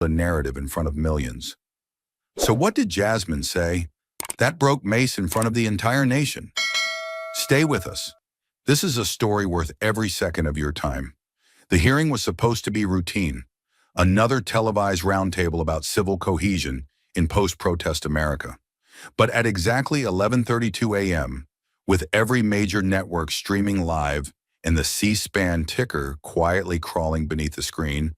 a narrative in front of millions. So what did Jasmine say? That broke Mace in front of the entire nation. Stay with us. This is a story worth every second of your time. The hearing was supposed to be routine, another televised roundtable about civil cohesion in post-protest America. But at exactly 11:32 a.m., with every major network streaming live and the C-SPAN ticker quietly crawling beneath the screen,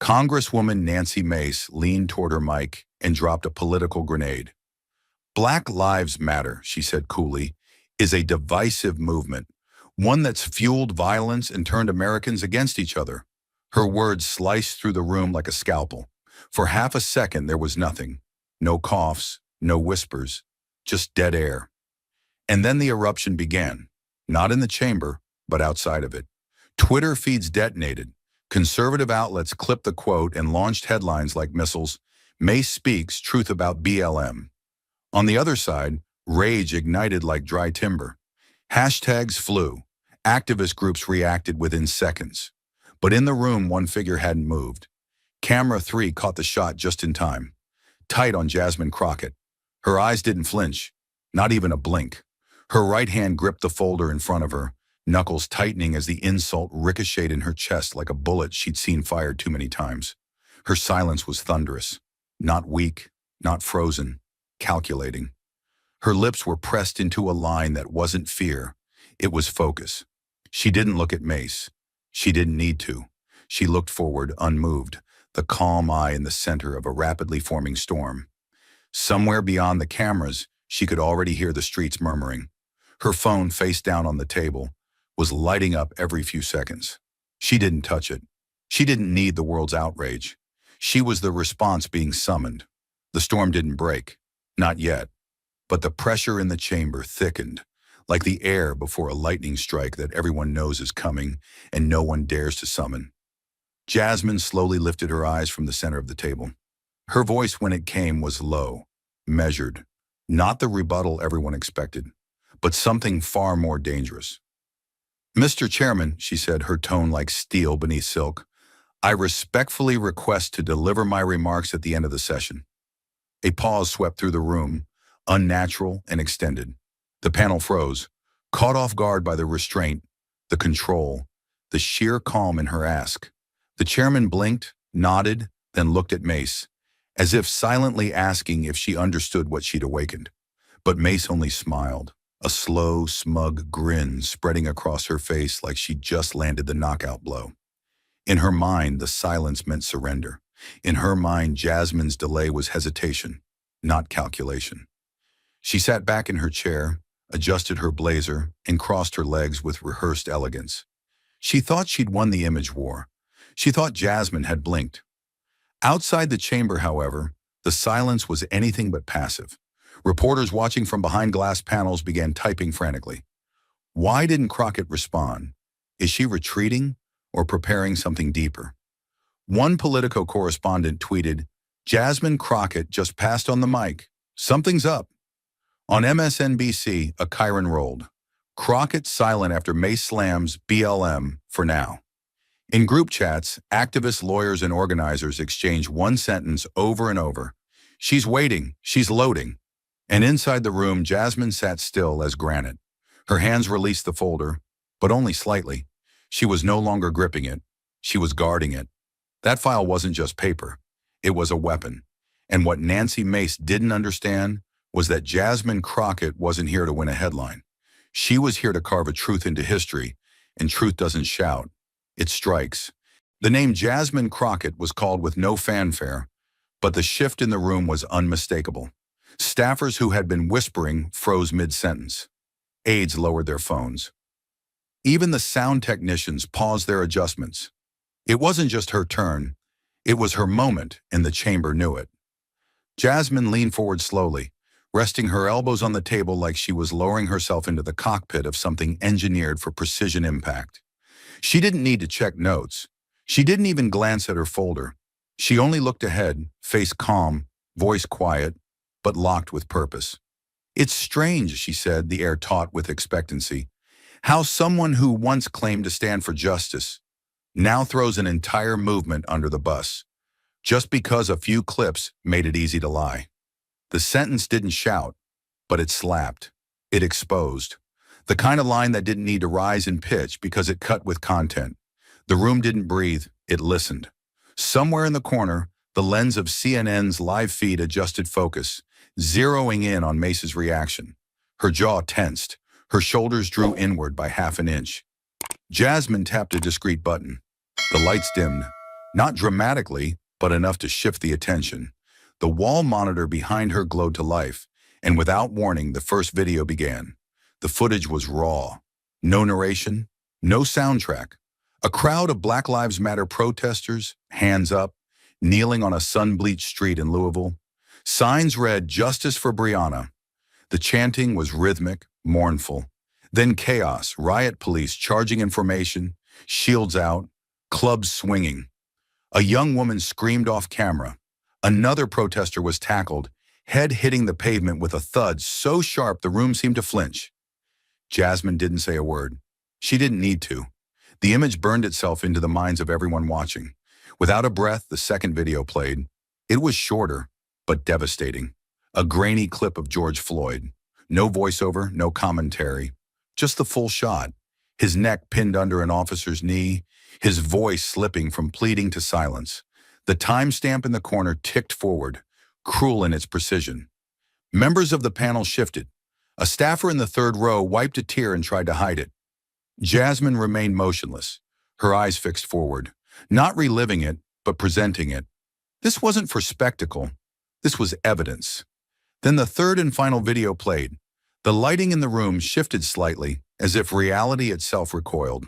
Congresswoman Nancy Mace leaned toward her mic and dropped a political grenade. Black Lives Matter, she said coolly, is a divisive movement, one that's fueled violence and turned Americans against each other. Her words sliced through the room like a scalpel. For half a second, there was nothing. No coughs, no whispers, just dead air. And then the eruption began, not in the chamber, but outside of it. Twitter feeds detonated. Conservative outlets clipped the quote and launched headlines like missiles. Mace speaks truth about BLM. On the other side, rage ignited like dry timber. Hashtags flew. Activist groups reacted within seconds. But in the room, one figure hadn't moved. Camera 3 caught the shot just in time. Tight on Jasmine Crockett. Her eyes didn't flinch, not even a blink. Her right hand gripped the folder in front of her, knuckles tightening as the insult ricocheted in her chest like a bullet she'd seen fired too many times. Her silence was thunderous. Not weak, not frozen, calculating. Her lips were pressed into a line that wasn't fear. It was focus. She didn't look at Mace. She didn't need to. She looked forward, unmoved, the calm eye in the center of a rapidly forming storm. Somewhere beyond the cameras, she could already hear the streets murmuring. Her phone, face down on the table, was lighting up every few seconds. She didn't touch it. She didn't need the world's outrage. She was the response being summoned. The storm didn't break. Not yet. But the pressure in the chamber thickened, like the air before a lightning strike that everyone knows is coming and no one dares to summon. Jasmine slowly lifted her eyes from the center of the table. Her voice, when it came, was low, measured, not the rebuttal everyone expected, but something far more dangerous. Mr. Chairman, she said, her tone like steel beneath silk, I respectfully request to deliver my remarks at the end of the session. A pause swept through the room, unnatural and extended. The panel froze, caught off guard by the restraint, the control, the sheer calm in her ask. The chairman blinked, nodded, then looked at Mace, as if silently asking if she understood what she'd awakened. But Mace only smiled, a slow, smug grin spreading across her face like she'd just landed the knockout blow. In her mind, the silence meant surrender. In her mind, Jasmine's delay was hesitation, not calculation. She sat back in her chair, adjusted her blazer, and crossed her legs with rehearsed elegance. She thought she'd won the image war. She thought Jasmine had blinked. Outside the chamber, however, the silence was anything but passive. Reporters watching from behind glass panels began typing frantically. Why didn't Crockett respond? Is she retreating or preparing something deeper? One Politico correspondent tweeted, Jasmine Crockett just passed on the mic. Something's up. On MSNBC, a chyron rolled. Crockett silent after Mace slams BLM for now. In group chats, activists, lawyers, and organizers exchanged one sentence over and over. She's waiting. She's loading. And inside the room, Jasmine sat still as granite. Her hands released the folder, but only slightly. She was no longer gripping it. She was guarding it. That file wasn't just paper. It was a weapon. And what Nancy Mace didn't understand was that Jasmine Crockett wasn't here to win a headline. She was here to carve a truth into history, and truth doesn't shout. It strikes. The name Jasmine Crockett was called with no fanfare, but the shift in the room was unmistakable. Staffers who had been whispering froze mid-sentence. Aides lowered their phones. Even the sound technicians paused their adjustments. It wasn't just her turn. It was her moment, and the chamber knew it. Jasmine leaned forward slowly, resting her elbows on the table like she was lowering herself into the cockpit of something engineered for precision impact. She didn't need to check notes. She didn't even glance at her folder. She only looked ahead, face calm, voice quiet, but locked with purpose. It's strange, she said, the air taut with expectancy, how someone who once claimed to stand for justice now throws an entire movement under the bus. just because a few clips made it easy to lie. The sentence didn't shout, but it slapped. It exposed. The kind of line that didn't need to rise in pitch because it cut with content. The room didn't breathe, it listened. Somewhere in the corner, the lens of CNN's live feed adjusted focus, zeroing in on Mace's reaction. Her jaw tensed. Her shoulders drew inward by half an inch. Jasmine tapped a discreet button. The lights dimmed. Not dramatically, but enough to shift the attention. The wall monitor behind her glowed to life, and without warning, the first video began. The footage was raw. No narration, no soundtrack. A crowd of Black Lives Matter protesters, hands up, kneeling on a sun-bleached street in Louisville. Signs read, "Justice for Breonna." The chanting was rhythmic, mournful. Then chaos, riot police charging information, shields out, clubs swinging. A young woman screamed off camera. Another protester was tackled, head hitting the pavement with a thud so sharp the room seemed to flinch. Jasmine didn't say a word. She didn't need to. The image burned itself into the minds of everyone watching. Without a breath, the second video played. It was shorter, but devastating. A grainy clip of George Floyd. No voiceover, no commentary. Just the full shot. His neck pinned under an officer's knee, his voice slipping from pleading to silence. The timestamp in the corner ticked forward, cruel in its precision. Members of the panel shifted. A staffer in the third row wiped a tear and tried to hide it. Jasmine remained motionless, her eyes fixed forward, not reliving it, but presenting it. This wasn't for spectacle. This was evidence. Then the third and final video played. The lighting in the room shifted slightly, as if reality itself recoiled.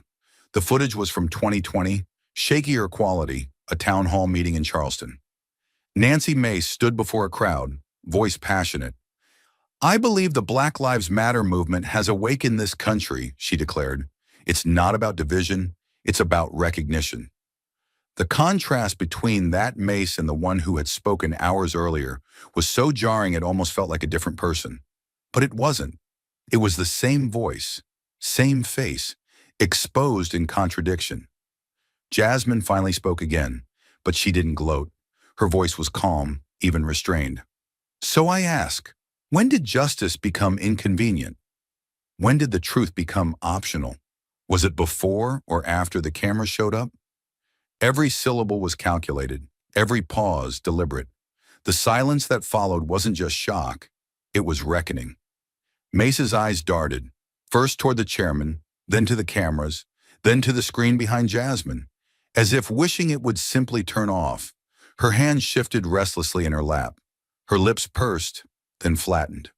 The footage was from 2020, shakier quality, a town hall meeting in Charleston. Nancy Mace stood before a crowd, voice passionate. "I believe the Black Lives Matter movement has awakened this country," she declared. "It's not about division, it's about recognition." The contrast between that Mace and the one who had spoken hours earlier was so jarring it almost felt like a different person. But it wasn't. It was the same voice, same face, exposed in contradiction. Jasmine finally spoke again, but she didn't gloat. Her voice was calm, even restrained. "So I ask, when did justice become inconvenient? When did the truth become optional? Was it before or after the camera showed up?" Every syllable was calculated, every pause deliberate. The silence that followed wasn't just shock, it was reckoning. Mace's eyes darted, first toward the chairman, then to the cameras, then to the screen behind Jasmine, as if wishing it would simply turn off. Her hands shifted restlessly in her lap. Her lips pursed, then flattened.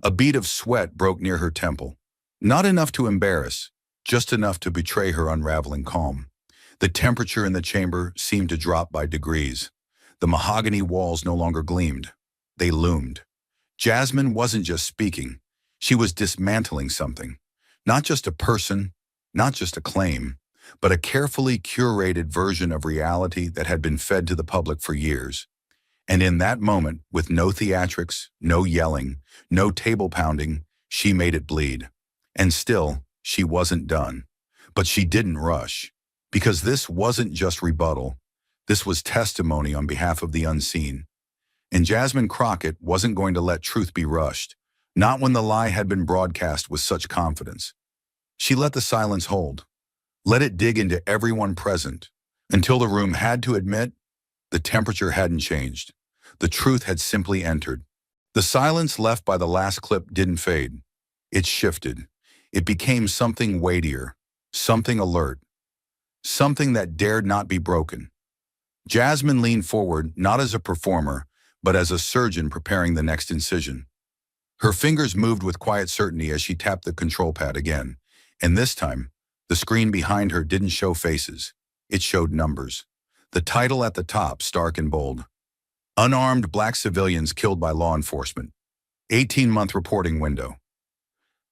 A bead of sweat broke near her temple. Not enough to embarrass, just enough to betray her unraveling calm. The temperature in the chamber seemed to drop by degrees. The mahogany walls no longer gleamed. They loomed. Jasmine wasn't just speaking. She was dismantling something. Not just a person, not just a claim, but a carefully curated version of reality that had been fed to the public for years. And in that moment, with no theatrics, no yelling, no table pounding, she made it bleed. And still, she wasn't done. But she didn't rush. Because this wasn't just rebuttal. This was testimony on behalf of the unseen. And Jasmine Crockett wasn't going to let truth be rushed. Not when the lie had been broadcast with such confidence. She let the silence hold. Let it dig into everyone present. Until the room had to admit, the temperature hadn't changed. The truth had simply entered. The silence left by the last clip didn't fade. It shifted. It became something weightier, something alert, something that dared not be broken. Jasmine leaned forward, not as a performer, but as a surgeon preparing the next incision. Her fingers moved with quiet certainty as she tapped the control pad again, and this time, the screen behind her didn't show faces. It showed numbers. The title at the top, stark and bold. Unarmed Black civilians killed by law enforcement. 18-month reporting window.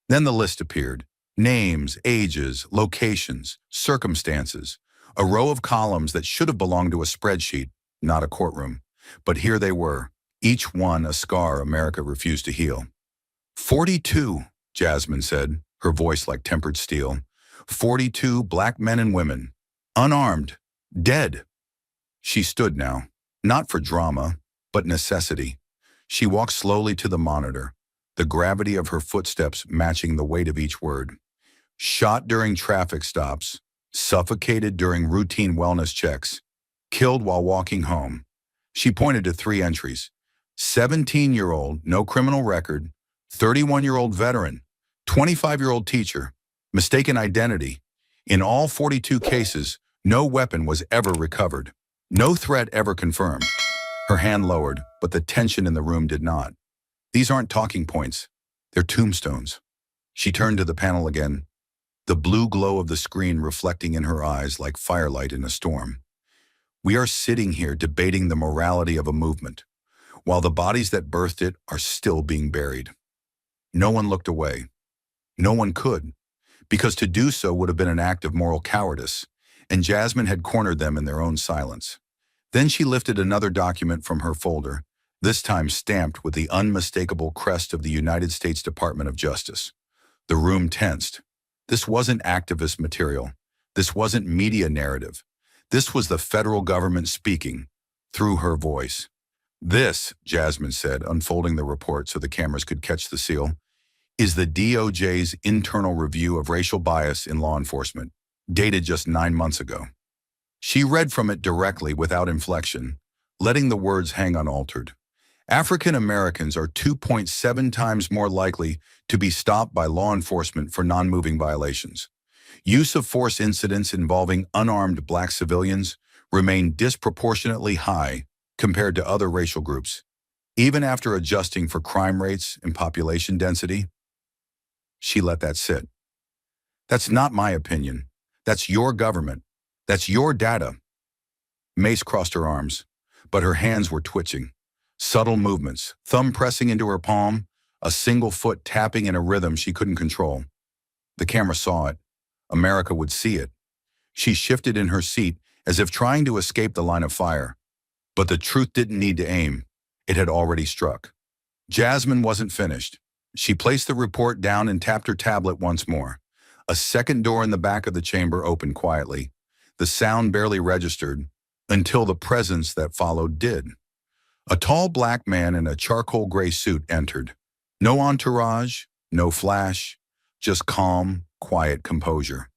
Then the list appeared. Names, ages, locations, circumstances. A row of columns that should have belonged to a spreadsheet, not a courtroom. But here they were, each one a scar America refused to heal. 42, Jasmine said, her voice like tempered steel. 42 Black men and women. Unarmed. Dead. She stood now, Not for drama, but necessity. She walked slowly to the monitor, the gravity of her footsteps matching the weight of each word. Shot during traffic stops, suffocated during routine wellness checks, killed while walking home. She pointed to 3 entries. 17-year-old, no criminal record, 31-year-old veteran, 25-year-old teacher, mistaken identity. In all 42 cases, no weapon was ever recovered. No threat ever confirmed. Her hand lowered, but the tension in the room did not. These aren't talking points. They're tombstones. She turned to the panel again, the blue glow of the screen reflecting in her eyes like firelight in a storm. We are sitting here debating the morality of a movement, while the bodies that birthed it are still being buried. No one looked away. No one could, because to do so would have been an act of moral cowardice, and Jasmine had cornered them in their own silence. Then she lifted another document from her folder, this time stamped with the unmistakable crest of the United States Department of Justice. The room tensed. This wasn't activist material. This wasn't media narrative. This was the federal government speaking, through her voice. This, Jasmine said, unfolding the report so the cameras could catch the seal, is the DOJ's internal review of racial bias in law enforcement, dated just 9 months ago. She read from it directly without inflection, letting the words hang unaltered. African Americans are 2.7 times more likely to be stopped by law enforcement for non-moving violations. Use of force incidents involving unarmed black civilians remain disproportionately high compared to other racial groups, even after adjusting for crime rates and population density. She let that sit. That's not my opinion. That's your government. That's your data. Mace crossed her arms, but her hands were twitching. Subtle movements, thumb pressing into her palm, a single foot tapping in a rhythm she couldn't control. The camera saw it. America would see it. She shifted in her seat as if trying to escape the line of fire. But the truth didn't need to aim. It had already struck. Jasmine wasn't finished. She placed the report down and tapped her tablet once more. A second door in the back of the chamber opened quietly. The sound barely registered until the presence that followed did. A tall black man in a charcoal gray suit entered. No entourage, no flash, just calm, quiet composure.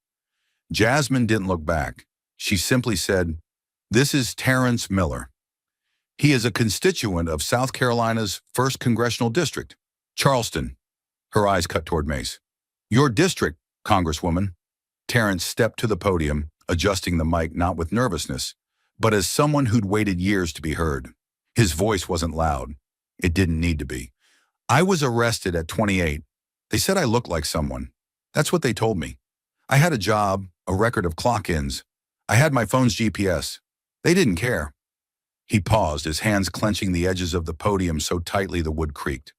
Jasmine didn't look back. She simply said, "This is Terrence Miller. He is a constituent of South Carolina's 1st Congressional District, Charleston." Her eyes cut toward Mace. "Your district, Congresswoman." Terrence stepped to the podium, adjusting the mic not with nervousness, but as someone who'd waited years to be heard. His voice wasn't loud. It didn't need to be. "I was arrested at 28. They said I looked like someone. That's what they told me. I had a job, a record of clock-ins. I had my phone's GPS. They didn't care." He paused, his hands clenching the edges of the podium so tightly the wood creaked.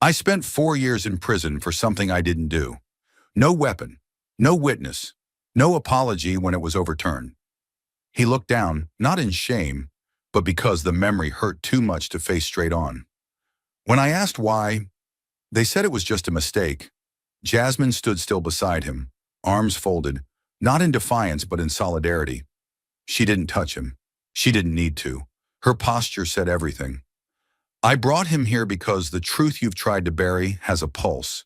"I spent 4 years in prison for something I didn't do. No weapon, no witness, no apology when it was overturned." He looked down, not in shame, but because the memory hurt too much to face straight on. When I asked why, they said it was just a mistake. Jasmine stood still beside him, arms folded, not in defiance but in solidarity. She didn't touch him. She didn't need to. Her posture said everything. "I brought him here because the truth you've tried to bury has a pulse."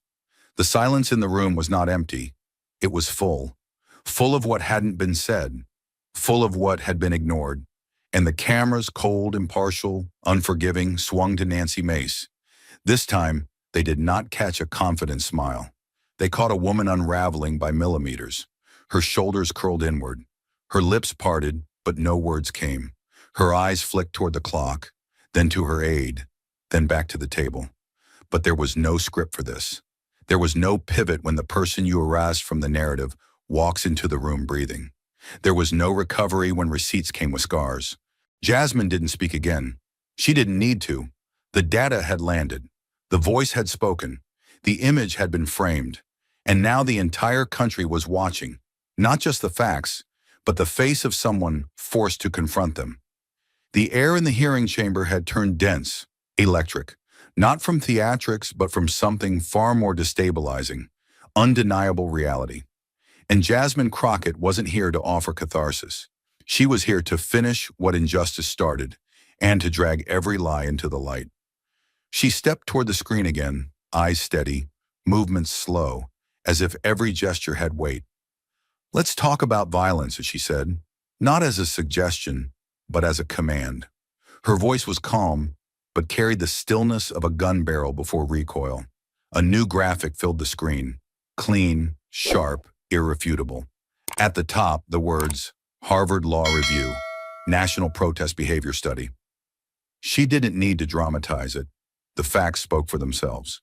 The silence in the room was not empty. It was full. Full of what hadn't been said. Full of what had been ignored. And the cameras, cold, impartial, unforgiving, swung to Nancy Mace. This time, they did not catch a confident smile. They caught a woman unraveling by millimeters. Her shoulders curled inward. Her lips parted, but no words came. Her eyes flicked toward the clock, then to her aide, then back to the table. But there was no script for this. There was no pivot when the person you erased from the narrative walks into the room breathing. There was no recovery when receipts came with scars. Jasmine didn't speak again. She didn't need to. The data had landed. The voice had spoken. The image had been framed. And now the entire country was watching, not just the facts, but the face of someone forced to confront them. The air in the hearing chamber had turned dense, electric, not from theatrics, but from something far more destabilizing, undeniable reality. And Jasmine Crockett wasn't here to offer catharsis. She was here to finish what injustice started, and to drag every lie into the light. She stepped toward the screen again, eyes steady, movements slow, as if every gesture had weight. "Let's talk about violence," she said, not as a suggestion, but as a command. Her voice was calm, but carried the stillness of a gun barrel before recoil. A new graphic filled the screen, clean, sharp, irrefutable. At the top, the words, "Harvard Law Review, National Protest Behavior Study." She didn't need to dramatize it. The facts spoke for themselves.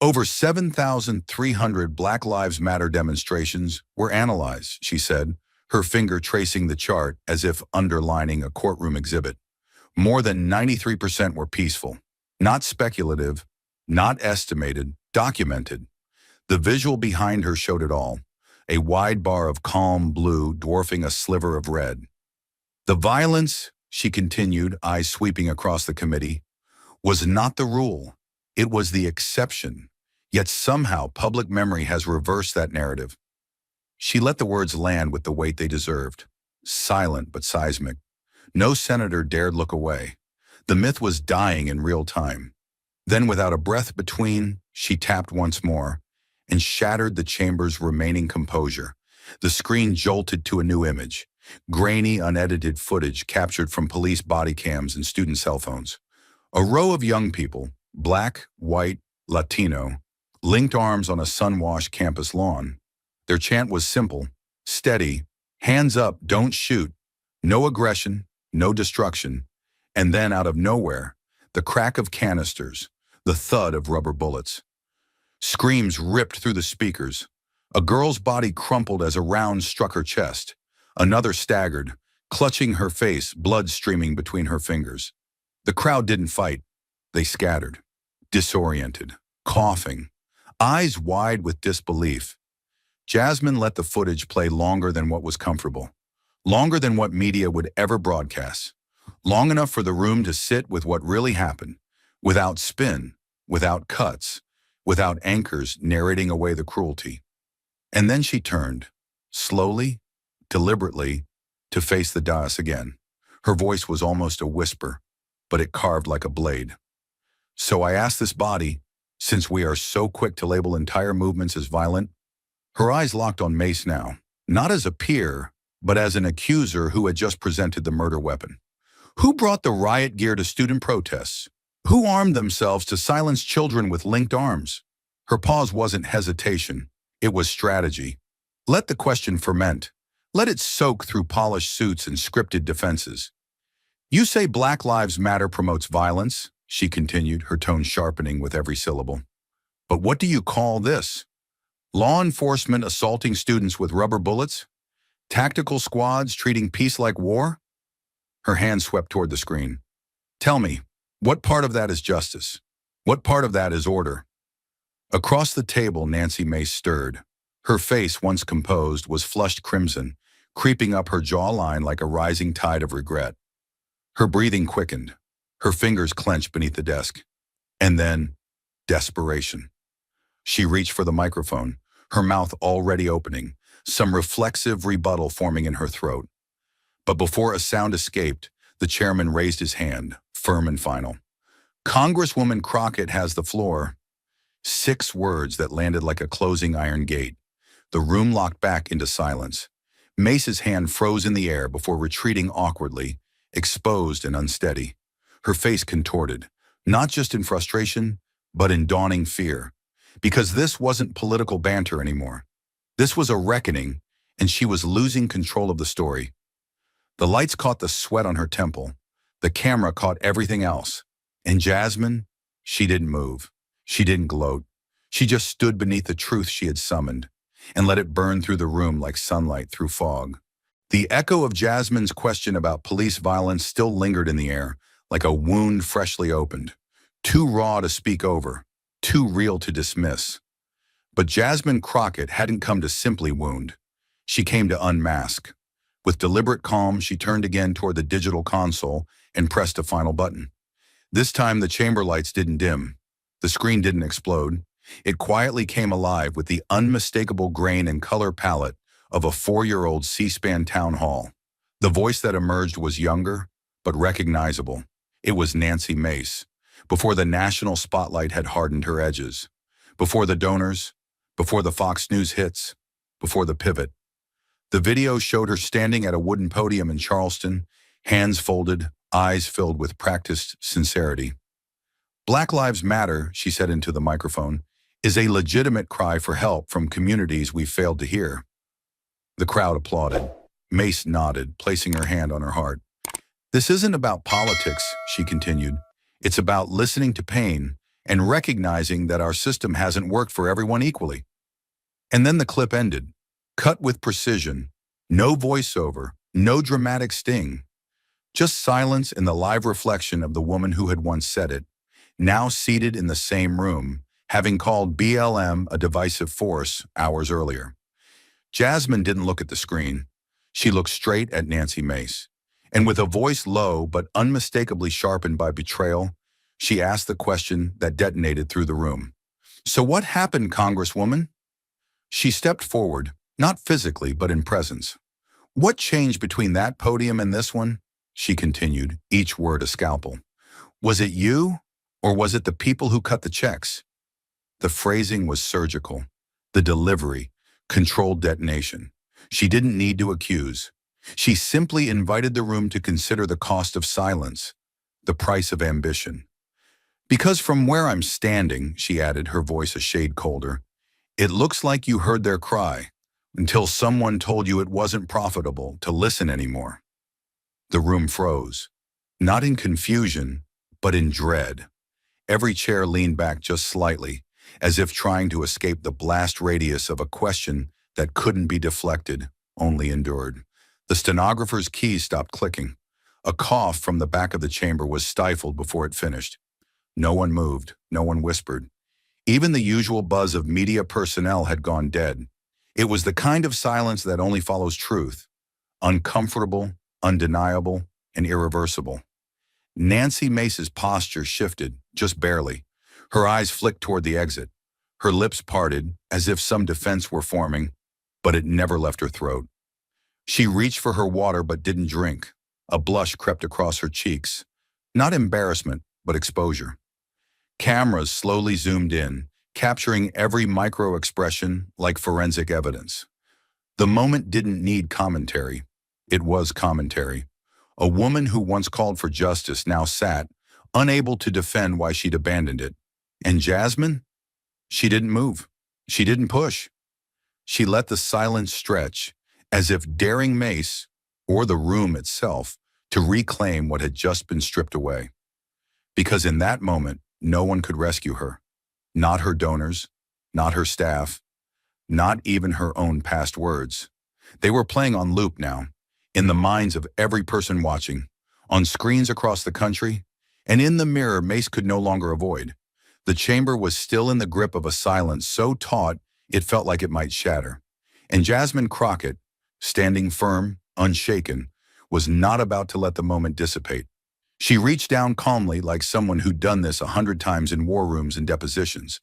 Over 7,300 Black Lives Matter demonstrations were analyzed, she said, her finger tracing the chart as if underlining a courtroom exhibit. More than 93% were peaceful, not speculative, not estimated, documented. The visual behind her showed it all, a wide bar of calm blue dwarfing a sliver of red. The violence, she continued, eyes sweeping across the committee, was not the rule. It was the exception. Yet somehow public memory has reversed that narrative. She let the words land with the weight they deserved. Silent but seismic. No senator dared look away. The myth was dying in real time. Then, without a breath between, she tapped once more and shattered the chamber's remaining composure. The screen jolted to a new image. Grainy, unedited footage captured from police body cams and student cell phones. A row of young people, black, white, Latino, linked arms on a sun-washed campus lawn. Their chant was simple, steady, hands up, don't shoot, no aggression, no destruction. And then out of nowhere, the crack of canisters, the thud of rubber bullets. Screams ripped through the speakers. A girl's body crumpled as a round struck her chest. Another staggered, clutching her face, blood streaming between her fingers. The crowd didn't fight. They scattered, disoriented, coughing, eyes wide with disbelief. Jasmine let the footage play longer than what was comfortable, longer than what media would ever broadcast, long enough for the room to sit with what really happened, without spin, without cuts, without anchors narrating away the cruelty. And then she turned, slowly, deliberately, to face the dais again. Her voice was almost a whisper, but it carved like a blade. "So I asked this body, since we are so quick to label entire movements as violent." Her eyes locked on Mace now, not as a peer, but as an accuser who had just presented the murder weapon. Who brought the riot gear to student protests? Who armed themselves to silence children with linked arms? Her pause wasn't hesitation, it was strategy. Let the question ferment. Let it soak through polished suits and scripted defenses. "You say Black Lives Matter promotes violence," she continued, her tone sharpening with every syllable. "But what do you call this? Law enforcement assaulting students with rubber bullets? Tactical squads treating peace like war?" Her hand swept toward the screen. "Tell me, what part of that is justice? What part of that is order?" Across the table, Nancy Mace stirred. Her face, once composed, was flushed crimson, creeping up her jawline like a rising tide of regret. Her breathing quickened. Her fingers clenched beneath the desk. And then, desperation. She reached for the microphone, her mouth already opening, some reflexive rebuttal forming in her throat. But before a sound escaped, the chairman raised his hand, firm and final. "Congresswoman Crockett has the floor." 6 words that landed like a closing iron gate. The room locked back into silence. Mace's hand froze in the air before retreating awkwardly, exposed and unsteady. Her face contorted, not just in frustration, but in dawning fear. Because this wasn't political banter anymore. This was a reckoning, and she was losing control of the story. The lights caught the sweat on her temple. The camera caught everything else. And Jasmine, she didn't move. She didn't gloat. She just stood beneath the truth she had summoned and let it burn through the room like sunlight through fog. The echo of Jasmine's question about police violence still lingered in the air, like a wound freshly opened, too raw to speak over, too real to dismiss. But Jasmine Crockett hadn't come to simply wound. She came to unmask. With deliberate calm, she turned again toward the digital console and pressed a final button. This time, the chamber lights didn't dim. The screen didn't explode. It quietly came alive with the unmistakable grain and color palette of a 4-year-old C-SPAN town hall. The voice that emerged was younger, but recognizable. It was Nancy Mace, before the national spotlight had hardened her edges, before the donors, before the Fox News hits, before the pivot. The video showed her standing at a wooden podium in Charleston, hands folded, eyes filled with practiced sincerity. "Black Lives Matter," she said into the microphone, "is a legitimate cry for help from communities we failed to hear." The crowd applauded. Mace nodded, placing her hand on her heart. "This isn't about politics," she continued. "It's about listening to pain and recognizing that our system hasn't worked for everyone equally." And then the clip ended, cut with precision, no voiceover, no dramatic sting, just silence in the live reflection of the woman who had once said it, now seated in the same room, having called BLM a divisive force hours earlier. Jasmine didn't look at the screen. She looked straight at Nancy Mace. And with a voice low but unmistakably sharpened by betrayal, she asked the question that detonated through the room. "So what happened, Congresswoman?" She stepped forward, not physically but in presence. "What changed between that podium and this one?" she continued, each word a scalpel. "Was it you, or was it the people who cut the checks?" The phrasing was surgical. The delivery, controlled detonation. She didn't need to accuse. She simply invited the room to consider the cost of silence, the price of ambition. "Because from where I'm standing," she added, her voice a shade colder, "it looks like you heard their cry until someone told you it wasn't profitable to listen anymore." The room froze, not in confusion, but in dread. Every chair leaned back just slightly, as if trying to escape the blast radius of a question that couldn't be deflected, only endured. The stenographer's keys stopped clicking. A cough from the back of the chamber was stifled before it finished. No one moved, no one whispered. Even the usual buzz of media personnel had gone dead. It was the kind of silence that only follows truth, uncomfortable, undeniable, and irreversible. Nancy Mace's posture shifted, just barely. Her eyes flicked toward the exit. Her lips parted, as if some defense were forming, but it never left her throat. She reached for her water but didn't drink. A blush crept across her cheeks. Not embarrassment, but exposure. Cameras slowly zoomed in, capturing every micro-expression like forensic evidence. The moment didn't need commentary. It was commentary. A woman who once called for justice now sat, unable to defend why she'd abandoned it. And Jasmine? She didn't move. She didn't push. She let the silence stretch, as if daring Mace, or the room itself, to reclaim what had just been stripped away. Because in that moment, no one could rescue her. Not her donors, not her staff, not even her own past words. They were playing on loop now, in the minds of every person watching, on screens across the country, and in the mirror Mace could no longer avoid. The chamber was still in the grip of a silence so taut it felt like it might shatter. And Jasmine Crockett, standing firm, unshaken, was not about to let the moment dissipate. She reached down calmly like someone who'd done this 100 times in war rooms and depositions,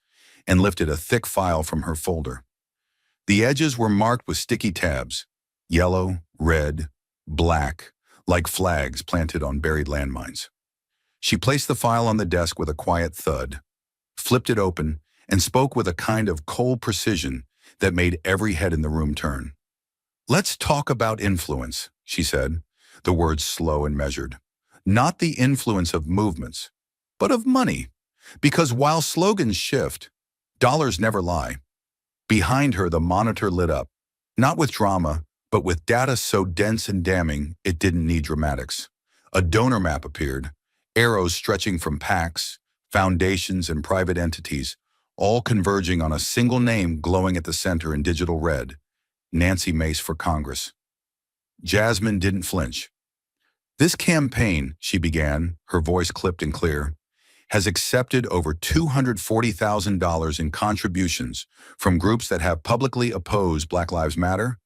and lifted a thick file from her folder. The edges were marked with sticky tabs, yellow, red, black, like flags planted on buried landmines. She placed the file on the desk with a quiet thud, flipped it open, and spoke with a kind of cold precision that made every head in the room turn. "Let's talk about influence," she said, the words slow and measured. "Not the influence of movements, but of money. Because while slogans shift, dollars never lie." Behind her, the monitor lit up, not with drama, but with data so dense and damning it didn't need dramatics. A donor map appeared, arrows stretching from PACs, foundations, and private entities, all converging on a single name glowing at the center in digital red: Nancy Mace for Congress. Jasmine didn't flinch. "This campaign," she began, her voice clipped and clear, "has accepted over $240,000 in contributions from groups that have publicly opposed Black Lives Matter,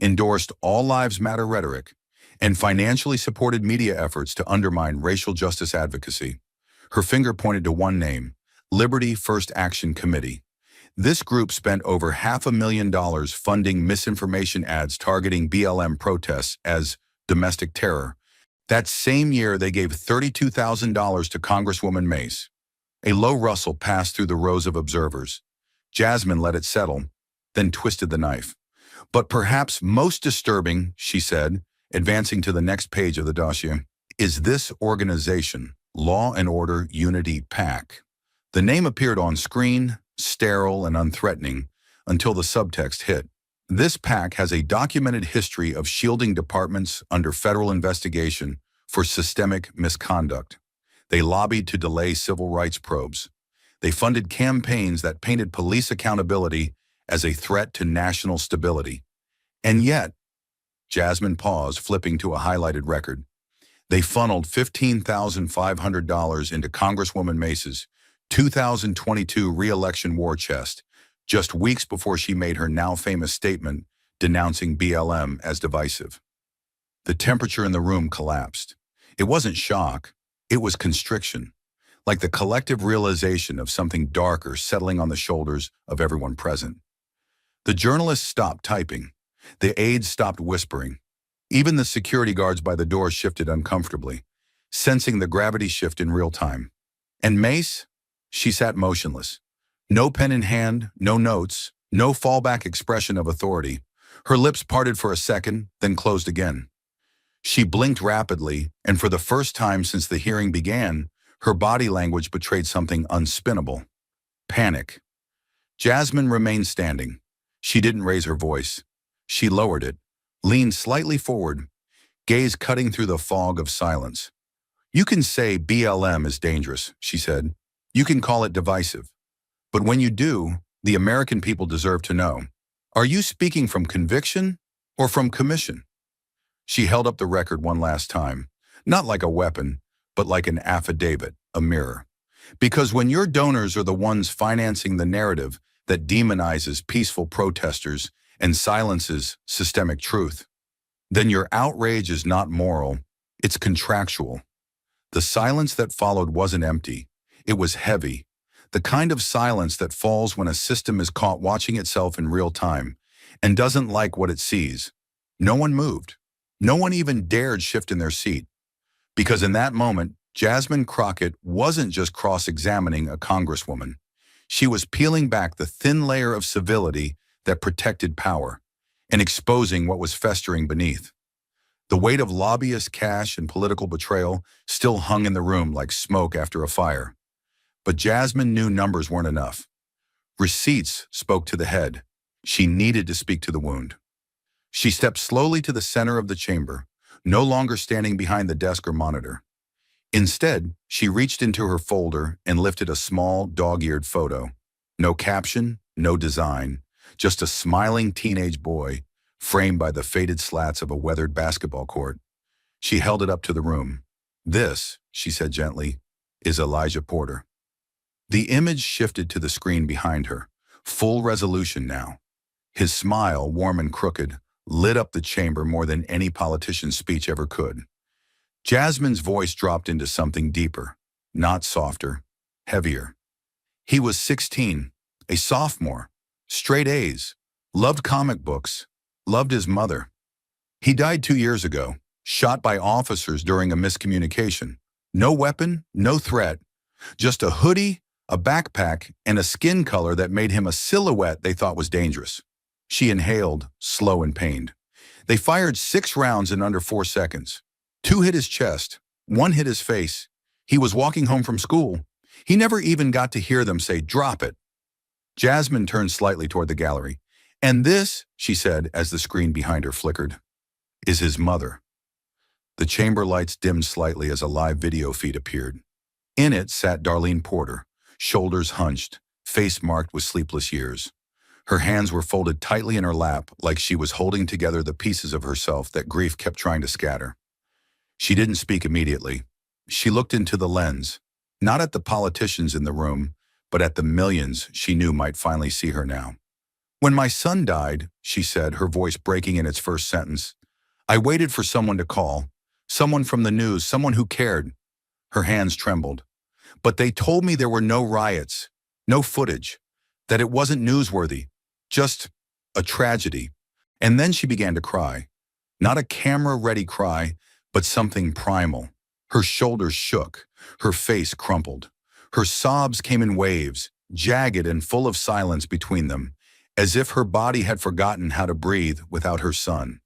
endorsed All Lives Matter rhetoric, and financially supported media efforts to undermine racial justice advocacy." Her finger pointed to one name: Liberty First Action Committee. This group spent over $500,000 funding misinformation ads targeting BLM protests as domestic terror, That same year, they gave $32,000 to Congresswoman Mace. A low rustle passed through the rows of observers. Jasmine let it settle, then twisted the knife. But perhaps most disturbing, she said, advancing to the next page of the dossier, is this organization, Law and Order Unity PAC. The name appeared on screen, sterile and unthreatening, until the subtext hit. This PAC has a documented history of shielding departments under federal investigation for systemic misconduct. They lobbied to delay civil rights probes. They funded campaigns that painted police accountability as a threat to national stability. And yet, Jasmine paused, flipping to a highlighted record. They funneled $15,500 into Congresswoman Mace's 2022 re-election war chest, just weeks before she made her now famous statement denouncing BLM as divisive. The temperature in the room collapsed. It wasn't shock, it was constriction, like the collective realization of something darker settling on the shoulders of everyone present. The journalists stopped typing. The aides stopped whispering. Even the security guards by the door shifted uncomfortably, sensing the gravity shift in real time. And Mace? She sat motionless. No pen in hand, no notes, no fallback expression of authority. Her lips parted for a second, then closed again. She blinked rapidly, and for the first time since the hearing began, her body language betrayed something unspinnable. Panic. Jasmine remained standing. She didn't raise her voice. She lowered it, leaned slightly forward, gaze cutting through the fog of silence. "You can say BLM is dangerous," she said. "You can call it divisive. But when you do, the American people deserve to know. Are you speaking from conviction or from commission?" She held up the record one last time, not like a weapon, but like an affidavit, a mirror. Because when your donors are the ones financing the narrative that demonizes peaceful protesters and silences systemic truth, then your outrage is not moral, it's contractual. The silence that followed wasn't empty, it was heavy. The kind of silence that falls when a system is caught watching itself in real time and doesn't like what it sees. No one moved. No one even dared shift in their seat. Because in that moment, Jasmine Crockett wasn't just cross-examining a congresswoman. She was peeling back the thin layer of civility that protected power and exposing what was festering beneath. The weight of lobbyist cash and political betrayal still hung in the room like smoke after a fire. But Jasmine knew numbers weren't enough. Receipts spoke to the head. She needed to speak to the wound. She stepped slowly to the center of the chamber, no longer standing behind the desk or monitor. Instead, she reached into her folder and lifted a small, dog-eared photo. No caption, no design, just a smiling teenage boy, framed by the faded slats of a weathered basketball court. She held it up to the room. "This," she said gently, "is Elijah Porter." The image shifted to the screen behind her, full resolution now. His smile, warm and crooked, lit up the chamber more than any politician's speech ever could. Jasmine's voice dropped into something deeper, not softer, heavier. He was 16, a sophomore, straight A's, loved comic books, loved his mother. He died 2 years ago, shot by officers during a miscommunication. No weapon, no threat, just a hoodie, a backpack, and a skin color that made him a silhouette they thought was dangerous. She inhaled, slow and pained. They fired 6 rounds in under 4 seconds. 2 hit his chest, 1 hit his face. He was walking home from school. He never even got to hear them say, "Drop it." Jasmine turned slightly toward the gallery. "And this," she said as the screen behind her flickered, "is his mother." The chamber lights dimmed slightly as a live video feed appeared. In it sat Darlene Porter, shoulders hunched, face marked with sleepless years. Her hands were folded tightly in her lap like she was holding together the pieces of herself that grief kept trying to scatter. She didn't speak immediately. She looked into the lens, not at the politicians in the room, but at the millions she knew might finally see her now. "When my son died," she said, her voice breaking in its first sentence, "I waited for someone to call, someone from the news, someone who cared." Her hands trembled. "But they told me there were no riots, no footage, that it wasn't newsworthy, just a tragedy." And then she began to cry. Not a camera-ready cry, but something primal. Her shoulders shook, her face crumpled. Her sobs came in waves, jagged and full of silence between them, as if her body had forgotten how to breathe without her son.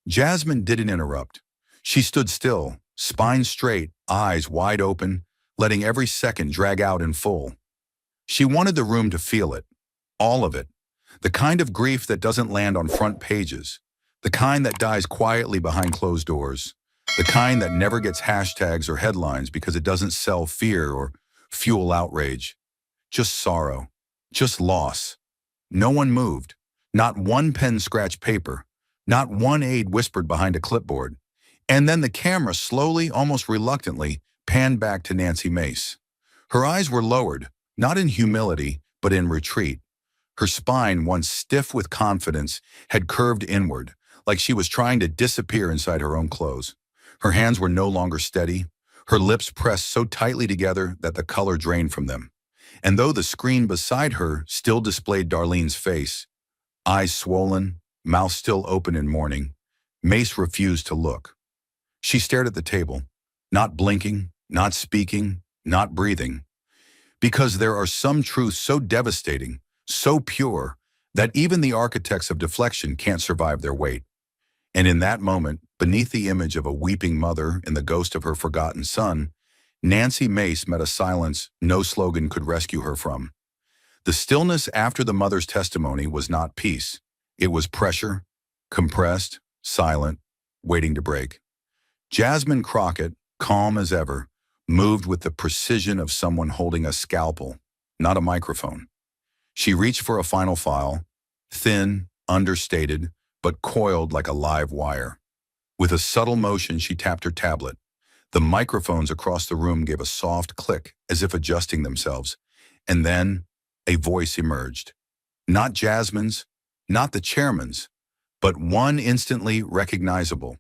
Jasmine didn't interrupt. She stood still, spine straight, eyes wide open, letting every second drag out in full. She wanted the room to feel it, all of it, the kind of grief that doesn't land on front pages, the kind that dies quietly behind closed doors, the kind that never gets hashtags or headlines because it doesn't sell fear or fuel outrage. Just sorrow, just loss. No one moved. Not one pen scratched paper. Not one aide whispered behind a clipboard. And then the camera slowly, almost reluctantly, panned back to Nancy Mace. Her eyes were lowered, not in humility, but in retreat. Her spine, once stiff with confidence, had curved inward, like she was trying to disappear inside her own clothes. Her hands were no longer steady, her lips pressed so tightly together that the color drained from them. And though the screen beside her still displayed Darlene's face, eyes swollen, mouth still open in mourning, Mace refused to look. She stared at the table, not blinking, not speaking, not breathing. Because there are some truths so devastating, so pure, that even the architects of deflection can't survive their weight. And in that moment, beneath the image of a weeping mother and the ghost of her forgotten son, Nancy Mace met a silence no slogan could rescue her from. The stillness after the mother's testimony was not peace. It was pressure, compressed, silent, waiting to break. Jasmine Crockett, calm as ever, moved with the precision of someone holding a scalpel, not a microphone. She reached for a final file, thin, understated, but coiled like a live wire. With a subtle motion, she tapped her tablet. The microphones across the room gave a soft click, as if adjusting themselves. And then, a voice emerged. Not Jasmine's, not the chairman's, but one instantly recognizable.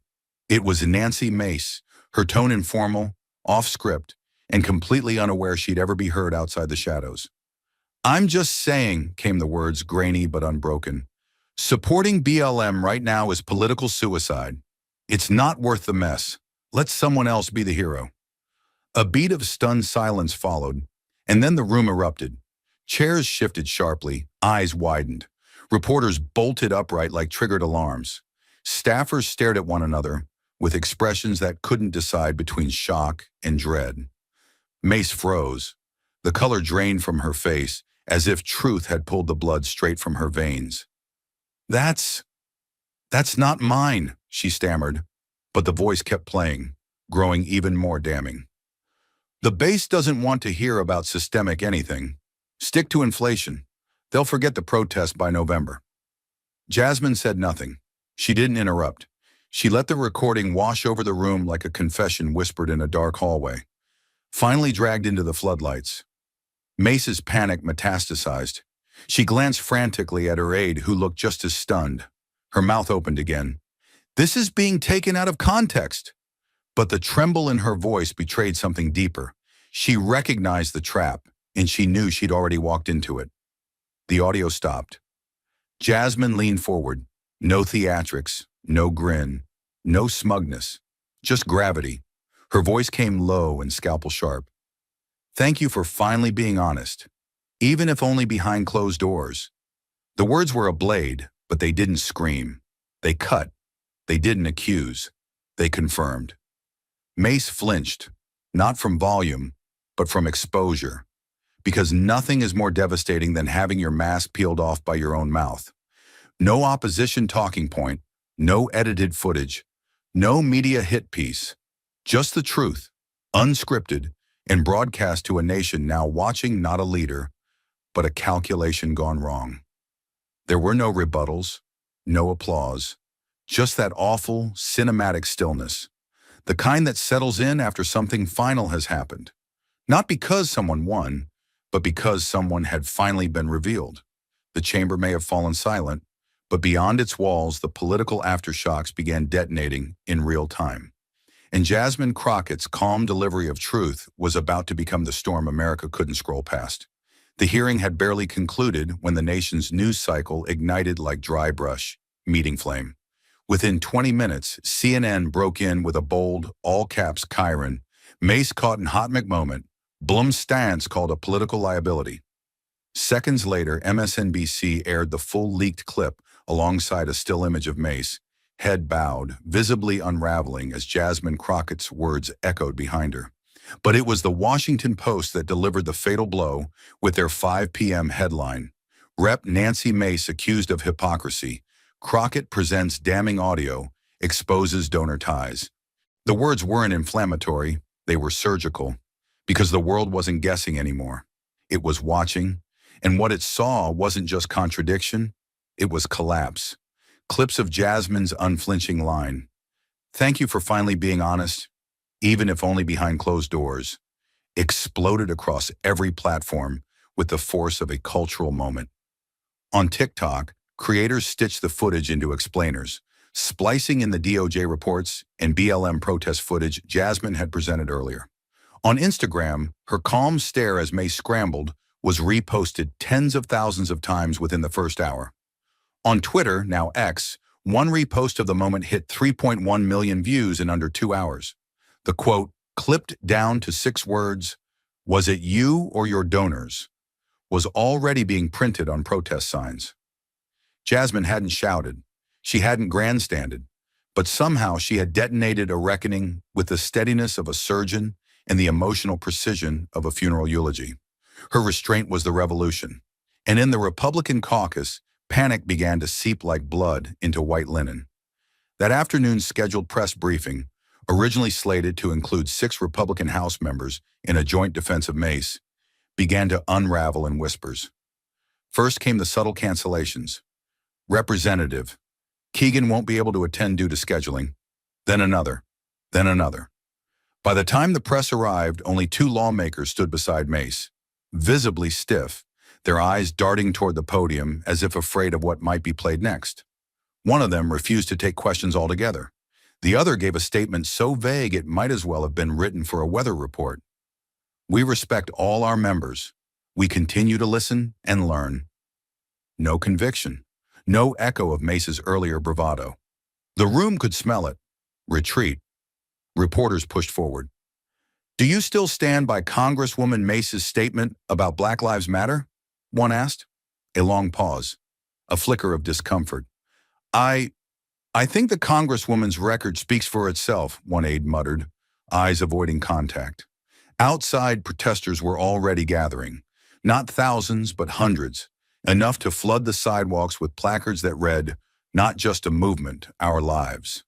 It was Nancy Mace, her tone informal, off-script, and completely unaware she'd ever be heard outside the shadows. "I'm just saying," came the words, grainy but unbroken. "Supporting BLM right now is political suicide. It's not worth the mess. Let someone else be the hero." A beat of stunned silence followed, and then the room erupted. Chairs shifted sharply, eyes widened. Reporters bolted upright like triggered alarms. Staffers stared at one another, with expressions that couldn't decide between shock and dread. Mace froze. The color drained from her face, as if truth had pulled the blood straight from her veins. That's not mine," she stammered, but the voice kept playing, growing even more damning. "The base doesn't want to hear about systemic anything. Stick to inflation. They'll forget the protest by November." Jasmine said nothing. She didn't interrupt. She let the recording wash over the room like a confession whispered in a dark hallway, finally dragged into the floodlights. Mace's panic metastasized. She glanced frantically at her aide, who looked just as stunned. Her mouth opened again. "This is being taken out of context." But the tremble in her voice betrayed something deeper. She recognized the trap, and she knew she'd already walked into it. The audio stopped. Jasmine leaned forward. No theatrics, no grin, no smugness, just gravity. Her voice came low and scalpel sharp. "Thank you for finally being honest, even if only behind closed doors." The words were a blade, but they didn't scream. They cut. They didn't accuse. They confirmed. Mace flinched, not from volume, but from exposure. Because nothing is more devastating than having your mask peeled off by your own mouth. No opposition talking point, no edited footage, no media hit piece. Just the truth, unscripted, and broadcast to a nation now watching not a leader, but a calculation gone wrong. There were no rebuttals, no applause, just that awful, cinematic stillness, the kind that settles in after something final has happened. Not because someone won, but because someone had finally been revealed. The chamber may have fallen silent, but beyond its walls, the political aftershocks began detonating in real time. And Jasmine Crockett's calm delivery of truth was about to become the storm America couldn't scroll past. The hearing had barely concluded when the nation's news cycle ignited like dry brush, meeting flame. Within 20 minutes, CNN broke in with a bold, all-caps Chiron. Mace caught in hot moment. Blum's stance called a political liability. Seconds later, MSNBC aired the full leaked clip alongside a still image of Mace, head bowed, visibly unraveling as Jasmine Crockett's words echoed behind her. But it was the Washington Post that delivered the fatal blow with their 5 p.m. headline. Rep. Nancy Mace accused of hypocrisy. Crockett presents damning audio, exposes donor ties. The words weren't inflammatory, they were surgical, because the world wasn't guessing anymore. It was watching, and what it saw wasn't just contradiction, it was collapse. Clips of Jasmine's unflinching line. "Thank you for finally being honest, even if only behind closed doors," exploded across every platform with the force of a cultural moment. On TikTok, creators stitched the footage into explainers, splicing in the DOJ reports and BLM protest footage Jasmine had presented earlier. On Instagram, her calm stare as Mace scrambled was reposted tens of thousands of times within the first hour. On Twitter, now X, one repost of the moment hit 3.1 million views in under 2 hours. The quote, clipped down to 6 words, "Was it you or your donors?" was already being printed on protest signs. Jasmine hadn't shouted, she hadn't grandstanded, but somehow she had detonated a reckoning with the steadiness of a surgeon and the emotional precision of a funeral eulogy. Her restraint was the revolution, and in the Republican caucus, panic began to seep like blood into white linen. That afternoon's scheduled press briefing, originally slated to include 6 Republican House members in a joint defense of Mace, began to unravel in whispers. First came the subtle cancellations. Representative, Keegan won't be able to attend due to scheduling. Then another. Then another. By the time the press arrived, only 2 lawmakers stood beside Mace, visibly stiff, their eyes darting toward the podium as if afraid of what might be played next. One of them refused to take questions altogether. The other gave a statement so vague it might as well have been written for a weather report. "We respect all our members. We continue to listen and learn." No conviction. No echo of Mace's earlier bravado. The room could smell it. Retreat. Reporters pushed forward. "Do you still stand by Congresswoman Mace's statement about Black Lives Matter?" one asked. A long pause. A flicker of discomfort. I think the Congresswoman's record speaks for itself," one aide muttered, eyes avoiding contact. Outside, protesters were already gathering. Not thousands, but hundreds. Enough to flood the sidewalks with placards that read, "Not just a movement, our lives."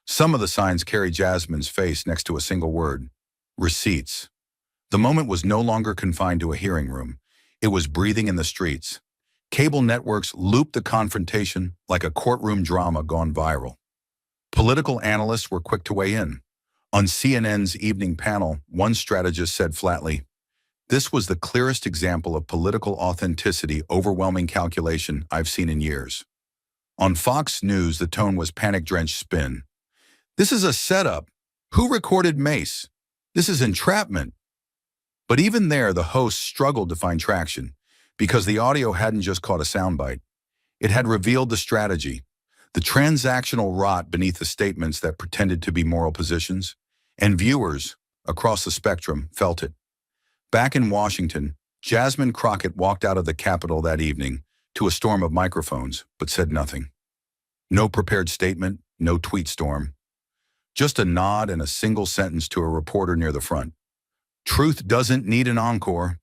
Some of the signs carried Jasmine's face next to a single word: receipts. The moment was no longer confined to a hearing room. It was breathing in the streets. Cable networks looped the confrontation like a courtroom drama gone viral. Political analysts were quick to weigh in. On CNN's evening panel, one strategist said flatly, "This was the clearest example of political authenticity overwhelming calculation I've seen in years." On Fox News, the tone was panic-drenched spin. "This is a setup. Who recorded Mace? This is entrapment." But even there, the hosts struggled to find traction, because the audio hadn't just caught a soundbite. It had revealed the strategy, the transactional rot beneath the statements that pretended to be moral positions, and viewers, across the spectrum, felt it. Back in Washington, Jasmine Crockett walked out of the Capitol that evening to a storm of microphones, but said nothing. No prepared statement, no tweet storm. Just a nod and a single sentence to a reporter near the front. "Truth doesn't need an encore."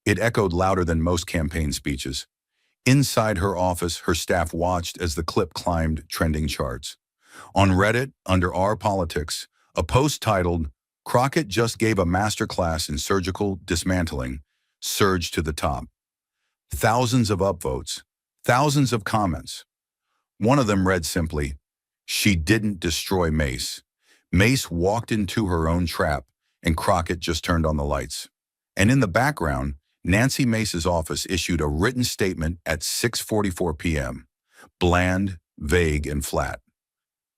It echoed louder than most campaign speeches. Inside her office, her staff watched as the clip climbed trending charts. On Reddit, under Our Politics, a post titled, "Crockett just gave a masterclass in surgical dismantling," surged to the top. Thousands of upvotes, thousands of comments. One of them read simply, "She didn't destroy Mace. Mace walked into her own trap, and Crockett just turned on the lights." And in the background, Nancy Mace's office issued a written statement at 6:44 p.m., bland, vague, and flat.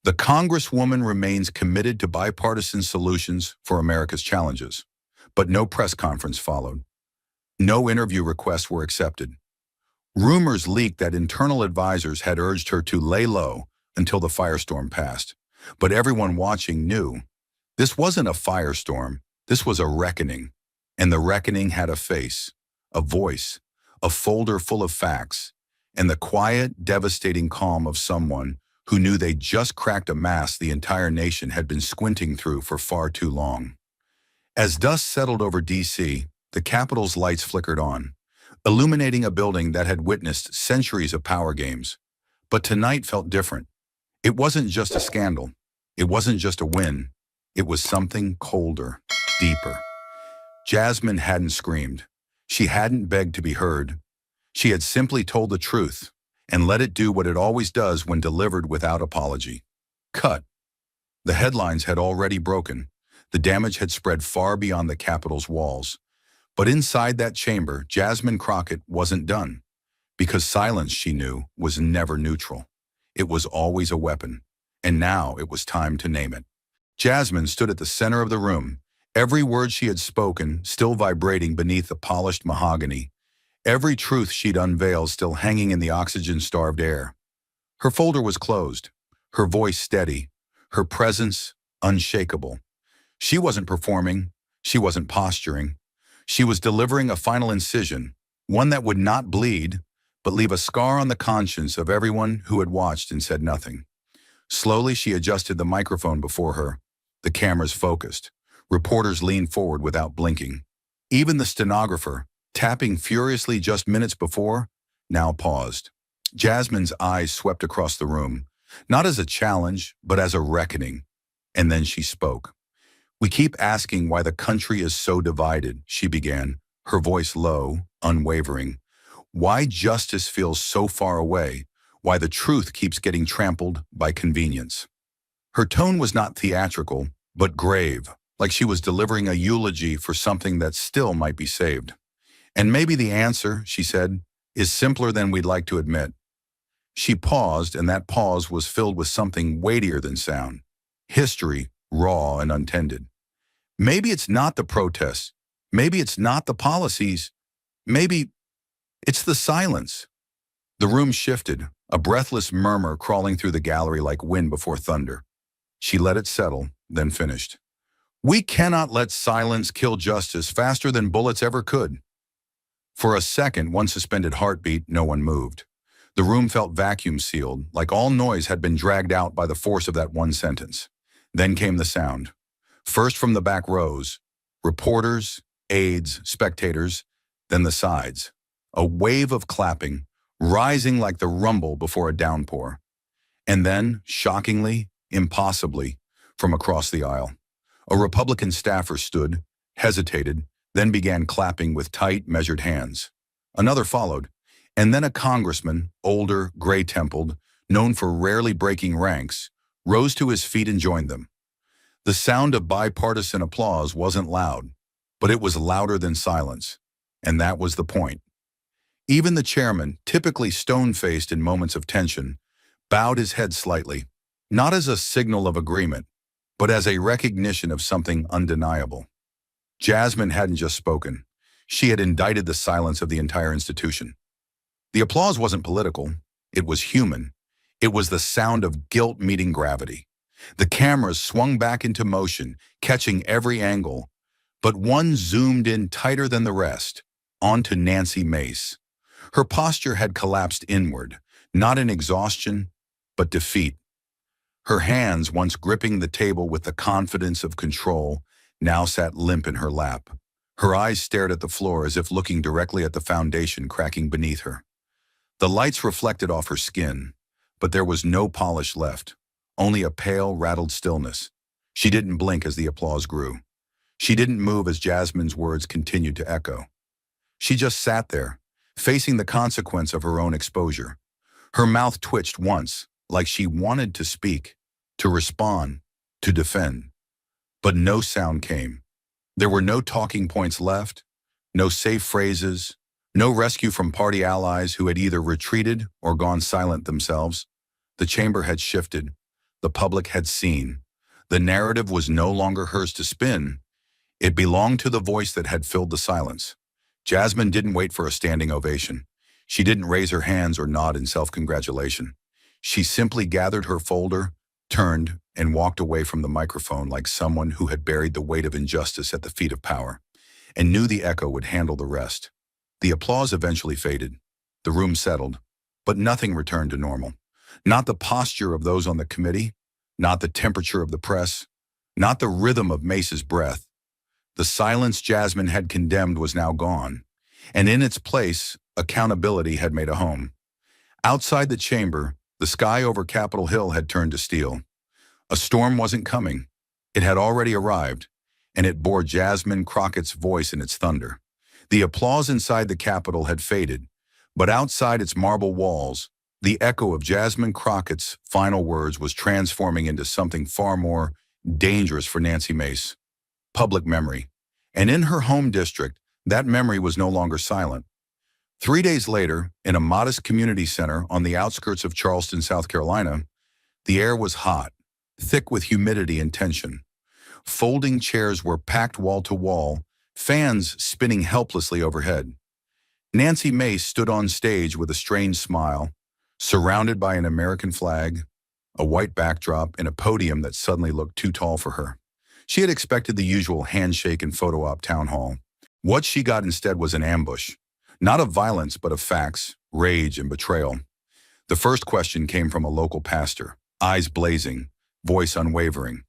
The Congresswoman remains committed to bipartisan solutions for America's challenges, but no press conference followed. No interview requests were accepted. Rumors leaked that internal advisors had urged her to lay low, until the firestorm passed. But everyone watching knew this wasn't a firestorm, this was a reckoning. And the reckoning had a face, a voice, a folder full of facts, and the quiet, devastating calm of someone who knew they'd just cracked a mask the entire nation had been squinting through for far too long. As dust settled over D.C., the Capitol's lights flickered on, illuminating a building that had witnessed centuries of power games. But tonight felt different. It wasn't just a scandal. It wasn't just a win. It was something colder, deeper. Jasmine hadn't screamed. She hadn't begged to be heard. She had simply told the truth and let it do what it always does when delivered without apology. Cut. The headlines had already broken. The damage had spread far beyond the Capitol's walls. But inside that chamber, Jasmine Crockett wasn't done. Because silence, she knew, was never neutral. It was always a weapon. And now it was time to name it. Jasmine stood at the center of the room, every word she had spoken still vibrating beneath the polished mahogany, every truth she'd unveiled still hanging in the oxygen-starved air. Her folder was closed, her voice steady, her presence unshakable. She wasn't performing, she wasn't posturing. She was delivering a final incision, one that would not bleed, but leave a scar on the conscience of everyone who had watched and said nothing. Slowly, she adjusted the microphone before her. The cameras focused. Reporters leaned forward without blinking. Even the stenographer, tapping furiously just minutes before, now paused. Jasmine's eyes swept across the room, not as a challenge, but as a reckoning. And then she spoke. "We keep asking why the country is so divided," she began, her voice low, unwavering. "Why justice feels so far away, why the truth keeps getting trampled by convenience." Her tone was not theatrical, but grave, like she was delivering a eulogy for something that still might be saved. "And maybe the answer," she said, "is simpler than we'd like to admit." She paused, and that pause was filled with something weightier than sound. History, raw and untended. Maybe it's not the protests. Maybe it's not the policies. Maybe it's the silence. The room shifted, a breathless murmur crawling through the gallery like wind before thunder. She let it settle, then finished. "We cannot let silence kill justice faster than bullets ever could." For a second, one suspended heartbeat, no one moved. The room felt vacuum-sealed, like all noise had been dragged out by the force of that one sentence. Then came the sound. First from the back rows, reporters, aides, spectators, then the sides. A wave of clapping, rising like the rumble before a downpour. And then, shockingly, impossibly, from across the aisle, a Republican staffer stood, hesitated, then began clapping with tight, measured hands. Another followed, and then a congressman, older, gray-templed, known for rarely breaking ranks, rose to his feet and joined them. The sound of bipartisan applause wasn't loud, but it was louder than silence, and that was the point. Even the chairman, typically stone-faced in moments of tension, bowed his head slightly, not as a signal of agreement, but as a recognition of something undeniable. Jasmine hadn't just spoken. She had indicted the silence of the entire institution. The applause wasn't political. It was human. It was the sound of guilt meeting gravity. The cameras swung back into motion, catching every angle, but one zoomed in tighter than the rest, onto Nancy Mace. Her posture had collapsed inward, not in exhaustion, but defeat. Her hands, once gripping the table with the confidence of control, now sat limp in her lap. Her eyes stared at the floor as if looking directly at the foundation cracking beneath her. The lights reflected off her skin, but there was no polish left, only a pale, rattled stillness. She didn't blink as the applause grew. She didn't move as Jasmine's words continued to echo. She just sat there, facing the consequence of her own exposure. Her mouth twitched once, like she wanted to speak, to respond, to defend. But no sound came. There were no talking points left, no safe phrases, no rescue from party allies who had either retreated or gone silent themselves. The chamber had shifted. The public had seen. The narrative was no longer hers to spin. It belonged to the voice that had filled the silence. Jasmine didn't wait for a standing ovation. She didn't raise her hands or nod in self-congratulation. She simply gathered her folder, turned, and walked away from the microphone like someone who had buried the weight of injustice at the feet of power, and knew the echo would handle the rest. The applause eventually faded. The room settled, but nothing returned to normal. Not the posture of those on the committee, not the temperature of the press, not the rhythm of Mace's breath. The silence Jasmine had condemned was now gone, and in its place, accountability had made a home. Outside the chamber, the sky over Capitol Hill had turned to steel. A storm wasn't coming. It had already arrived, and it bore Jasmine Crockett's voice in its thunder. The applause inside the Capitol had faded, but outside its marble walls, the echo of Jasmine Crockett's final words was transforming into something far more dangerous for Nancy Mace: public memory. And in her home district, that memory was no longer silent. 3 days later, in a modest community center on the outskirts of Charleston, South Carolina, the air was hot, thick with humidity and tension. Folding chairs were packed wall to wall, fans spinning helplessly overhead. Nancy Mace stood on stage with a strange smile, surrounded by an American flag, a white backdrop, and a podium that suddenly looked too tall for her. She had expected the usual handshake and photo op town hall. What she got instead was an ambush, not of violence but of facts, rage, and betrayal. The first question came from a local pastor, eyes blazing, voice unwavering.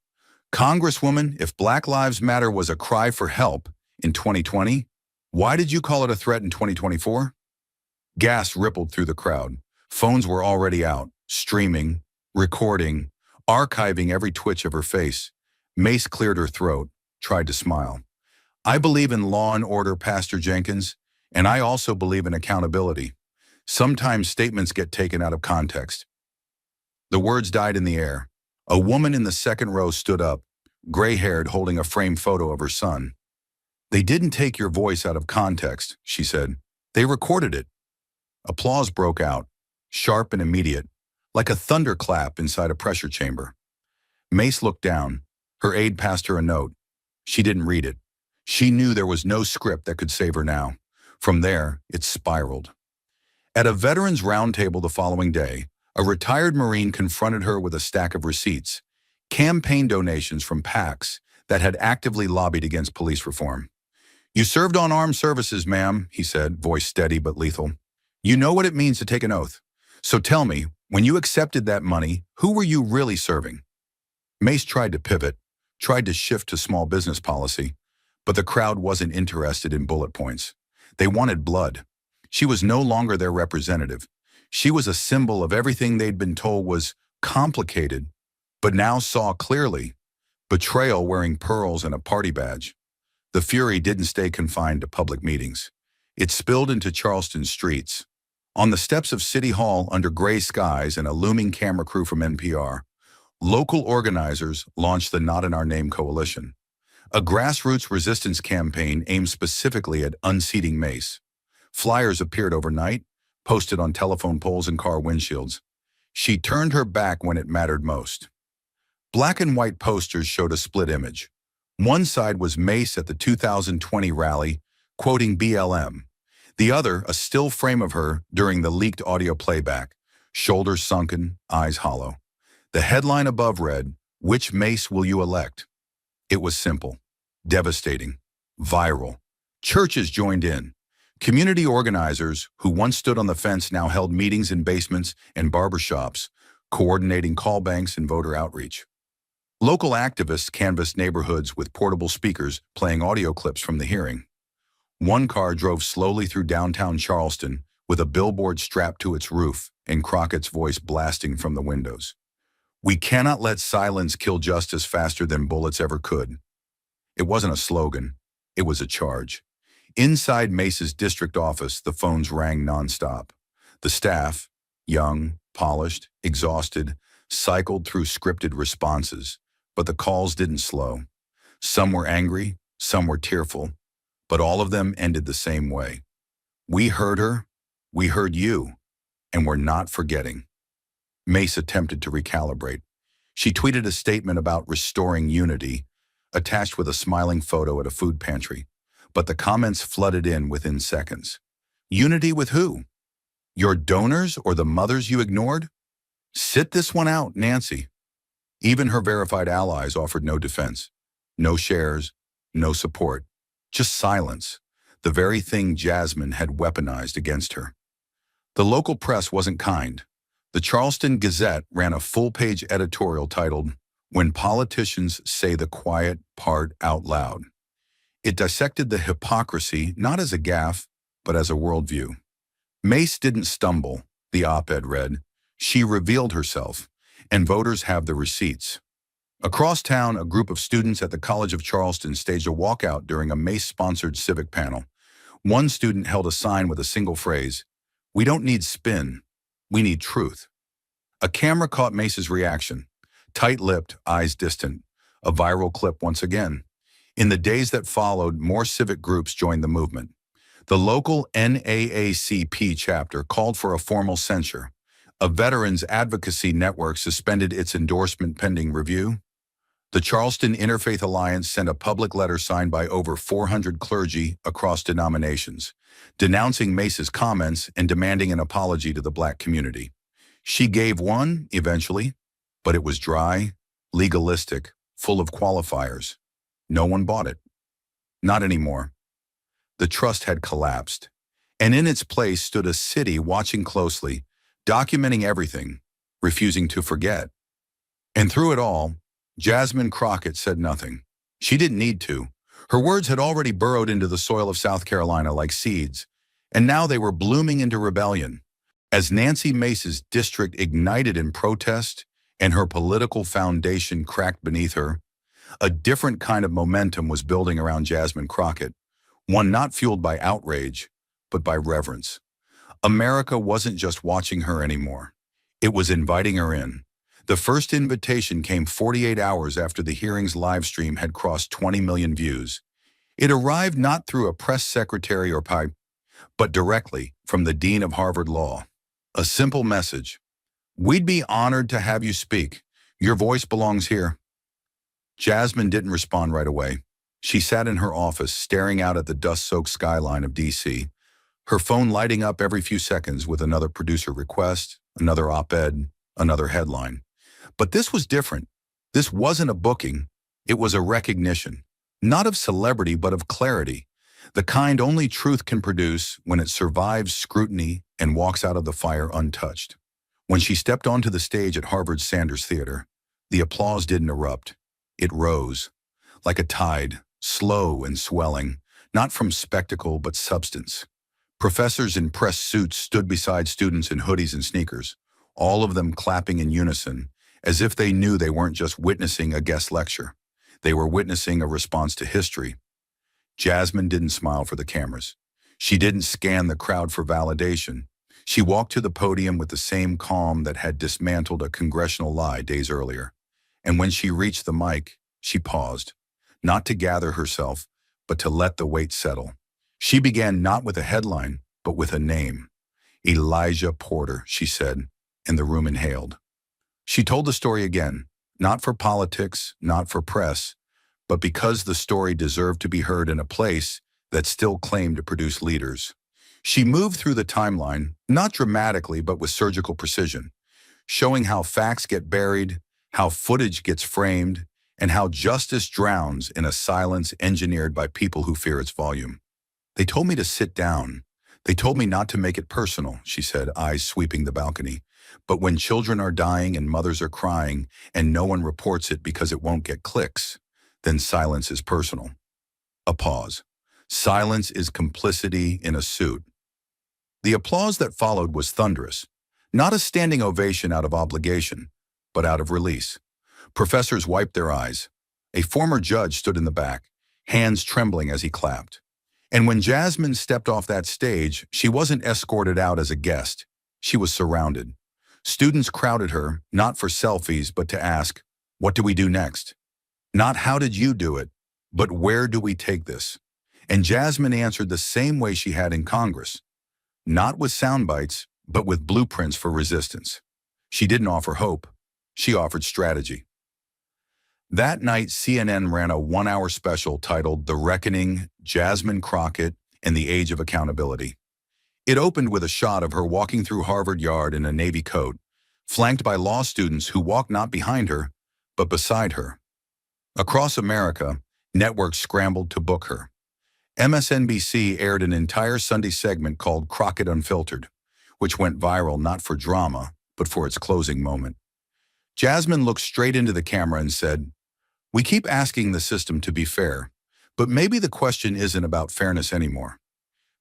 "Congresswoman, if Black Lives Matter was a cry for help in 2020, why did you call it a threat in 2024? Gas rippled through the crowd. Phones were already out, streaming, recording, archiving every twitch of her face. Mace cleared her throat, tried to smile. "I believe in law and order, Pastor Jenkins, and I also believe in accountability. Sometimes statements get taken out of context." The words died in the air. A woman in the second row stood up, gray-haired, holding a framed photo of her son. "They didn't take your voice out of context," she said. "They recorded it." Applause broke out, sharp and immediate, like a thunderclap inside a pressure chamber. Mace looked down. Her aide passed her a note. She didn't read it. She knew there was no script that could save her now. From there, it spiraled. At a veterans roundtable the following day, a retired Marine confronted her with a stack of receipts, campaign donations from PACs that had actively lobbied against police reform. "You served on armed services, ma'am," he said, voice steady but lethal. "You know what it means to take an oath. So tell me, when you accepted that money, who were you really serving?" Mace tried to pivot, tried to shift to small business policy, but the crowd wasn't interested in bullet points. They wanted blood. She was no longer their representative. She was a symbol of everything they'd been told was complicated, but now saw clearly: betrayal wearing pearls and a party badge. The fury didn't stay confined to public meetings. It spilled into Charleston streets. On the steps of City Hall, under gray skies and a looming camera crew from NPR, local organizers launched the Not in Our Name coalition, a grassroots resistance campaign aimed specifically at unseating Mace. Flyers appeared overnight, posted on telephone poles and car windshields. She turned her back when it mattered most. Black and white posters showed a split image. One side was Mace at the 2020 rally, quoting BLM. The other, a still frame of her during the leaked audio playback, shoulders sunken, eyes hollow. The headline above read, "Which Mace will you elect?" It was simple, devastating, viral. Churches joined in. Community organizers who once stood on the fence now held meetings in basements and barbershops, coordinating call banks and voter outreach. Local activists canvassed neighborhoods with portable speakers playing audio clips from the hearing. One car drove slowly through downtown Charleston with a billboard strapped to its roof and Crockett's voice blasting from the windows. "We cannot let silence kill justice faster than bullets ever could." It wasn't a slogan. It was a charge. Inside Mace's district office, the phones rang nonstop. The staff, young, polished, exhausted, cycled through scripted responses, but the calls didn't slow. Some were angry, some were tearful, but all of them ended the same way. "We heard her, we heard you, and we're not forgetting." Mace attempted to recalibrate. She tweeted a statement about restoring unity, attached with a smiling photo at a food pantry, but the comments flooded in within seconds. Unity with who? Your donors or the mothers you ignored? Sit this one out, Nancy. Even her verified allies offered no defense, no shares, no support, just silence, the very thing Jasmine had weaponized against her. The local press wasn't kind. The Charleston Gazette ran a full-page editorial titled, "When Politicians Say the Quiet Part Out Loud." It dissected the hypocrisy not as a gaffe, but as a worldview. Mace didn't stumble, the op-ed read. She revealed herself, and voters have the receipts. Across town, a group of students at the College of Charleston staged a walkout during a Mace-sponsored civic panel. One student held a sign with a single phrase, "We don't need spin, we need truth." A camera caught Mace's reaction, tight-lipped, eyes distant, a viral clip once again. In the days that followed, more civic groups joined the movement. The local NAACP chapter called for a formal censure. A veterans advocacy network suspended its endorsement pending review. The Charleston Interfaith Alliance sent a public letter signed by over 400 clergy across denominations, denouncing Mace's comments and demanding an apology to the Black community. She gave one, eventually, but it was dry, legalistic, full of qualifiers. No one bought it. Not anymore. The trust had collapsed, and in its place stood a city watching closely, documenting everything, refusing to forget. And through it all, Jasmine Crockett said nothing. She didn't need to. Her words had already burrowed into the soil of South Carolina like seeds, and now they were blooming into rebellion. As Nancy Mace's district ignited in protest and her political foundation cracked beneath her, a different kind of momentum was building around Jasmine Crockett, one not fueled by outrage, but by reverence. America wasn't just watching her anymore. It was inviting her in. The first invitation came 48 hours after the hearing's live stream had crossed 20 million views. It arrived not through a press secretary or pipe, but directly from the dean of Harvard Law. A simple message. "We'd be honored to have you speak. Your voice belongs here." Jasmine didn't respond right away. She sat in her office, staring out at the dust-soaked skyline of D.C., her phone lighting up every few seconds with another producer request, another op-ed, another headline. But this was different. This wasn't a booking. It was a recognition, not of celebrity, but of clarity, the kind only truth can produce when it survives scrutiny and walks out of the fire untouched. When she stepped onto the stage at Harvard's Sanders Theater, the applause didn't erupt. It rose, like a tide, slow and swelling, not from spectacle but substance. Professors in press suits stood beside students in hoodies and sneakers, all of them clapping in unison, as if they knew they weren't just witnessing a guest lecture. They were witnessing a response to history. Jasmine didn't smile for the cameras. She didn't scan the crowd for validation. She walked to the podium with the same calm that had dismantled a congressional lie days earlier. And when she reached the mic, she paused, not to gather herself, but to let the weight settle. She began not with a headline, but with a name. "Elijah Porter," she said, and the room inhaled. She told the story again, not for politics, not for press, but because the story deserved to be heard in a place that still claimed to produce leaders. She moved through the timeline, not dramatically, but with surgical precision, showing how facts get buried, how footage gets framed, and how justice drowns in a silence engineered by people who fear its volume. "They told me to sit down. They told me not to make it personal," she said, eyes sweeping the balcony. "But when children are dying and mothers are crying and no one reports it because it won't get clicks, then silence is personal." A pause. Silence is complicity in a suit. The applause that followed was thunderous, not a standing ovation out of obligation, but out of release. Professors wiped their eyes. A former judge stood in the back, hands trembling as he clapped. And when Jasmine stepped off that stage, she wasn't escorted out as a guest. She was surrounded. Students crowded her, not for selfies, but to ask, "What do we do next?" Not "How did you do it?" but "Where do we take this?" And Jasmine answered the same way she had in Congress, not with sound bites, but with blueprints for resistance. She didn't offer hope. She offered strategy. That night, CNN ran a one-hour special titled "The Reckoning, Jasmine Crockett and the Age of Accountability." It opened with a shot of her walking through Harvard Yard in a navy coat, flanked by law students who walked not behind her, but beside her. Across America, networks scrambled to book her. MSNBC aired an entire Sunday segment called Crockett Unfiltered, which went viral not for drama, but for its closing moment. Jasmine looked straight into the camera and said, "We keep asking the system to be fair, but maybe the question isn't about fairness anymore.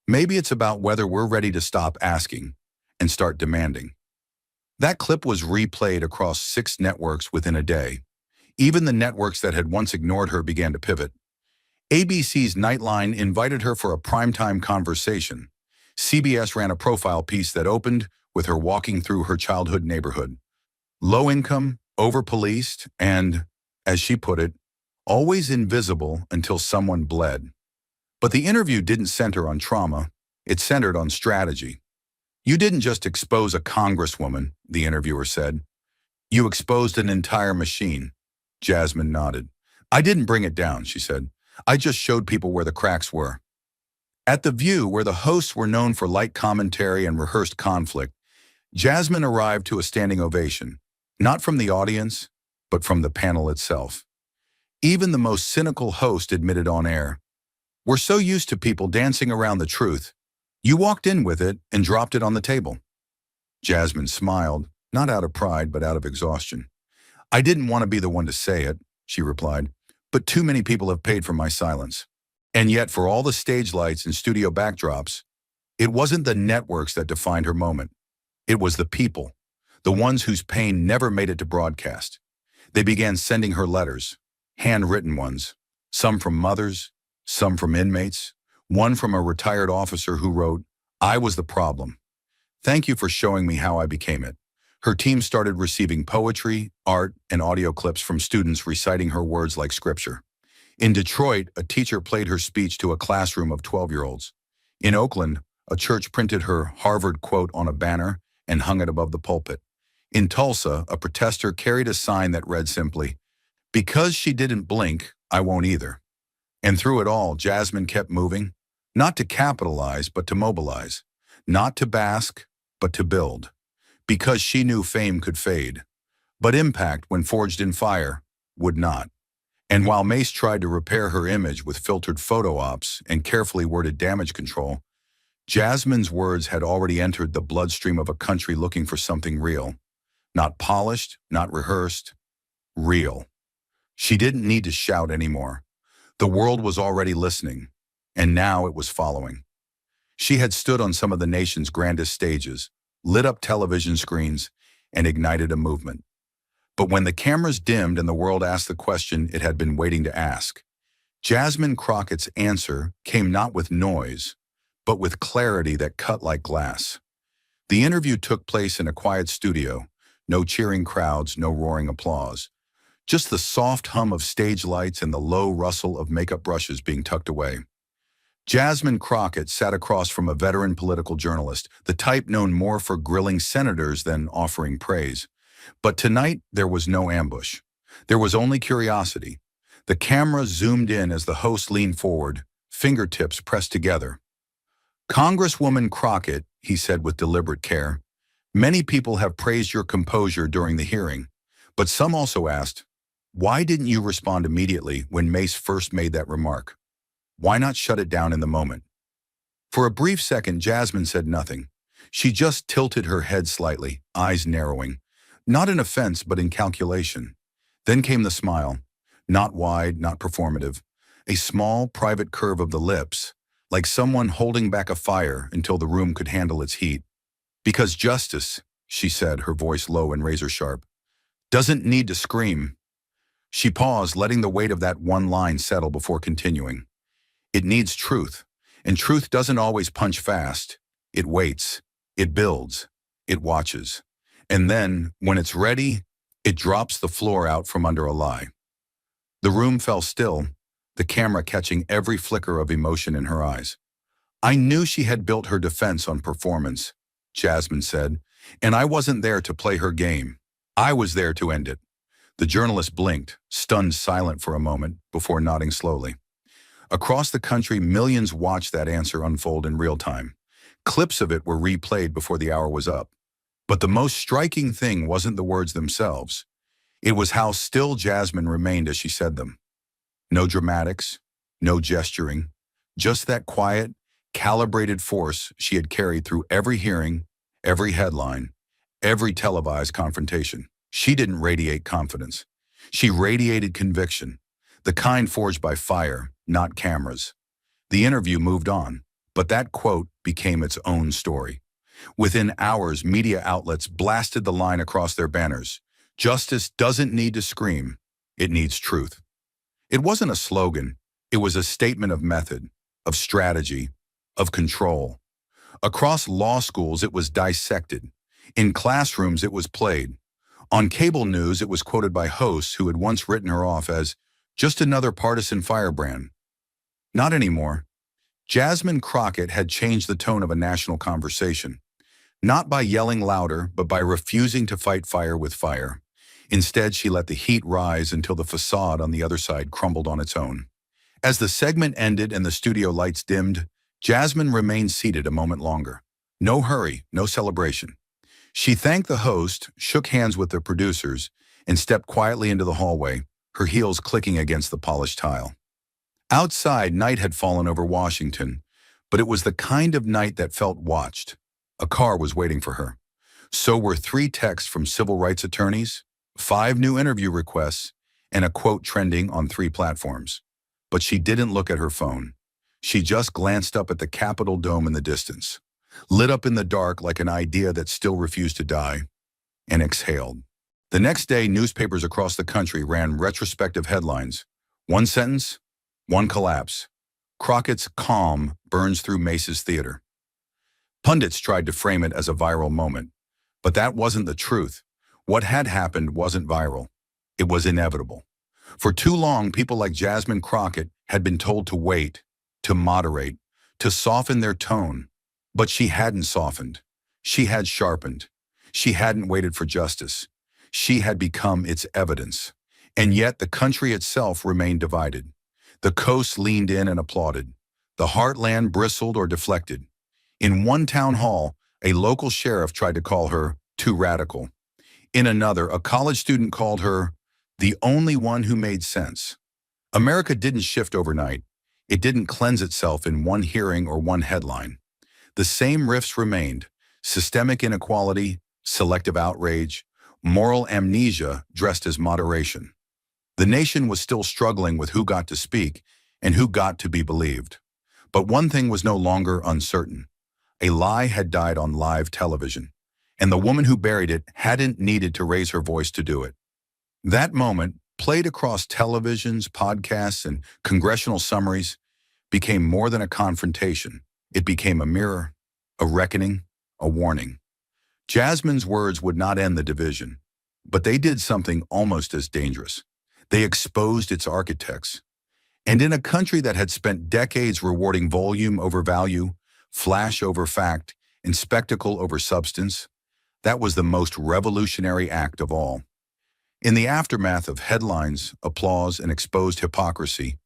Maybe it's about whether we're ready to stop asking and start demanding." That clip was replayed across 6 networks within a day. Even the networks that had once ignored her began to pivot. ABC's Nightline invited her for a primetime conversation. CBS ran a profile piece that opened with her walking through her childhood neighborhood. Low income, over-policed, and, as she put it, always invisible until someone bled. But the interview didn't center on trauma, it centered on strategy. "You didn't just expose a congresswoman," the interviewer said. "You exposed an entire machine." Jasmine nodded. "I didn't bring it down," she said. "I just showed people where the cracks were." At The View, where the hosts were known for light commentary and rehearsed conflict, Jasmine arrived to a standing ovation, not from the audience, but from the panel itself. Even the most cynical host admitted on air, "We're so used to people dancing around the truth. You walked in with it and dropped it on the table." Jasmine smiled, not out of pride, but out of exhaustion. "I didn't want to be the one to say it," she replied, "but too many people have paid for my silence." And yet, for all the stage lights and studio backdrops, it wasn't the networks that defined her moment. It was the people, the ones whose pain never made it to broadcast. They began sending her letters, handwritten ones, some from mothers, some from inmates, one from a retired officer who wrote, "I was the problem. Thank you for showing me how I became it." Her team started receiving poetry, art, and audio clips from students reciting her words like scripture. In Detroit, a teacher played her speech to a classroom of 12-year-olds. In Oakland, a church printed her Harvard quote on a banner and hung it above the pulpit. In Tulsa, a protester carried a sign that read simply, "Because she didn't blink, I won't either." And through it all, Jasmine kept moving, not to capitalize, but to mobilize, not to bask, but to build. Because she knew fame could fade, but impact, when forged in fire, would not. And while Mace tried to repair her image with filtered photo ops and carefully worded damage control, Jasmine's words had already entered the bloodstream of a country looking for something real. Not polished, not rehearsed, real. She didn't need to shout anymore. The world was already listening, and now it was following. She had stood on some of the nation's grandest stages, lit up television screens, and ignited a movement. But when the cameras dimmed and the world asked the question it had been waiting to ask, Jasmine Crockett's answer came not with noise, but with clarity that cut like glass. The interview took place in a quiet studio, no cheering crowds, no roaring applause, just the soft hum of stage lights and the low rustle of makeup brushes being tucked away. Jasmine Crockett sat across from a veteran political journalist, the type known more for grilling senators than offering praise. But tonight, there was no ambush. There was only curiosity. The camera zoomed in as the host leaned forward, fingertips pressed together. "Congresswoman Crockett," he said with deliberate care, "many people have praised your composure during the hearing, but some also asked, why didn't you respond immediately when Mace first made that remark? Why not shut it down in the moment?" For a brief second, Jasmine said nothing. She just tilted her head slightly, eyes narrowing, not in offense but in calculation. Then came the smile, not wide, not performative, a small, private curve of the lips, like someone holding back a fire until the room could handle its heat. "Because justice," she said, her voice low and razor sharp, "doesn't need to scream." She paused, letting the weight of that one line settle before continuing. "It needs truth, and truth doesn't always punch fast. It waits, it builds, it watches. And then, when it's ready, it drops the floor out from under a lie." The room fell still, the camera catching every flicker of emotion in her eyes. "I knew she had built her defense on performance," Jasmine said, "and I wasn't there to play her game. I was there to end it." The journalist blinked, stunned silent for a moment, before nodding slowly. Across the country, millions watched that answer unfold in real time. Clips of it were replayed before the hour was up. But the most striking thing wasn't the words themselves. It was how still Jasmine remained as she said them. No dramatics, no gesturing, just that quiet, calibrated force she had carried through every hearing, every headline, every televised confrontation. She didn't radiate confidence. She radiated conviction, the kind forged by fire, not cameras. The interview moved on, but that quote became its own story. Within hours, media outlets blasted the line across their banners. Justice doesn't need to scream, it needs truth. It wasn't a slogan, it was a statement of method, of strategy, of control. Across law schools, it was dissected. In classrooms, it was played. On cable news, it was quoted by hosts who had once written her off as just another partisan firebrand. Not anymore. Jasmine Crockett had changed the tone of a national conversation, not by yelling louder, but by refusing to fight fire with fire. Instead, she let the heat rise until the facade on the other side crumbled on its own. As the segment ended and the studio lights dimmed, Jasmine remained seated a moment longer. No hurry, no celebration. She thanked the host, shook hands with the producers, and stepped quietly into the hallway, her heels clicking against the polished tile. Outside, night had fallen over Washington, but it was the kind of night that felt watched. A car was waiting for her. So were 3 texts from civil rights attorneys, 5 new interview requests, and a quote trending on 3 platforms. But she didn't look at her phone. She just glanced up at the Capitol dome in the distance, lit up in the dark like an idea that still refused to die, and exhaled. The next day, newspapers across the country ran retrospective headlines. One sentence, one collapse. Crockett's calm burns through Mace's theater. Pundits tried to frame it as a viral moment, but that wasn't the truth. What had happened wasn't viral. It was inevitable. For too long, people like Jasmine Crockett had been told to wait, to moderate, to soften their tone. But she hadn't softened. She had sharpened. She hadn't waited for justice. She had become its evidence. And yet the country itself remained divided. The coast leaned in and applauded. The heartland bristled or deflected. In one town hall, a local sheriff tried to call her too radical. In another, a college student called her the only one who made sense. America didn't shift overnight. It didn't cleanse itself in one hearing or one headline. The same rifts remained: systemic inequality, selective outrage, moral amnesia dressed as moderation. The nation was still struggling with who got to speak and who got to be believed. But one thing was no longer uncertain. A lie had died on live television, and the woman who buried it hadn't needed to raise her voice to do it. That moment, played across televisions, podcasts, and congressional summaries, became more than a confrontation. It became a mirror, a reckoning, a warning. Jasmine's words would not end the division, but they did something almost as dangerous. They exposed its architects. And in a country that had spent decades rewarding volume over value, flash over fact, and spectacle over substance, that was the most revolutionary act of all. In the aftermath of headlines, applause, and exposed hypocrisy,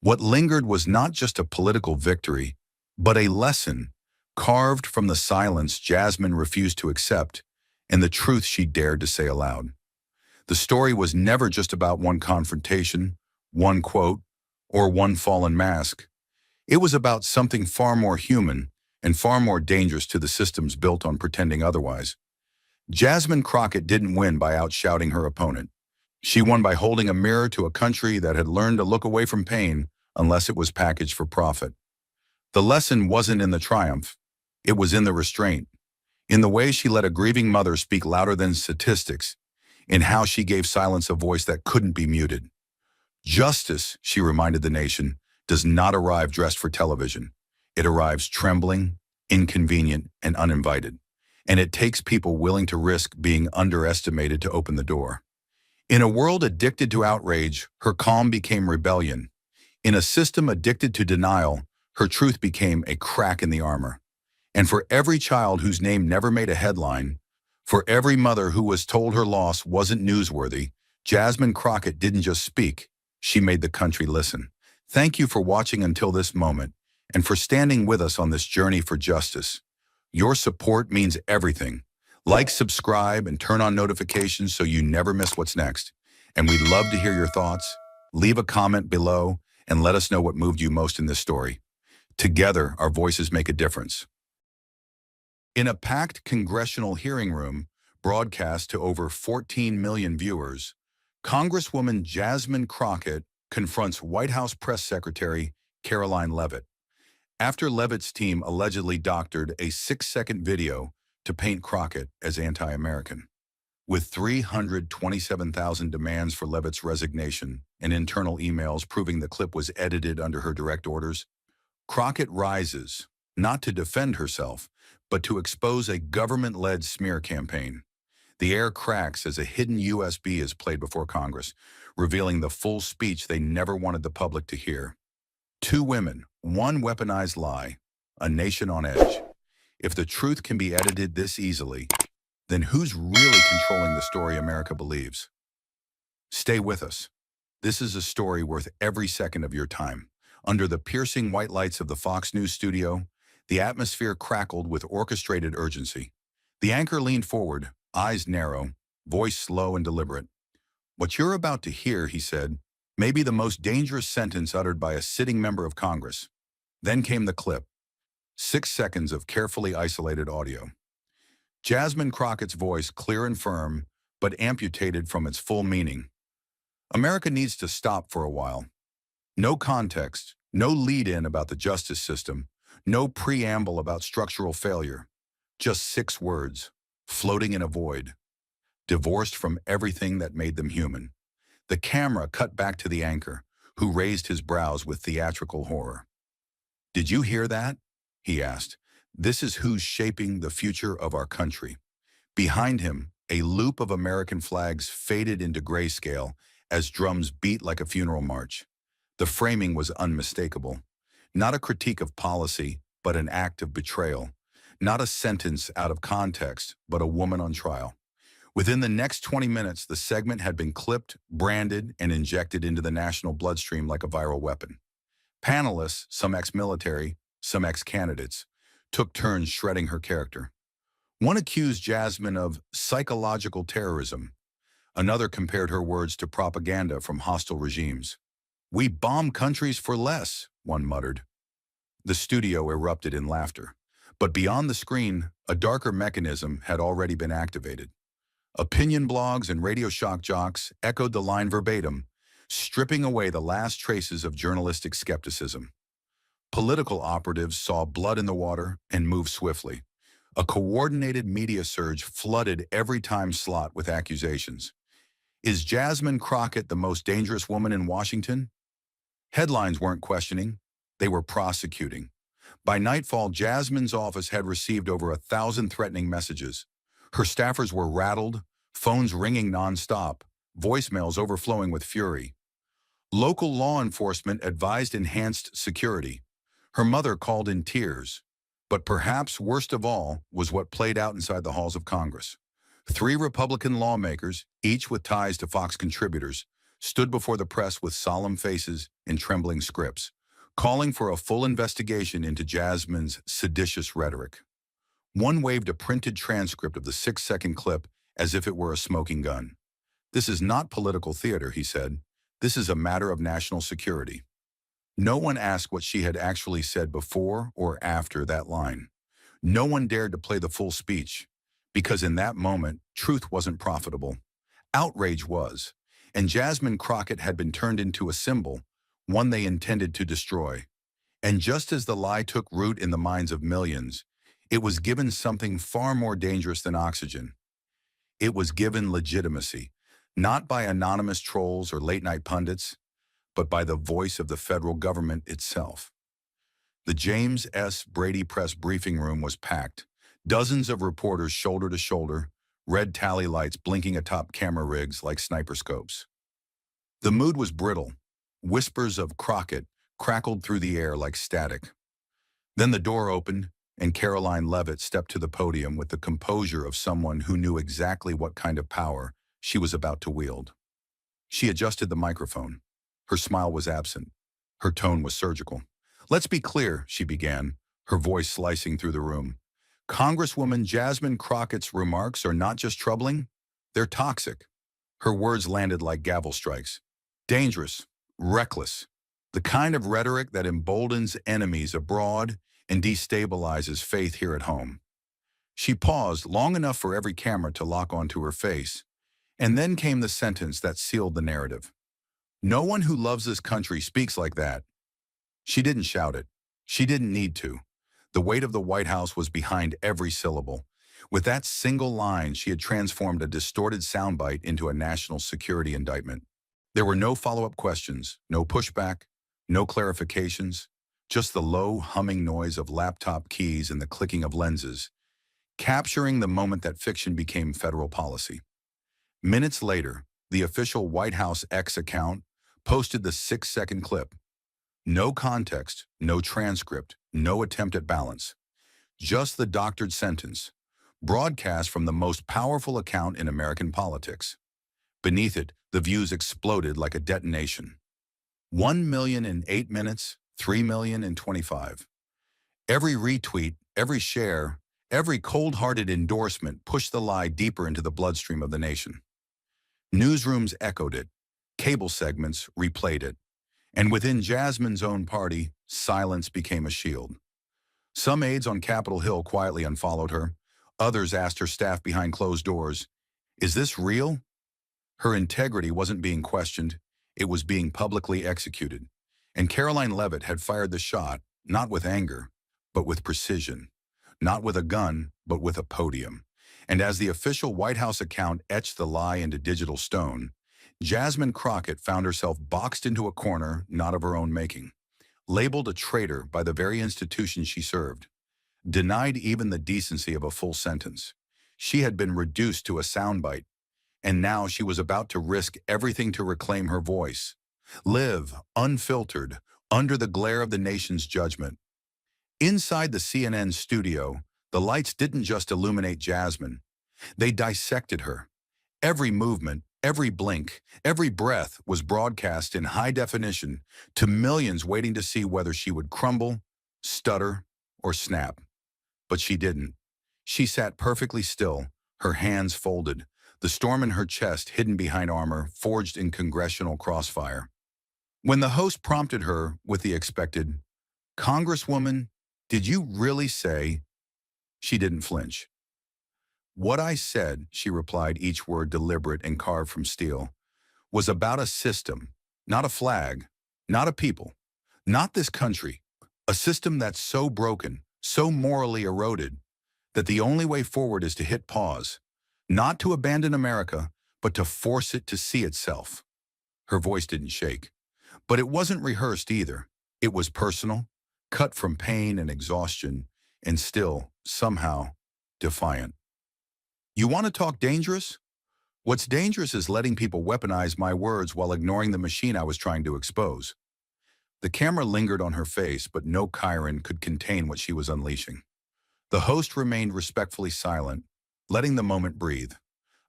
what lingered was not just a political victory, but a lesson carved from the silence Jasmine refused to accept and the truth she dared to say aloud. The story was never just about one confrontation, one quote, or one fallen mask. It was about something far more human and far more dangerous to the systems built on pretending otherwise. Jasmine Crockett didn't win by outshouting her opponent. She won by holding a mirror to a country that had learned to look away from pain unless it was packaged for profit. The lesson wasn't in the triumph. It was in the restraint, in the way she let a grieving mother speak louder than statistics, in how she gave silence a voice that couldn't be muted. Justice, she reminded the nation, does not arrive dressed for television. It arrives trembling, inconvenient, and uninvited. And it takes people willing to risk being underestimated to open the door. In a world addicted to outrage, her calm became rebellion. In a system addicted to denial, her truth became a crack in the armor. And for every child whose name never made a headline, for every mother who was told her loss wasn't newsworthy, Jasmine Crockett didn't just speak, she made the country listen. Thank you for watching until this moment, and for standing with us on this journey for justice. Your support means everything. Like, subscribe, and turn on notifications so you never miss what's next. And we'd love to hear your thoughts. Leave a comment below and let us know what moved you most in this story. Together, our voices make a difference. In a packed congressional hearing room, broadcast to over 14 million viewers, Congresswoman Jasmine Crockett confronts White House Press Secretary Caroline Leavitt. After Leavitt's team allegedly doctored a 6-second video to paint Crockett as anti-American. With 327,000 demands for Leavitt's resignation and internal emails proving the clip was edited under her direct orders, Crockett rises, not to defend herself, but to expose a government-led smear campaign. The air cracks as a hidden USB is played before Congress, revealing the full speech they never wanted the public to hear. Two women, one weaponized lie, a nation on edge. If the truth can be edited this easily, then who's really controlling the story America believes? Stay with us. This is a story worth every second of your time. Under the piercing white lights of the Fox News studio, the atmosphere crackled with orchestrated urgency. The anchor leaned forward, eyes narrow, voice slow and deliberate. "What you're about to hear," he said, "may be the most dangerous sentence uttered by a sitting member of Congress." Then came the clip. 6 seconds of carefully isolated audio. Jasmine Crockett's voice clear and firm, but amputated from its full meaning. America needs to stop for a while. No context, no lead-in about the justice system, no preamble about structural failure. Just 6 words, floating in a void, divorced from everything that made them human. The camera cut back to the anchor, who raised his brows with theatrical horror. "Did you hear that?" he asked. "This is who's shaping the future of our country." Behind him, a loop of American flags faded into grayscale as drums beat like a funeral march. The framing was unmistakable. Not a critique of policy, but an act of betrayal. Not a sentence out of context, but a woman on trial. Within the next 20 minutes, the segment had been clipped, branded, and injected into the national bloodstream like a viral weapon. Panelists, some ex-military, some ex-candidates, took turns shredding her character. One accused Jasmine of psychological terrorism. Another compared her words to propaganda from hostile regimes. "We bomb countries for less," one muttered. The studio erupted in laughter. But beyond the screen, a darker mechanism had already been activated. Opinion blogs and radio shock jocks echoed the line verbatim, stripping away the last traces of journalistic skepticism. Political operatives saw blood in the water and moved swiftly. A coordinated media surge flooded every time slot with accusations. Is Jasmine Crockett the most dangerous woman in Washington? Headlines weren't questioning, they were prosecuting. By nightfall, Jasmine's office had received over 1,000 threatening messages. Her staffers were rattled, phones ringing nonstop, voicemails overflowing with fury. Local law enforcement advised enhanced security. Her mother called in tears. But perhaps worst of all was what played out inside the halls of Congress. 3 Republican lawmakers, each with ties to Fox contributors, stood before the press with solemn faces and trembling scripts, calling for a full investigation into Jasmine's seditious rhetoric. One waved a printed transcript of the 6-second clip as if it were a smoking gun. "This is not political theater," he said. "This is a matter of national security." No one asked what she had actually said before or after that line. No one dared to play the full speech, because in that moment, truth wasn't profitable. Outrage was, and Jasmine Crockett had been turned into a symbol, one they intended to destroy. And just as the lie took root in the minds of millions, it was given something far more dangerous than oxygen. It was given legitimacy, not by anonymous trolls or late-night pundits, but by the voice of the federal government itself. The James S. Brady Press briefing room was packed, dozens of reporters shoulder to shoulder, red tally lights blinking atop camera rigs like sniper scopes. The mood was brittle. Whispers of Crockett crackled through the air like static. Then the door opened, and Caroline Leavitt stepped to the podium with the composure of someone who knew exactly what kind of power she was about to wield. She adjusted the microphone. Her smile was absent. Her tone was surgical. "Let's be clear," she began, her voice slicing through the room. Congresswoman Jasmine Crockett's remarks are not just troubling, they're toxic. Her words landed like gavel strikes. Dangerous, reckless, the kind of rhetoric that emboldens enemies abroad and destabilizes faith here at home. She paused long enough for every camera to lock onto her face, and then came the sentence that sealed the narrative. No one who loves this country speaks like that. She didn't shout it. She didn't need to. The weight of the White House was behind every syllable. With that single line, she had transformed a distorted soundbite into a national security indictment. There were no follow-up questions, no pushback, no clarifications, just the low, humming noise of laptop keys and the clicking of lenses, capturing the moment that fiction became federal policy. Minutes later, the official White House X account posted the 6-second clip. No context, no transcript, no attempt at balance. Just the doctored sentence, broadcast from the most powerful account in American politics. Beneath it, the views exploded like a detonation. 1 million in 8 minutes, 3 million in 25. Every retweet, every share, every cold-hearted endorsement pushed the lie deeper into the bloodstream of the nation. Newsrooms echoed it, cable segments replayed it, and within Jasmine's own party, silence became a shield. Some aides on Capitol Hill quietly unfollowed her. Others asked her staff behind closed doors, "Is this real?" Her integrity wasn't being questioned, it was being publicly executed. And Caroline Leavitt had fired the shot, not with anger, but with precision. Not with a gun, but with a podium. And as the official White House account etched the lie into digital stone, Jasmine Crockett found herself boxed into a corner not of her own making, labeled a traitor by the very institution she served, denied even the decency of a full sentence. She had been reduced to a soundbite, and now she was about to risk everything to reclaim her voice, live unfiltered under the glare of the nation's judgment. Inside the CNN studio, the lights didn't just illuminate Jasmine, they dissected her. Every movement, every blink, every breath was broadcast in high definition to millions waiting to see whether she would crumble, stutter, or snap. But she didn't. She sat perfectly still, her hands folded, the storm in her chest hidden behind armor forged in congressional crossfire. When the host prompted her with the expected, "Congresswoman, did you really say?" she didn't flinch. "What I said," she replied, each word deliberate and carved from steel, "was about a system, not a flag, not a people, not this country, a system that's so broken, so morally eroded, that the only way forward is to hit pause, not to abandon America, but to force it to see itself." Her voice didn't shake, but it wasn't rehearsed either. It was personal, cut from pain and exhaustion, and still, somehow, defiant. "You want to talk dangerous? What's dangerous is letting people weaponize my words while ignoring the machine I was trying to expose." The camera lingered on her face, but no Chiron could contain what she was unleashing. The host remained respectfully silent, letting the moment breathe.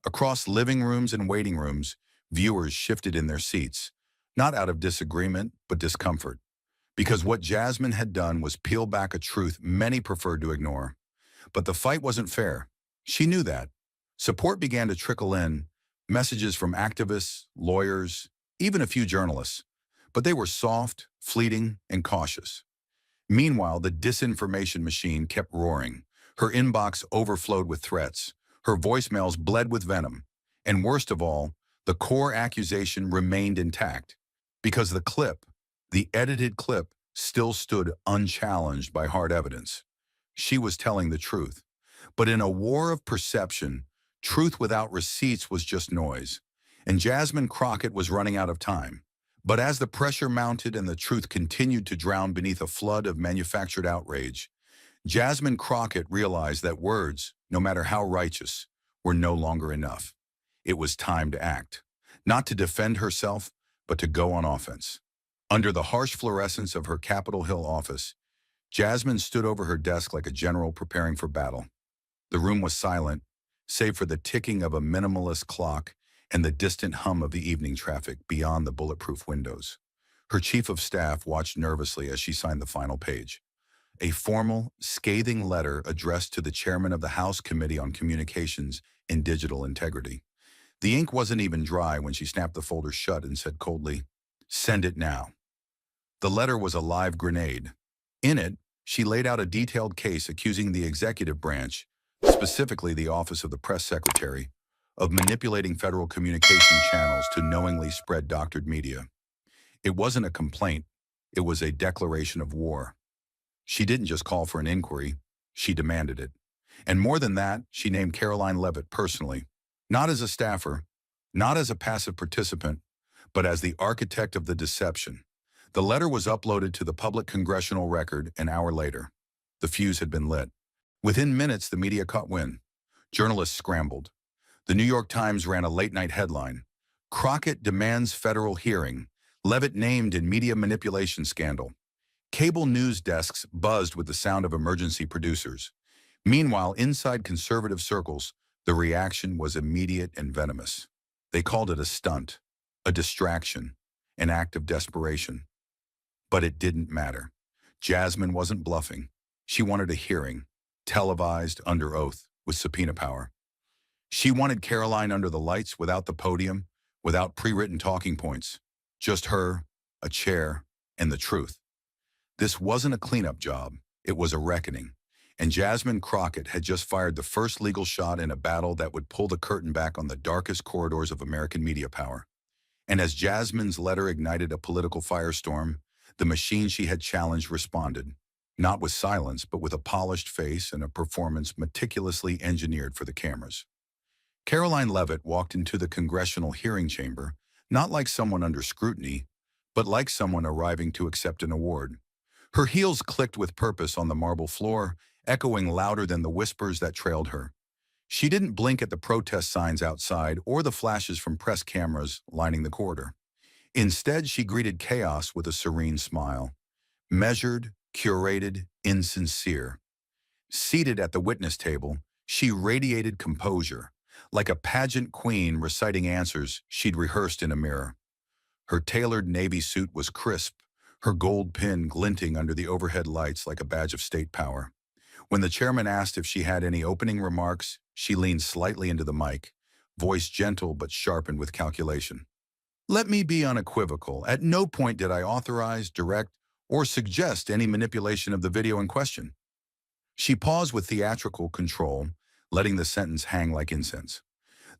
Across living rooms and waiting rooms, viewers shifted in their seats, not out of disagreement, but discomfort. Because what Jasmine had done was peel back a truth many preferred to ignore. But the fight wasn't fair. She knew that. Support began to trickle in, messages from activists, lawyers, even a few journalists. But they were soft, fleeting, and cautious. Meanwhile, the disinformation machine kept roaring. Her inbox overflowed with threats. Her voicemails bled with venom. And worst of all, the core accusation remained intact. Because the edited clip, still stood unchallenged by hard evidence. She was telling the truth. But in a war of perception, truth without receipts was just noise. And Jasmine Crockett was running out of time. But as the pressure mounted and the truth continued to drown beneath a flood of manufactured outrage, Jasmine Crockett realized that words, no matter how righteous, were no longer enough. It was time to act. Not to defend herself, but to go on offense. Under the harsh fluorescence of her Capitol Hill office, Jasmine stood over her desk like a general preparing for battle. The room was silent, save for the ticking of a minimalist clock and the distant hum of the evening traffic beyond the bulletproof windows. Her chief of staff watched nervously as she signed the final page. a formal, scathing letter addressed to the chairman of the House Committee on Communications and Digital Integrity. The ink wasn't even dry when she snapped the folder shut and said coldly, "Send it now." The letter was a live grenade. In it, she laid out a detailed case accusing the executive branch, specifically the Office of the Press Secretary, of manipulating federal communication channels to knowingly spread doctored media. It wasn't a complaint, it was a declaration of war. She didn't just call for an inquiry, she demanded it. And more than that, she named Caroline Leavitt personally, not as a staffer, not as a passive participant, but as the architect of the deception. The letter was uploaded to the public congressional record an hour later. The fuse had been lit. Within minutes, the media caught wind. Journalists scrambled. The New York Times ran a late-night headline: "Crockett demands federal hearing. Leavitt named in media manipulation scandal." Cable news desks buzzed with the sound of emergency producers. Meanwhile, inside conservative circles, the reaction was immediate and venomous. They called it a stunt, a distraction, an act of desperation. But it didn't matter. Jasmine wasn't bluffing. She wanted a hearing, televised, under oath, with subpoena power. She wanted Caroline under the lights, without the podium, without pre-written talking points. Just her, a chair, and the truth. This wasn't a cleanup job, it was a reckoning. And Jasmine Crockett had just fired the first legal shot in a battle that would pull the curtain back on the darkest corridors of American media power. And as Jasmine's letter ignited a political firestorm, the machine she had challenged responded, not with silence, but with a polished face and a performance meticulously engineered for the cameras. Caroline Leavitt walked into the congressional hearing chamber, not like someone under scrutiny, but like someone arriving to accept an award. Her heels clicked with purpose on the marble floor, echoing louder than the whispers that trailed her. She didn't blink at the protest signs outside or the flashes from press cameras lining the corridor. Instead, she greeted chaos with a serene smile. Measured, curated, insincere. Seated at the witness table, she radiated composure, like a pageant queen reciting answers she'd rehearsed in a mirror. Her tailored navy suit was crisp, her gold pin glinting under the overhead lights like a badge of state power. When the chairman asked if she had any opening remarks, she leaned slightly into the mic, voice gentle but sharpened with calculation. "Let me be unequivocal. At no point did I authorize, direct, or suggest any manipulation of the video in question." She paused with theatrical control, letting the sentence hang like incense.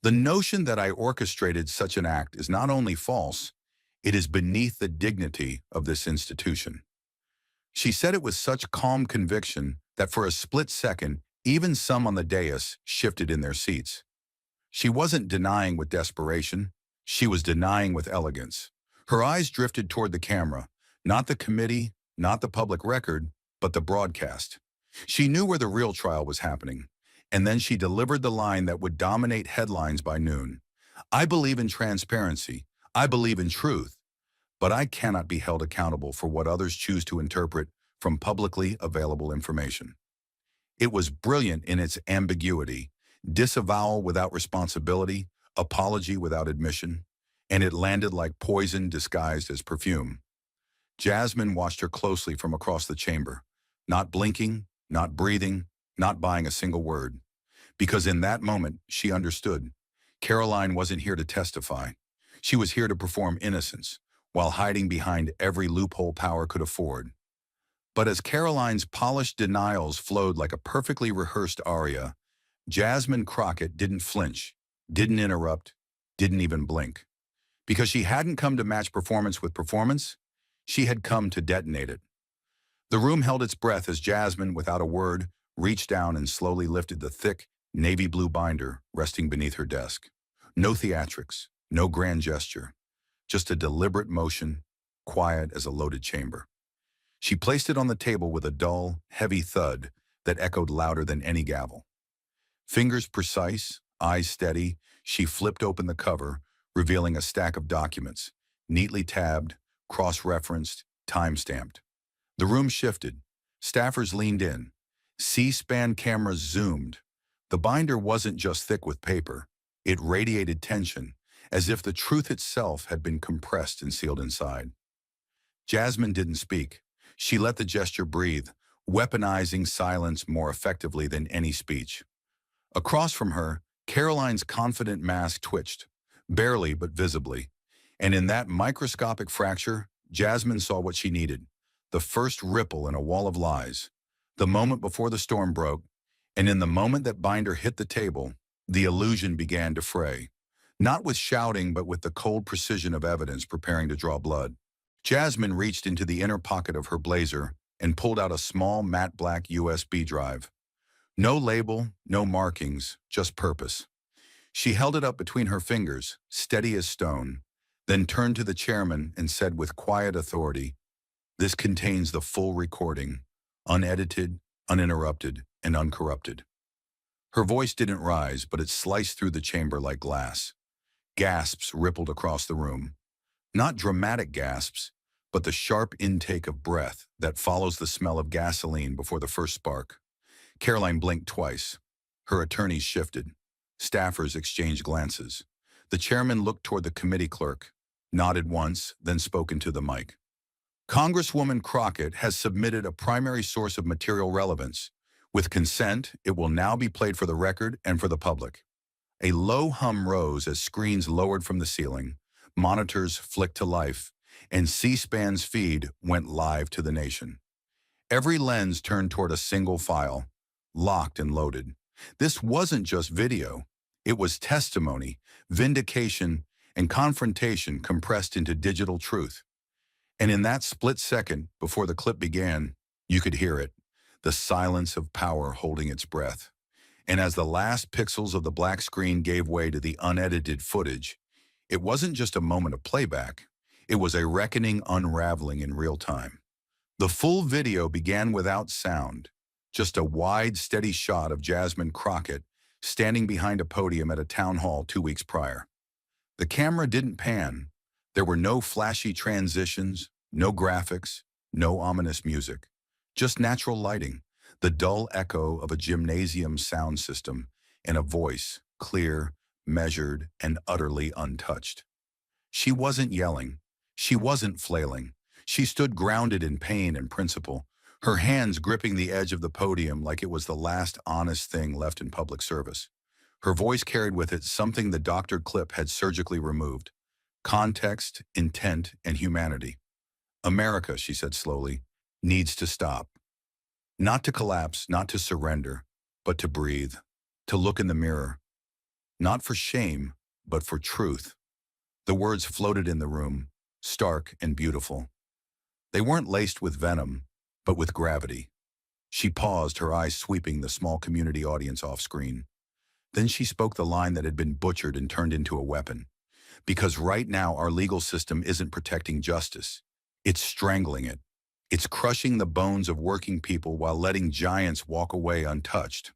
"The notion that I orchestrated such an act is not only false, it is beneath the dignity of this institution." She said it with such calm conviction that for a split second, even some on the dais shifted in their seats. She wasn't denying with desperation, she was denying with elegance. Her eyes drifted toward the camera, not the committee, not the public record, but the broadcast. She knew where the real trial was happening, and then she delivered the line that would dominate headlines by noon. "I believe in transparency, I believe in truth, but I cannot be held accountable for what others choose to interpret from publicly available information." It was brilliant in its ambiguity, disavowal without responsibility, apology without admission, and it landed like poison disguised as perfume. Jasmine watched her closely from across the chamber, not blinking, not breathing, not buying a single word. Because in that moment, she understood. Caroline wasn't here to testify. She was here to perform innocence, while hiding behind every loophole power could afford. But as Caroline's polished denials flowed like a perfectly rehearsed aria, Jasmine Crockett didn't flinch, didn't interrupt, didn't even blink. Because she hadn't come to match performance with performance, she had come to detonate it. The room held its breath as Jasmine, without a word, reached down and slowly lifted the thick, navy blue binder resting beneath her desk. No theatrics, no grand gesture, just a deliberate motion, quiet as a loaded chamber. She placed it on the table with a dull, heavy thud that echoed louder than any gavel. Fingers precise, eyes steady, she flipped open the cover, revealing a stack of documents, neatly tabbed, cross-referenced, time-stamped. The room shifted. Staffers leaned in. C-SPAN cameras zoomed. The binder wasn't just thick with paper. It radiated tension, as if the truth itself had been compressed and sealed inside. Jasmine didn't speak. She let the gesture breathe, weaponizing silence more effectively than any speech. Across from her, Caroline's confident mask twitched, barely but visibly. And in that microscopic fracture, Jasmine saw what she needed, the first ripple in a wall of lies. The moment before the storm broke, and in the moment that Binder hit the table, the illusion began to fray. Not with shouting, but with the cold precision of evidence preparing to draw blood. Jasmine reached into the inner pocket of her blazer and pulled out a small matte black USB drive. No label, no markings, just purpose. She held it up between her fingers, steady as stone, then turned to the chairman and said with quiet authority, "This contains the full recording, unedited, uninterrupted, and uncorrupted." Her voice didn't rise, but it sliced through the chamber like glass. Gasps rippled across the room. Not dramatic gasps, but the sharp intake of breath that follows the smell of gasoline before the first spark. Caroline blinked twice. Her attorneys shifted. Staffers exchanged glances. The chairman looked toward the committee clerk, nodded once, then spoke into the mic. "Congresswoman Crockett has submitted a primary source of material relevance. With consent, it will now be played for the record and for the public." A low hum rose as screens lowered from the ceiling, monitors flicked to life, and C-SPAN's feed went live to the nation. Every lens turned toward a single file, locked and loaded. This wasn't just video. It was testimony, vindication, and confrontation compressed into digital truth. And in that split second before the clip began, you could hear it, the silence of power holding its breath. And as the last pixels of the black screen gave way to the unedited footage, it wasn't just a moment of playback. It was a reckoning unraveling in real time. The full video began without sound, just a wide, steady shot of Jasmine Crockett standing behind a podium at a town hall 2 weeks prior. The camera didn't pan. There were no flashy transitions, no graphics, no ominous music, just natural lighting, the dull echo of a gymnasium sound system, and a voice, clear, measured, and utterly untouched. She wasn't yelling. She wasn't flailing. She stood grounded in pain and principle, her hands gripping the edge of the podium like it was the last honest thing left in public service. Her voice carried with it something the doctored clip had surgically removed: context, intent, and humanity. "America," she said slowly, "needs to stop. Not to collapse, not to surrender, but to breathe, to look in the mirror. Not for shame, but for truth." The words floated in the room, stark and beautiful. They weren't laced with venom, but with gravity. She paused, her eyes sweeping the small community audience off screen. Then she spoke the line that had been butchered and turned into a weapon. "Because right now our legal system isn't protecting justice. It's strangling it. It's crushing the bones of working people while letting giants walk away untouched."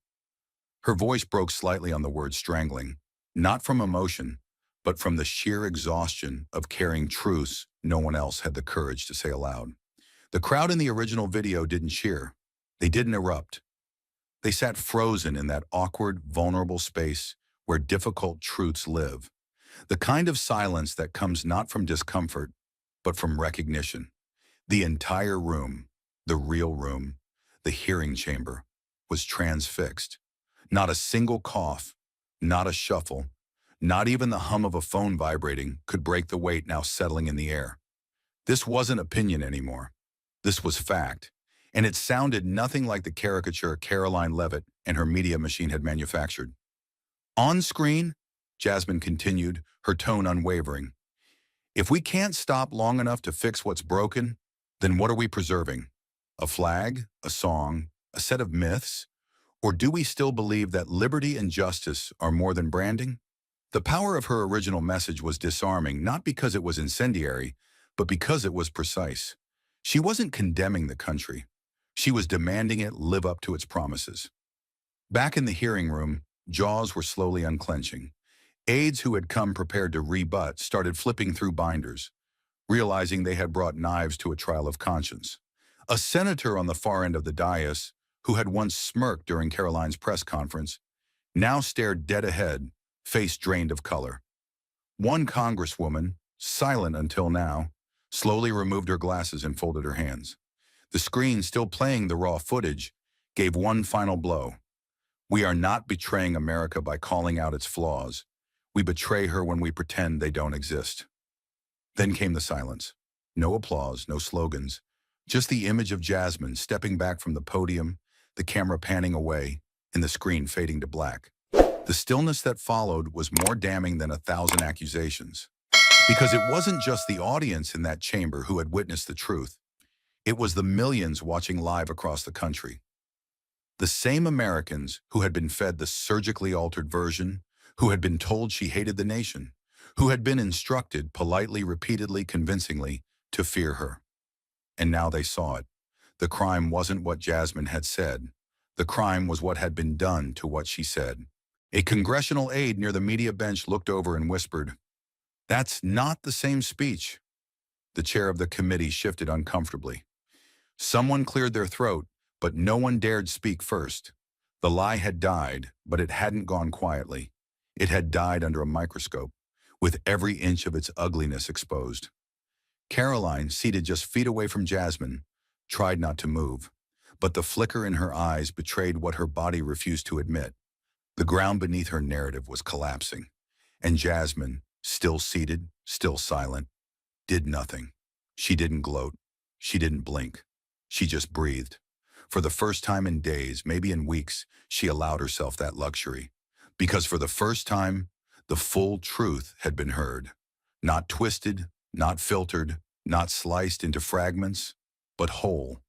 Her voice broke slightly on the word strangling, not from emotion, but from the sheer exhaustion of carrying truths no one else had the courage to say aloud. The crowd in the original video didn't cheer. They didn't erupt. They sat frozen in that awkward, vulnerable space where difficult truths live. The kind of silence that comes not from discomfort, but from recognition. The entire room, the real room, the hearing chamber, was transfixed. Not a single cough, not a shuffle, not even the hum of a phone vibrating could break the weight now settling in the air. This wasn't opinion anymore. This was fact, and it sounded nothing like the caricature Caroline Levitt and her media machine had manufactured. "On screen," Jasmine continued, her tone unwavering, "if we can't stop long enough to fix what's broken, then what are we preserving? A flag, a song, a set of myths? Or do we still believe that liberty and justice are more than branding?" The power of her original message was disarming, not because it was incendiary, but because it was precise. She wasn't condemning the country. She was demanding it live up to its promises. Back in the hearing room, jaws were slowly unclenching. Aides who had come prepared to rebut started flipping through binders, realizing they had brought knives to a trial of conscience. A senator on the far end of the dais, who had once smirked during Caroline's press conference, now stared dead ahead, face drained of color. One congresswoman, silent until now, slowly removed her glasses and folded her hands. The screen, still playing the raw footage, gave one final blow. We are not betraying America by calling out its flaws. We betray her when we pretend they don't exist. Then came the silence. No applause, no slogans. Just the image of Jasmine stepping back from the podium, the camera panning away, and the screen fading to black. The stillness that followed was more damning than 1,000 accusations. Because it wasn't just the audience in that chamber who had witnessed the truth. It was the millions watching live across the country. The same Americans who had been fed the surgically altered version, who had been told she hated the nation, who had been instructed politely, repeatedly, convincingly to fear her. And now they saw it. The crime wasn't what Jasmine had said. The crime was what had been done to what she said. A congressional aide near the media bench looked over and whispered, "That's not the same speech." The chair of the committee shifted uncomfortably. Someone cleared their throat, but no one dared speak first. The lie had died, but it hadn't gone quietly. It had died under a microscope, with every inch of its ugliness exposed. Caroline, seated just feet away from Jasmine, tried not to move, but the flicker in her eyes betrayed what her body refused to admit. The ground beneath her narrative was collapsing, and Jasmine, still seated, still silent, did nothing. She didn't gloat. She didn't blink. She just breathed. For the first time in days, maybe in weeks, she allowed herself that luxury. Because for the first time, the full truth had been heard. Not twisted, not filtered, not sliced into fragments, but whole.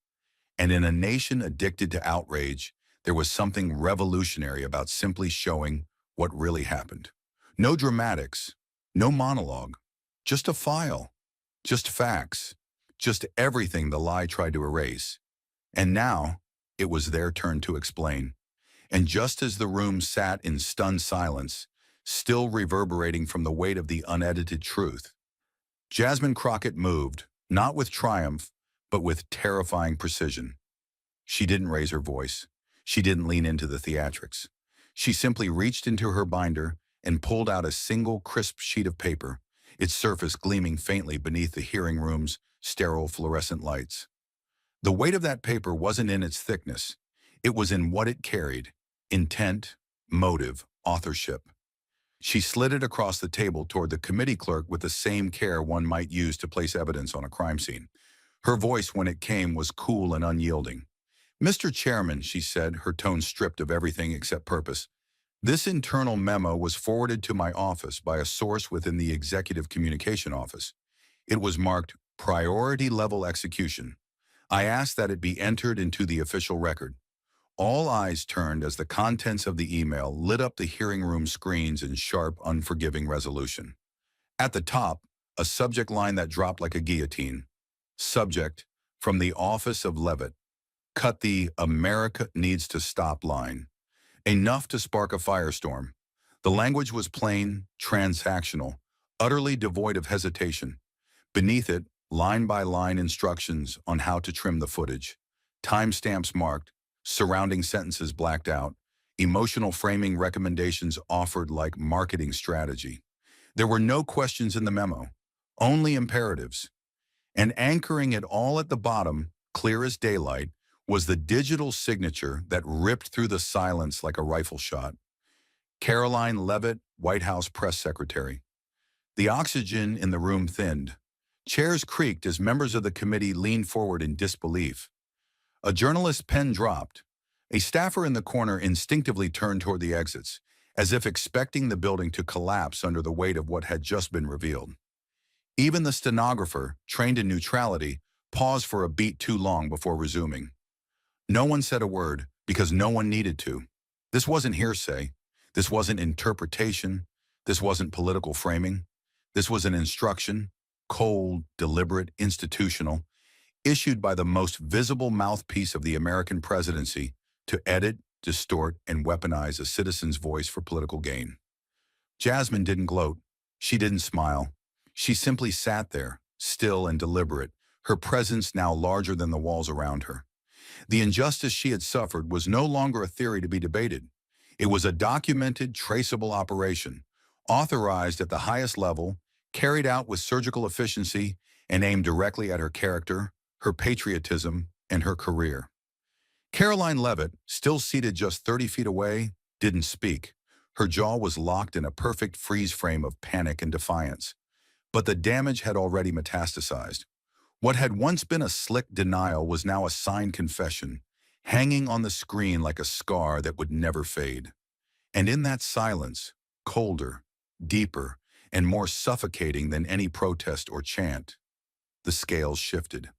And in a nation addicted to outrage, there was something revolutionary about simply showing what really happened. No dramatics, no monologue, just a file, just facts, just everything the lie tried to erase. And now, it was their turn to explain. And just as the room sat in stunned silence, still reverberating from the weight of the unedited truth, Jasmine Crockett moved, not with triumph, but with terrifying precision. She didn't raise her voice. She didn't lean into the theatrics. She simply reached into her binder and pulled out a single crisp sheet of paper, its surface gleaming faintly beneath the hearing room's sterile fluorescent lights. The weight of that paper wasn't in its thickness. It was in what it carried: intent, motive, authorship. She slid it across the table toward the committee clerk with the same care one might use to place evidence on a crime scene. Her voice, when it came, was cool and unyielding. "Mr. Chairman," she said, her tone stripped of everything except purpose, "this internal memo was forwarded to my office by a source within the Executive Communication Office. It was marked priority level execution. I ask that it be entered into the official record." All eyes turned as the contents of the email lit up the hearing room screens in sharp, unforgiving resolution. At the top, a subject line that dropped like a guillotine. Subject, from the office of Levitt. Cut the "America needs to stop" line. Enough to spark a firestorm. The language was plain, transactional, utterly devoid of hesitation. Beneath it, line-by-line instructions on how to trim the footage. Timestamps marked, surrounding sentences blacked out, emotional framing recommendations offered like marketing strategy. There were no questions in the memo, only imperatives. And anchoring it all at the bottom, clear as daylight, was the digital signature that ripped through the silence like a rifle shot. Caroline Levitt, White House Press Secretary. The oxygen in the room thinned. Chairs creaked as members of the committee leaned forward in disbelief. A journalist's pen dropped. A staffer in the corner instinctively turned toward the exits, as if expecting the building to collapse under the weight of what had just been revealed. Even the stenographer, trained in neutrality, paused for a beat too long before resuming. No one said a word, because no one needed to. This wasn't hearsay. This wasn't interpretation. This wasn't political framing. This was an instruction, cold, deliberate, institutional, issued by the most visible mouthpiece of the American presidency to edit, distort, and weaponize a citizen's voice for political gain. Jasmine didn't gloat. She didn't smile. She simply sat there, still and deliberate, her presence now larger than the walls around her. The injustice she had suffered was no longer a theory to be debated. It was a documented, traceable operation, authorized at the highest level, carried out with surgical efficiency, and aimed directly at her character, her patriotism, and her career. Caroline Levitt, still seated just 30 feet away, didn't speak. Her jaw was locked in a perfect freeze frame of panic and defiance. But the damage had already metastasized. What had once been a slick denial was now a signed confession, hanging on the screen like a scar that would never fade. And in that silence, colder, deeper, and more suffocating than any protest or chant, the scales shifted.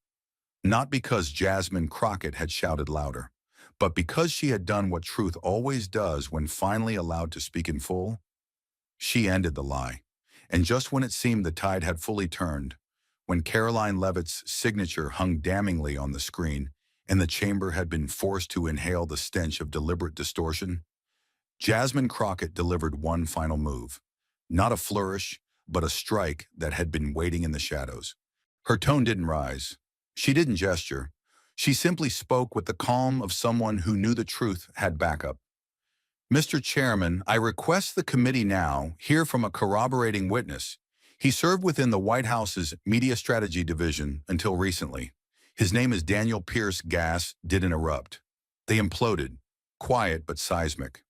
Not because Jasmine Crockett had shouted louder, but because she had done what truth always does when finally allowed to speak in full. She ended the lie. And just when it seemed the tide had fully turned, when Caroline Levitt's signature hung damningly on the screen and the chamber had been forced to inhale the stench of deliberate distortion, Jasmine Crockett delivered one final move. Not a flourish, but a strike that had been waiting in the shadows. Her tone didn't rise. She didn't gesture. She simply spoke with the calm of someone who knew the truth had backup. Mr. Chairman, I request the committee now hear from a corroborating witness. He served within the White House's Media Strategy Division until recently. His name is Daniel Pierce. Gas didn't erupt. They imploded, quiet but seismic.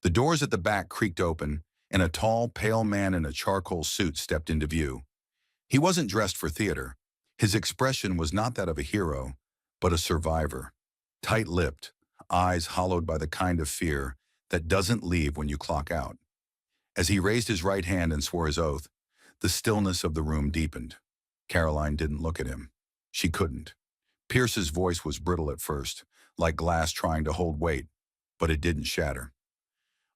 The doors at the back creaked open, and a tall, pale man in a charcoal suit stepped into view. He wasn't dressed for theater. His expression was not that of a hero, but a survivor. Tight-lipped, eyes hollowed by the kind of fear that doesn't leave when you clock out. As he raised his right hand and swore his oath, the stillness of the room deepened. Caroline didn't look at him. She couldn't. Pierce's voice was brittle at first, like glass trying to hold weight, but it didn't shatter.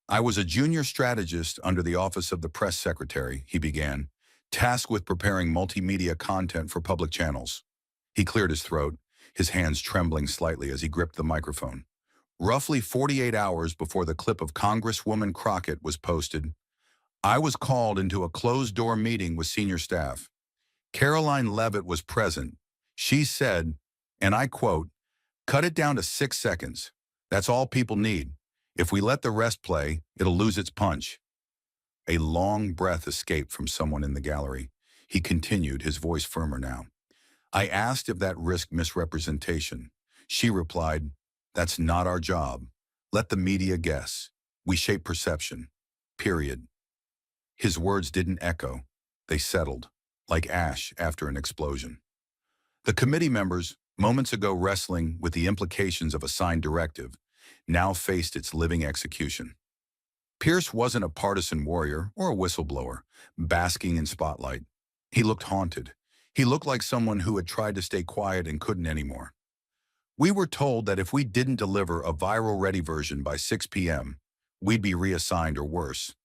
I was a junior strategist under the Office of the Press Secretary, he began, tasked with preparing multimedia content for public channels. He cleared his throat, his hands trembling slightly as he gripped the microphone. Roughly 48 hours before the clip of Congresswoman Crockett was posted, I was called into a closed-door meeting with senior staff. Caroline Levitt was present. She said, and I quote, "Cut it down to 6 seconds. That's all people need. If we let the rest play, it'll lose its punch." A long breath escaped from someone in the gallery. He continued, his voice firmer now. I asked if that risked misrepresentation. She replied, "That's not our job. Let the media guess. We shape perception. Period." His words didn't echo. They settled, like ash after an explosion. The committee members, moments ago wrestling with the implications of a signed directive, now faced its living execution. Pierce wasn't a partisan warrior or a whistleblower, basking in spotlight. He looked haunted. He looked like someone who had tried to stay quiet and couldn't anymore. We were told that if we didn't deliver a viral-ready version by 6 p.m., we'd be reassigned or worse.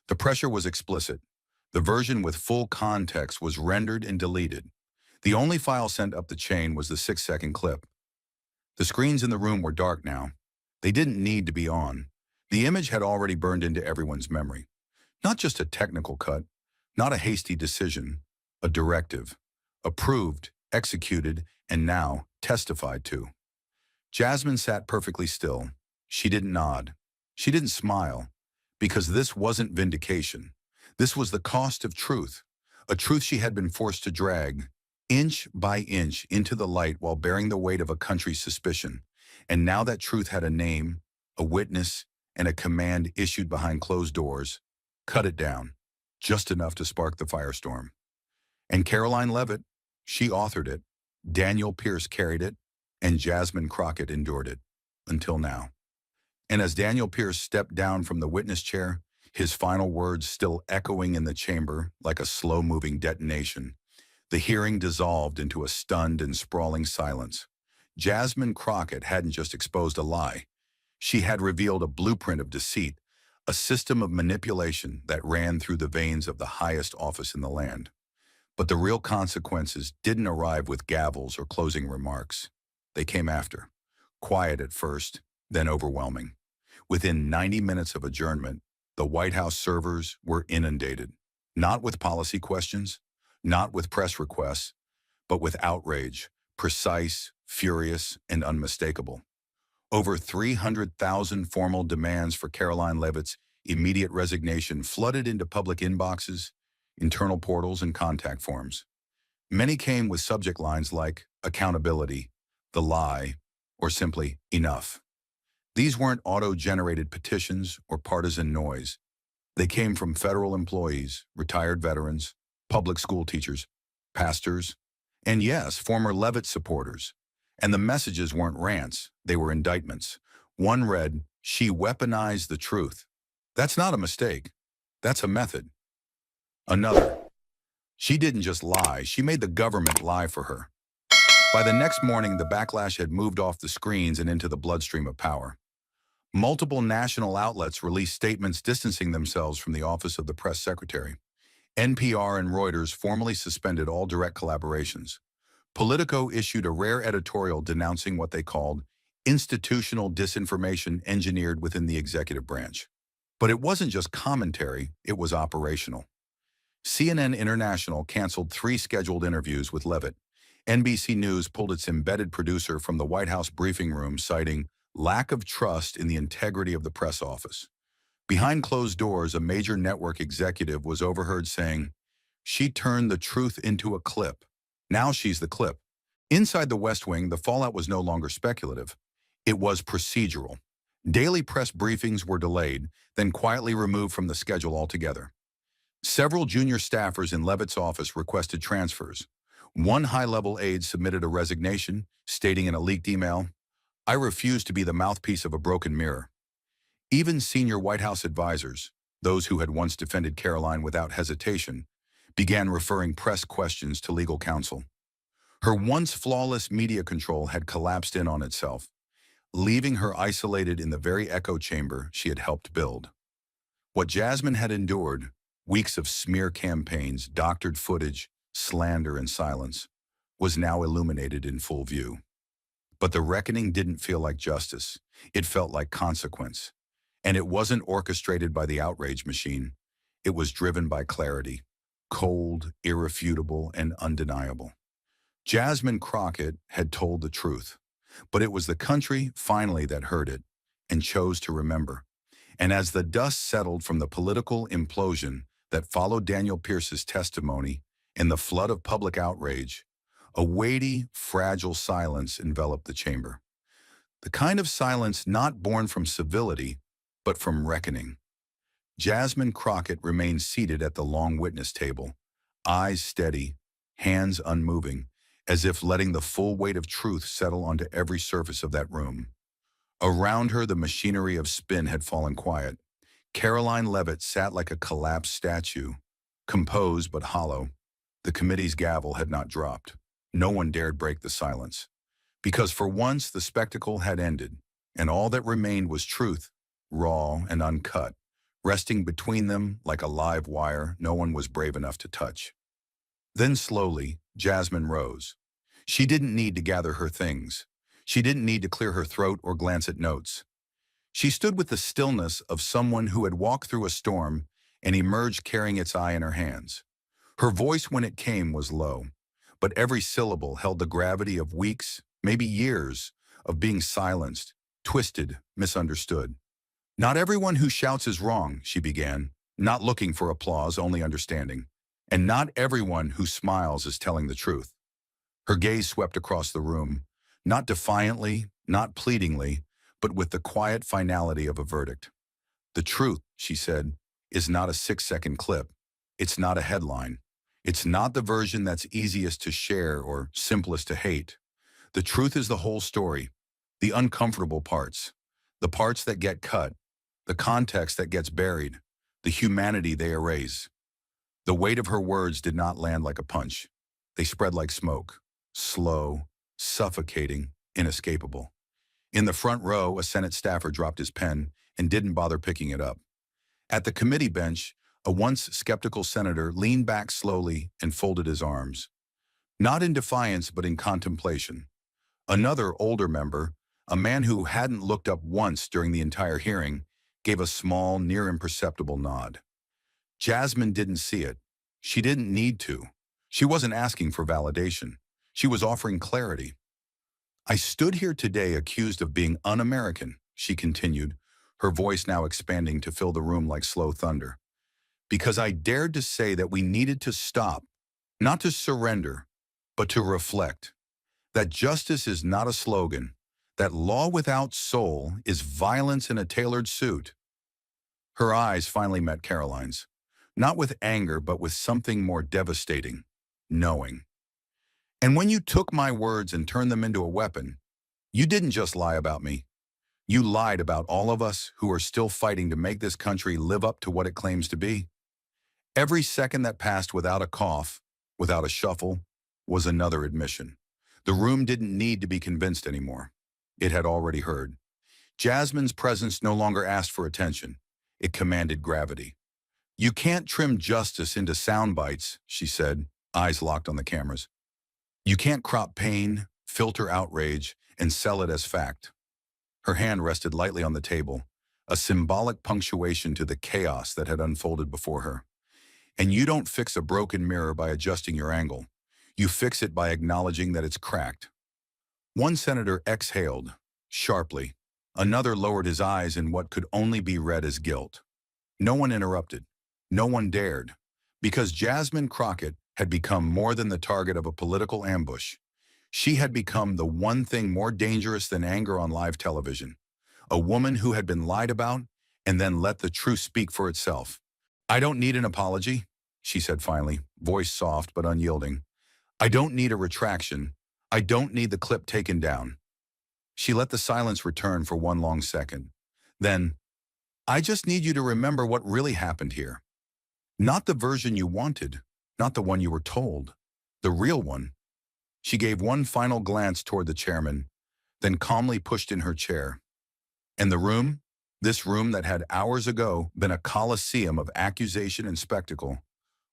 The pressure was explicit. The version with full context was rendered and deleted. The only file sent up the chain was the 6-second clip. The screens in the room were dark now. They didn't need to be on. The image had already burned into everyone's memory. Not just a technical cut, not a hasty decision, a directive. Approved, executed, and now testified to. Jasmine sat perfectly still. She didn't nod. She didn't smile. Because this wasn't vindication. This was the cost of truth. A truth she had been forced to drag, inch by inch, into the light while bearing the weight of a country's suspicion. And now that truth had a name, a witness, and a command issued behind closed doors. Cut it down. Just enough to spark the firestorm. And Caroline Levitt, she authored it. Daniel Pierce carried it. And Jasmine Crockett endured it. Until now. And as Daniel Pierce stepped down from the witness chair, his final words still echoing in the chamber like a slow-moving detonation, the hearing dissolved into a stunned and sprawling silence. Jasmine Crockett hadn't just exposed a lie. She had revealed a blueprint of deceit, a system of manipulation that ran through the veins of the highest office in the land. But the real consequences didn't arrive with gavels or closing remarks. They came after. Quiet at first, then overwhelming. Within 90 minutes of adjournment, the White House servers were inundated, not with policy questions, not with press requests, but with outrage, precise, furious, and unmistakable. Over 300,000 formal demands for Caroline Levitt's immediate resignation flooded into public inboxes, internal portals, and contact forms. Many came with subject lines like accountability, the lie, or simply enough. These weren't auto-generated petitions or partisan noise. They came from federal employees, retired veterans, public school teachers, pastors, and yes, former Levitt supporters. And the messages weren't rants, they were indictments. One read, "She weaponized the truth." That's not a mistake. That's a method. Another, "She didn't just lie, she made the government lie for her." By the next morning, the backlash had moved off the screens and into the bloodstream of power. Multiple national outlets released statements distancing themselves from the office of the press secretary. NPR and Reuters formally suspended all direct collaborations. Politico issued a rare editorial denouncing what they called institutional disinformation engineered within the executive branch. But it wasn't just commentary, it was operational. CNN International canceled 3 scheduled interviews with Levitt. NBC News pulled its embedded producer from the White House briefing room, citing lack of trust in the integrity of the press office. Behind closed doors, a major network executive was overheard saying, "She turned the truth into a clip. Now she's the clip." Inside the West Wing, the fallout was no longer speculative. It was procedural. Daily press briefings were delayed, then quietly removed from the schedule altogether. Several junior staffers in Levitt's office requested transfers. One high-level aide submitted a resignation, stating in a leaked email, "I refuse to be the mouthpiece of a broken mirror." Even senior White House advisors, those who had once defended Caroline without hesitation, began referring press questions to legal counsel. Her once flawless media control had collapsed in on itself, leaving her isolated in the very echo chamber she had helped build. What Jasmine had endured, weeks of smear campaigns, doctored footage, slander, and silence, was now illuminated in full view. But the reckoning didn't feel like justice. It felt like consequence. And it wasn't orchestrated by the outrage machine. It was driven by clarity, cold, irrefutable, and undeniable. Jasmine Crockett had told the truth, but it was the country, finally, that heard it and chose to remember. And as the dust settled from the political implosion that followed Daniel Pierce's testimony and the flood of public outrage, a weighty, fragile silence enveloped the chamber. The kind of silence not born from civility, but from reckoning. Jasmine Crockett remained seated at the long witness table, eyes steady, hands unmoving, as if letting the full weight of truth settle onto every surface of that room. Around her, the machinery of spin had fallen quiet. Caroline Levitt sat like a collapsed statue, composed but hollow. The committee's gavel had not dropped. No one dared break the silence. Because for once, the spectacle had ended, and all that remained was truth, raw and uncut, resting between them like a live wire no one was brave enough to touch. Then slowly, Jasmine rose. She didn't need to gather her things. She didn't need to clear her throat or glance at notes. She stood with the stillness of someone who had walked through a storm and emerged carrying its eye in her hands. Her voice when it came was low, but every syllable held the gravity of weeks, maybe years, of being silenced, twisted, misunderstood. "Not everyone who shouts is wrong," she began, not looking for applause, only understanding. "And not everyone who smiles is telling the truth." Her gaze swept across the room, not defiantly, not pleadingly, but with the quiet finality of a verdict. "The truth," she said, "is not a 6-second clip. It's not a headline. It's not the version that's easiest to share or simplest to hate. The truth is the whole story, the uncomfortable parts, the parts that get cut, the context that gets buried, the humanity they erase." The weight of her words did not land like a punch. They spread like smoke, slow, suffocating, inescapable. In the front row, a Senate staffer dropped his pen and didn't bother picking it up. At the committee bench, a once skeptical senator leaned back slowly and folded his arms. Not in defiance, but in contemplation. Another older member, a man who hadn't looked up once during the entire hearing, gave a small, near imperceptible nod. Jasmine didn't see it. She didn't need to. She wasn't asking for validation. She was offering clarity. "I stood here today accused of being un-American," she continued, her voice now expanding to fill the room like slow thunder, "because I dared to say that we needed to stop, not to surrender, but to reflect. that justice is not a slogan, that law without soul is violence in a tailored suit. Her eyes finally met Caroline's, not with anger, but with something more devastating, knowing. And when you took my words and turned them into a weapon, you didn't just lie about me. You lied about all of us who are still fighting to make this country live up to what it claims to be. Every second that passed without a cough, without a shuffle, was another admission. The room didn't need to be convinced anymore. It had already heard. Jasmine's presence no longer asked for attention. It commanded gravity. You can't trim justice into sound bites, she said, eyes locked on the cameras. You can't crop pain, filter outrage, and sell it as fact. Her hand rested lightly on the table, a symbolic punctuation to the chaos that had unfolded before her. And you don't fix a broken mirror by adjusting your angle. You fix it by acknowledging that it's cracked. One senator exhaled, sharply. Another lowered his eyes in what could only be read as guilt. No one interrupted. No one dared. Because Jasmine Crockett had become more than the target of a political ambush. She had become the one thing more dangerous than anger on live television. A woman who had been lied about and then let the truth speak for itself. I don't need an apology, she said finally, voice soft but unyielding. I don't need a retraction. I don't need the clip taken down. She let the silence return for one long second. Then, I just need you to remember what really happened here. Not the version you wanted, not the one you were told, the real one. She gave one final glance toward the chairman, then calmly pushed in her chair. And the room, this room that had hours ago been a coliseum of accusation and spectacle,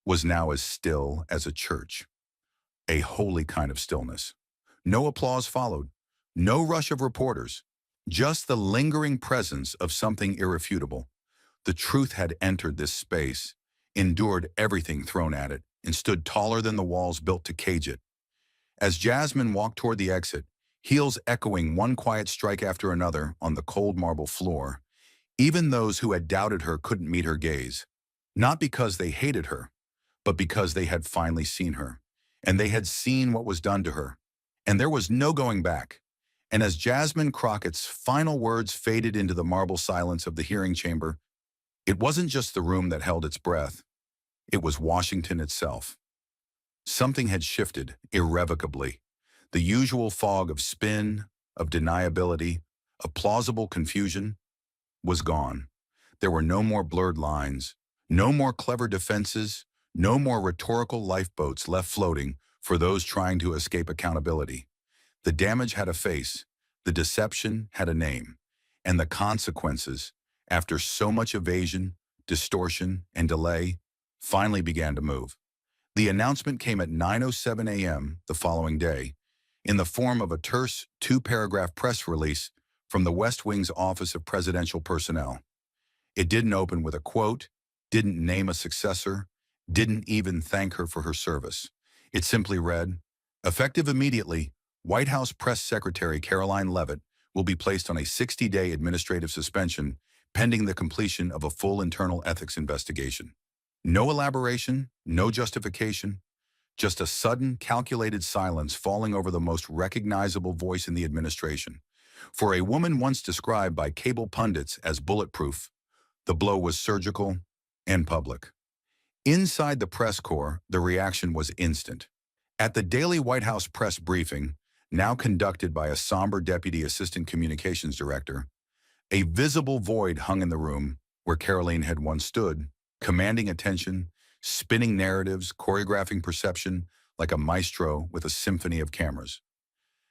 was now as still as a church. A holy kind of stillness. No applause followed, no rush of reporters, just the lingering presence of something irrefutable. The truth had entered this space, endured everything thrown at it, and stood taller than the walls built to cage it. As Jasmine walked toward the exit, heels echoing one quiet strike after another on the cold marble floor, even those who had doubted her couldn't meet her gaze. Not because they hated her, but because they had finally seen her, and they had seen what was done to her. And there was no going back. And as Jasmine Crockett's final words faded into the marble silence of the hearing chamber, it wasn't just the room that held its breath. It was Washington itself. Something had shifted irrevocably. The usual fog of spin, of deniability, of plausible confusion was gone. There were no more blurred lines, no more clever defenses, no more rhetorical lifeboats left floating for those trying to escape accountability. The damage had a face, the deception had a name, and the consequences, after so much evasion, distortion, and delay, finally began to move. The announcement came at 9:07 a.m. the following day, in the form of a terse two-paragraph press release from the West Wing's Office of Presidential Personnel. It didn't open with a quote, didn't name a successor, didn't even thank her for her service. It simply read, effective immediately, White House Press Secretary Caroline Leavitt will be placed on a 60-day administrative suspension pending the completion of a full internal ethics investigation. No elaboration, no justification, just a sudden, calculated silence falling over the most recognizable voice in the administration. For a woman once described by cable pundits as bulletproof, the blow was surgical and public. Inside the press corps, the reaction was instant. At the daily White House press briefing, now conducted by a somber deputy assistant communications director, a visible void hung in the room where Caroline had once stood, commanding attention, spinning narratives, choreographing perception like a maestro with a symphony of cameras.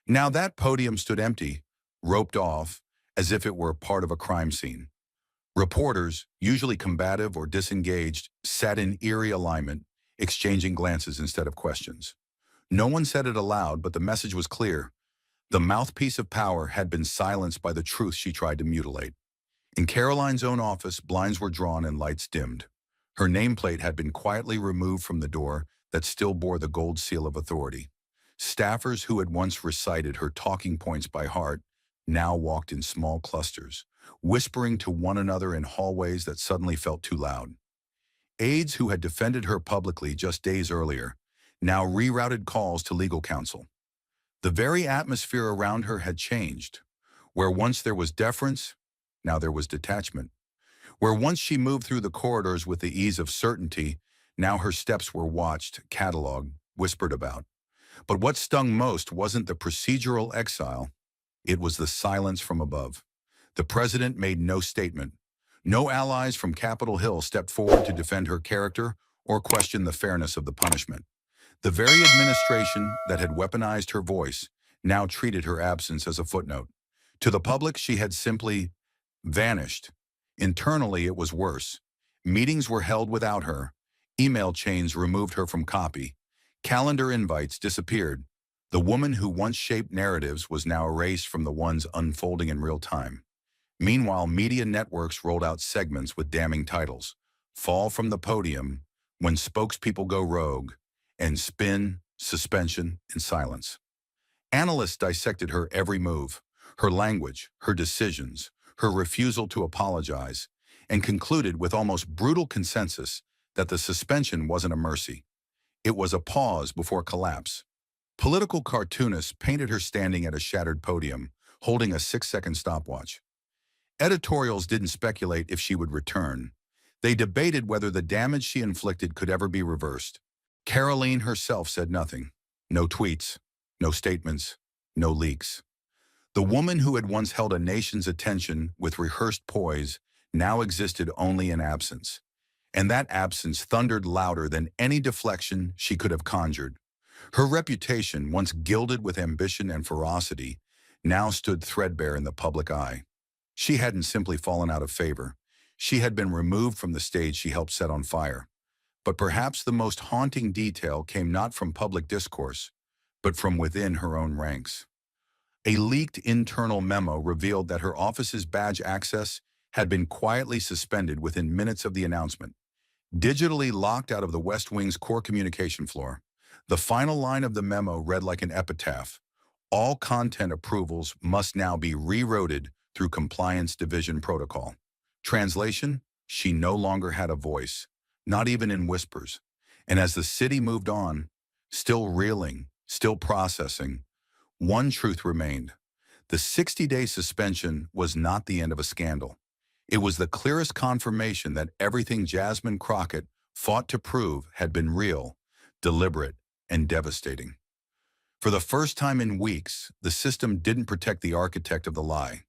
Now that podium stood empty, roped off, as if it were part of a crime scene. Reporters, usually combative or disengaged, sat in eerie alignment, exchanging glances instead of questions. No one said it aloud, but the message was clear. The mouthpiece of power had been silenced by the truth she tried to mutilate. In Caroline's own office, blinds were drawn and lights dimmed. Her nameplate had been quietly removed from the door that still bore the gold seal of authority. Staffers who had once recited her talking points by heart now walked in small clusters, whispering to one another in hallways that suddenly felt too loud. Aides who had defended her publicly just days earlier now rerouted calls to legal counsel. The very atmosphere around her had changed. Where once there was deference, now there was detachment. Where once she moved through the corridors with the ease of certainty, now her steps were watched, catalogued, whispered about. But what stung most wasn't the procedural exile, it was the silence from above. The president made no statement. No allies from Capitol Hill stepped forward to defend her character or question the fairness of the punishment. The very administration that had weaponized her voice now treated her absence as a footnote. To the public, she had simply vanished. Internally, it was worse. Meetings were held without her. Email chains removed her from copy. Calendar invites disappeared. The woman who once shaped narratives was now erased from the ones unfolding in real time. Meanwhile, media networks rolled out segments with damning titles: Fall from the Podium, When Spokespeople Go Rogue, and Spin, Suspension, and Silence. Analysts dissected her every move, her language, her decisions, her refusal to apologize, and concluded with almost brutal consensus that the suspension wasn't a mercy. It was a pause before collapse. Political cartoonists painted her standing at a shattered podium, holding a 6-second stopwatch. Editorials didn't speculate if she would return. They debated whether the damage she inflicted could ever be reversed. Caroline herself said nothing. No tweets, no statements, no leaks. The woman who had once held a nation's attention with rehearsed poise now existed only in absence. And that absence thundered louder than any deflection she could have conjured. Her reputation, once gilded with ambition and ferocity, now stood threadbare in the public eye. She hadn't simply fallen out of favor. She had been removed from the stage she helped set on fire. But perhaps the most haunting detail came not from public discourse, but from within her own ranks. A leaked internal memo revealed that her office's badge access had been quietly suspended within minutes of the announcement, digitally locked out of the West Wing's core communication floor. The final line of the memo read like an epitaph: all content approvals must now be rerouted through Compliance Division protocol. Translation: she no longer had a voice, not even in whispers. And as the city moved on, still reeling, still processing, one truth remained. The 60-day suspension was not the end of a scandal. It was the clearest confirmation that everything Jasmine Crockett fought to prove had been real, deliberate, and devastating. For the first time in weeks, the system didn't protect the architect of the lie.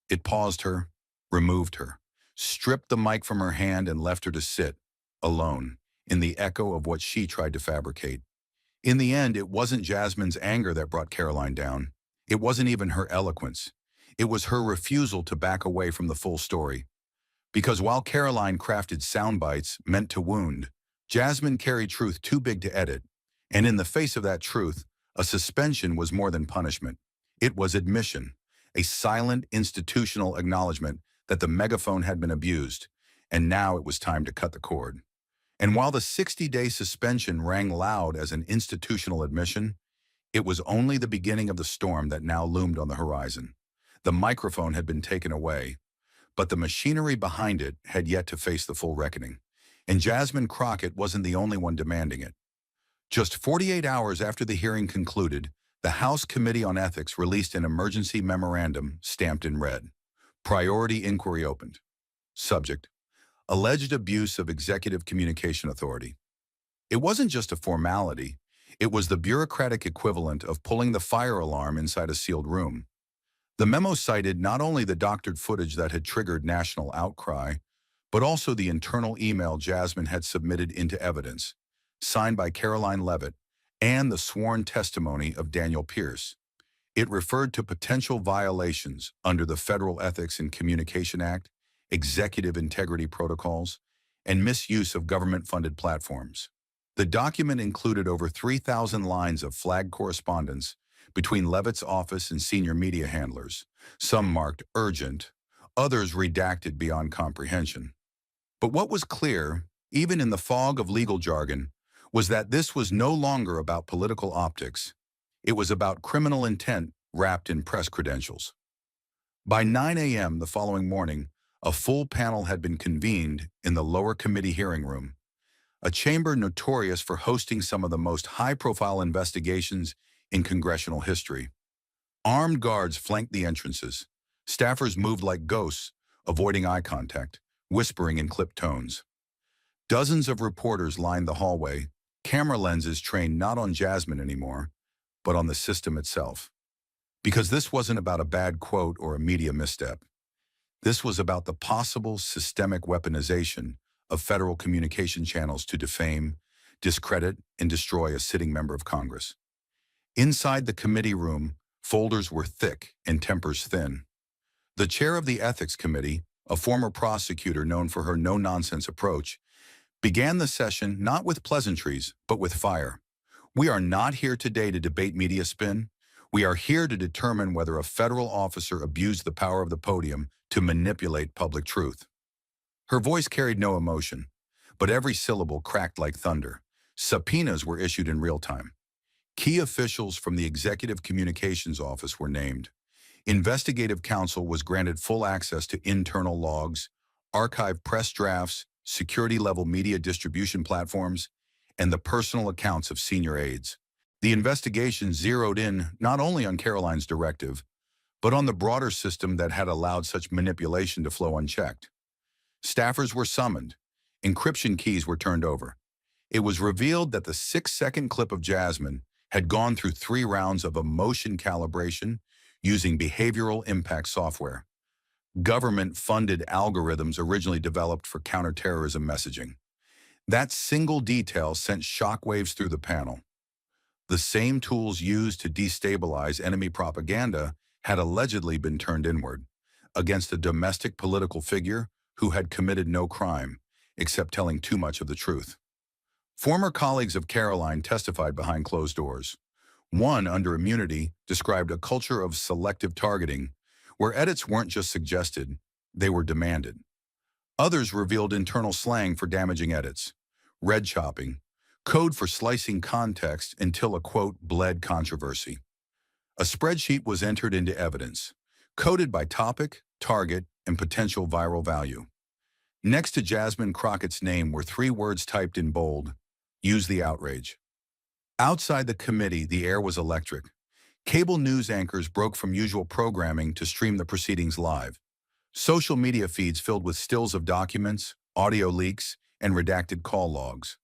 It paused her, removed her, stripped the mic from her hand and left her to sit, alone, in the echo of what she tried to fabricate. In the end, it wasn't Jasmine's anger that brought Caroline down. It wasn't even her eloquence. It was her refusal to back away from the full story. Because while Caroline crafted sound bites meant to wound, Jasmine carried truth too big to edit. And in the face of that truth, a suspension was more than punishment. It was admission, a silent institutional acknowledgement that the megaphone had been abused, and now it was time to cut the cord. And while the 60-day suspension rang loud as an institutional admission, it was only the beginning of the storm that now loomed on the horizon. The microphone had been taken away, but the machinery behind it had yet to face the full reckoning. And Jasmine Crockett wasn't the only one demanding it. Just 48 hours after the hearing concluded, the House Committee on Ethics released an emergency memorandum stamped in red. Priority inquiry opened. Subject: alleged abuse of executive communication authority. It wasn't just a formality. It was the bureaucratic equivalent of pulling the fire alarm inside a sealed room. The memo cited not only the doctored footage that had triggered national outcry, but also the internal email Jasmine had submitted into evidence, signed by Caroline Levitt, and the sworn testimony of Daniel Pierce. It referred to potential violations under the Federal Ethics in Communication Act, executive integrity protocols, and misuse of government-funded platforms. The document included over 3,000 lines of flagged correspondence between Levitt's office and senior media handlers, some marked urgent, others redacted beyond comprehension. But what was clear, even in the fog of legal jargon, was that this was no longer about political optics. It was about criminal intent wrapped in press credentials. By 9 a.m. the following morning, a full panel had been convened in the lower committee hearing room, a chamber notorious for hosting some of the most high-profile investigations in congressional history. Armed guards flanked the entrances. Staffers moved like ghosts, avoiding eye contact, whispering in clipped tones. Dozens of reporters lined the hallway, camera lenses trained not on Jasmine anymore, but on the system itself. Because this wasn't about a bad quote or a media misstep. This was about the possible systemic weaponization of federal communication channels to defame, discredit, and destroy a sitting member of Congress. Inside the committee room, folders were thick and tempers thin. The chair of the Ethics Committee, a former prosecutor known for her no-nonsense approach, began the session not with pleasantries, but with fire. We are not here today to debate media spin. We are here to determine whether a federal officer abused the power of the podium to manipulate public truth. Her voice carried no emotion, but every syllable cracked like thunder. Subpoenas were issued in real time. Key officials from the Executive Communications Office were named. Investigative counsel was granted full access to internal logs, archived press drafts, security-level media distribution platforms, and the personal accounts of senior aides. The investigation zeroed in not only on Caroline's directive, but on the broader system that had allowed such manipulation to flow unchecked. Staffers were summoned. Encryption keys were turned over. It was revealed that the 6-second clip of Jasmine had gone through 3 rounds of emotion calibration using behavioral impact software, government-funded algorithms originally developed for counterterrorism messaging. That single detail sent shockwaves through the panel. The same tools used to destabilize enemy propaganda had allegedly been turned inward, against a domestic political figure who had committed no crime, except telling too much of the truth. Former colleagues of Caroline testified behind closed doors. One, under immunity, described a culture of selective targeting, where edits weren't just suggested, they were demanded. Others revealed internal slang for damaging edits, red chopping, code for slicing context until a, quote, bled controversy. A spreadsheet was entered into evidence, coded by topic, target, and potential viral value. Next to Jasmine Crockett's name were 3 words typed in bold: use the outrage. Outside the committee, the air was electric. Cable news anchors broke from usual programming to stream the proceedings live. Social media feeds filled with stills of documents, audio leaks, and redacted call logs.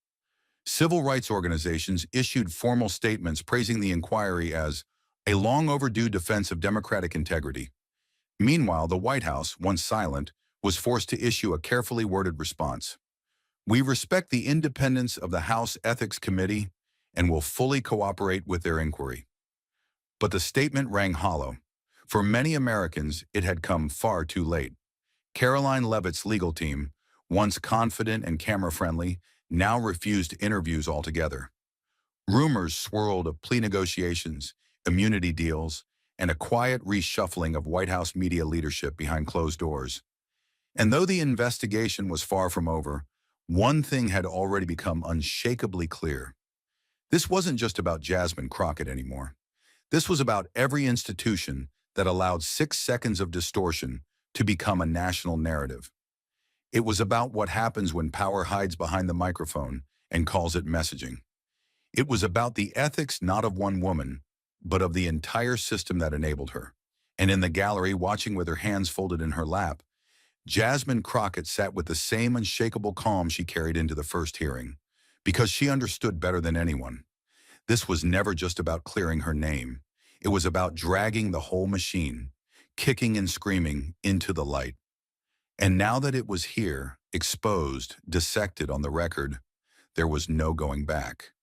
Civil rights organizations issued formal statements praising the inquiry as a long overdue defense of democratic integrity. Meanwhile, the White House, once silent, was forced to issue a carefully worded response. We respect the independence of the House Ethics Committee and will fully cooperate with their inquiry. But the statement rang hollow. For many Americans, it had come far too late. Caroline Leavitt's legal team, once confident and camera-friendly, now refused interviews altogether. Rumors swirled of plea negotiations, immunity deals, and a quiet reshuffling of White House media leadership behind closed doors. And though the investigation was far from over, one thing had already become unshakably clear. This wasn't just about Jasmine Crockett anymore. This was about every institution that allowed 6 seconds of distortion to become a national narrative. It was about what happens when power hides behind the microphone and calls it messaging. It was about the ethics not of one woman, but of the entire system that enabled her. And in the gallery, watching with her hands folded in her lap, Jasmine Crockett sat with the same unshakable calm she carried into the first hearing, because she understood better than anyone. This was never just about clearing her name. It was about dragging the whole machine, kicking and screaming, into the light. And now that it was here, exposed, dissected on the record, there was no going back.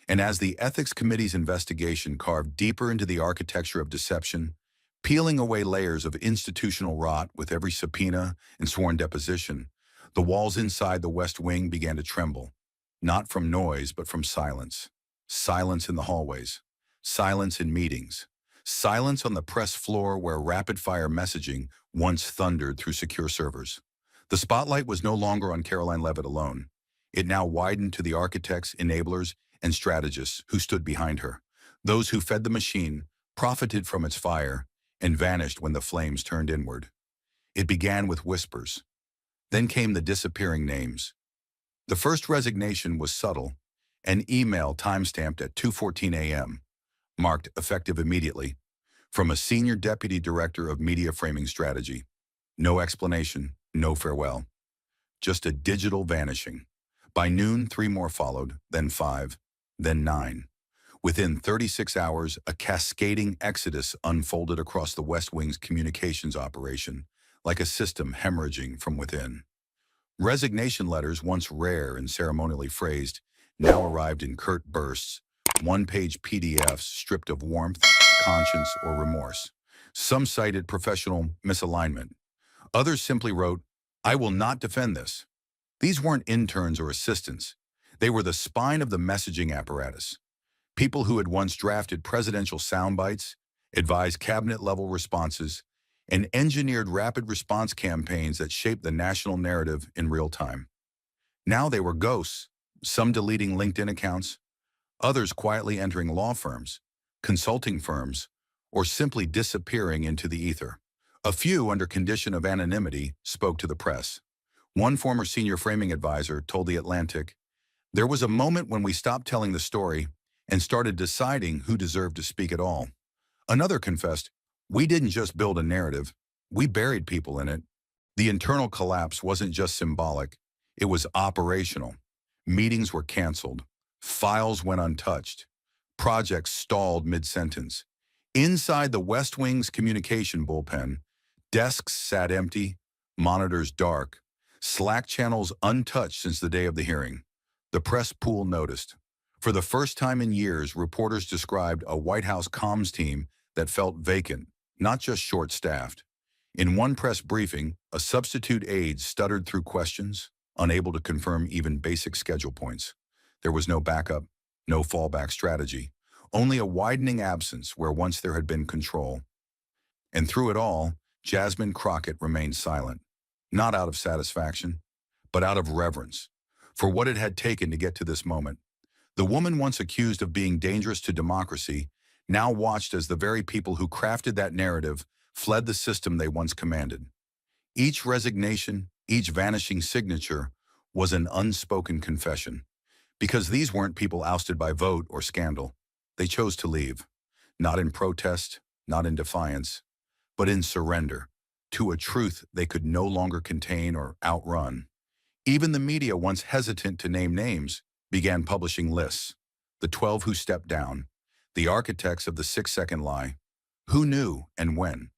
And as the Ethics Committee's investigation carved deeper into the architecture of deception, peeling away layers of institutional rot with every subpoena and sworn deposition, the walls inside the West Wing began to tremble, not from noise, but from silence. Silence in the hallways, silence in meetings, silence on the press floor where rapid-fire messaging once thundered through secure servers. The spotlight was no longer on Caroline Leavitt alone. It now widened to the architects, enablers, and strategists who stood behind her, those who fed the machine, profited from its fire, and vanished when the flames turned inward. It began with whispers. Then came the disappearing names. The first resignation was subtle, an email timestamped at 2:14 a.m. marked effective immediately, from a senior deputy director of media framing strategy. No explanation, no farewell, just a digital vanishing. By noon, 3 more followed, then 5, then 9. Within 36 hours, a cascading exodus unfolded across the West Wing's communications operation, like a system hemorrhaging from within. Resignation letters, once rare and ceremonially phrased, now arrived in curt bursts, one-page PDFs stripped of warmth, conscience, or remorse. Some cited professional misalignment. Others simply wrote, "I will not defend this." These weren't interns or assistants. They were the spine of the messaging apparatus. People who had once drafted presidential sound bites, advised cabinet-level responses, and engineered rapid response campaigns that shaped the national narrative in real time. Now they were ghosts, some deleting LinkedIn accounts, others quietly entering law firms, consulting firms, or simply disappearing into the ether. A few, under condition of anonymity, spoke to the press. One former senior framing advisor told The Atlantic, "There was a moment when we stopped telling the story and started deciding who deserved to speak at all." Another confessed, "We didn't just build a narrative, we buried people in it." The internal collapse wasn't just symbolic, it was operational. Meetings were canceled, files went untouched, projects stalled mid-sentence. Inside the West Wing's communication bullpen, desks sat empty, monitors dark, Slack channels untouched since the day of the hearing. The press pool noticed. For the first time in years, reporters described a White House comms team that felt vacant, not just short-staffed. In one press briefing, a substitute aide stuttered through questions, unable to confirm even basic schedule points. There was no backup, no fallback strategy, only a widening absence where once there had been control. And through it all, Jasmine Crockett remained silent, not out of satisfaction, but out of reverence for what it had taken to get to this moment. The woman once accused of being dangerous to democracy now watched as the very people who crafted that narrative fled the system they once commanded. Each resignation, each vanishing signature was an unspoken confession. Because these weren't people ousted by vote or scandal. They chose to leave, not in protest, not in defiance, but in surrender to a truth they could no longer contain or outrun. Even the media, once hesitant to name names, began publishing lists. The 12 who stepped down, the architects of the 6-second lie. Who knew and when?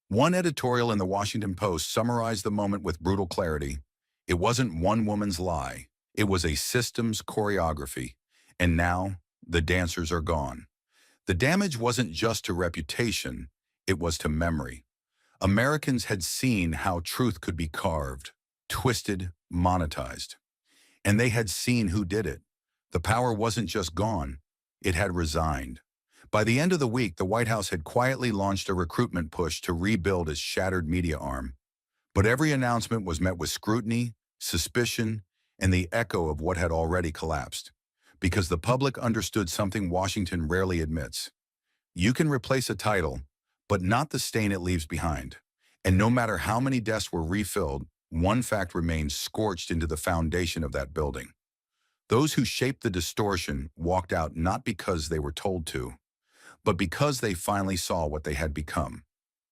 One editorial in the Washington Post summarized the moment with brutal clarity. It wasn't one woman's lie. It was a system's choreography. And now, the dancers are gone. The damage wasn't just to reputation, it was to memory. Americans had seen how truth could be carved, twisted, monetized. And they had seen who did it. The power wasn't just gone, it had resigned. By the end of the week, the White House had quietly launched a recruitment push to rebuild its shattered media arm. But every announcement was met with scrutiny, suspicion, and the echo of what had already collapsed. Because the public understood something Washington rarely admits. You can replace a title, but not the stain it leaves behind. And no matter how many desks were refilled, one fact remained scorched into the foundation of that building. Those who shaped the distortion walked out not because they were told to, but because they finally saw what they had become.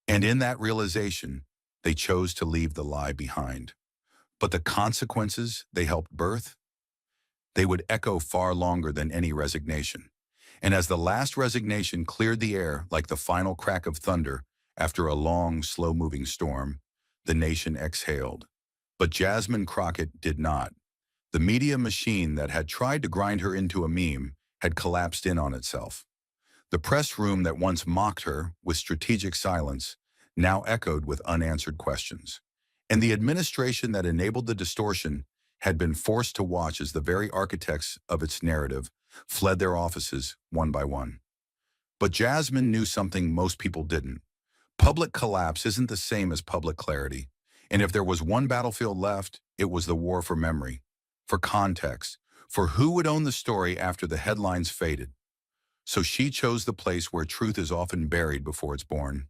And in that realization, they chose to leave the lie behind. But the consequences they helped birth, they would echo far longer than any resignation. And as the last resignation cleared the air like the final crack of thunder after a long, slow-moving storm, the nation exhaled. But Jasmine Crockett did not. The media machine that had tried to grind her into a meme had collapsed in on itself. The press room that once mocked her with strategic silence now echoed with unanswered questions. And the administration that enabled the distortion had been forced to watch as the very architects of its narrative fled their offices one by one. But Jasmine knew something most people didn't. Public collapse isn't the same as public clarity. And if there was one battlefield left, it was the war for memory, for context, for who would own the story after the headlines faded. So she chose the place where truth is often buried before it's born.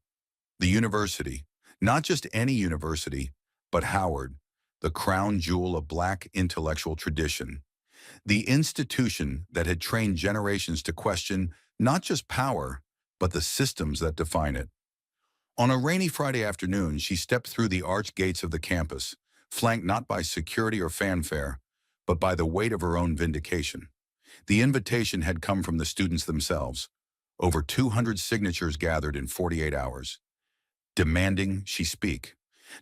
The university, not just any university, but Howard, the crown jewel of Black intellectual tradition. The institution that had trained generations to question Not just power, but the systems that define it. On a rainy Friday afternoon, she stepped through the arched gates of the campus, flanked not by security or fanfare, but by the weight of her own vindication. The invitation had come from the students themselves. Over 200 signatures gathered in 48 hours, demanding she speak.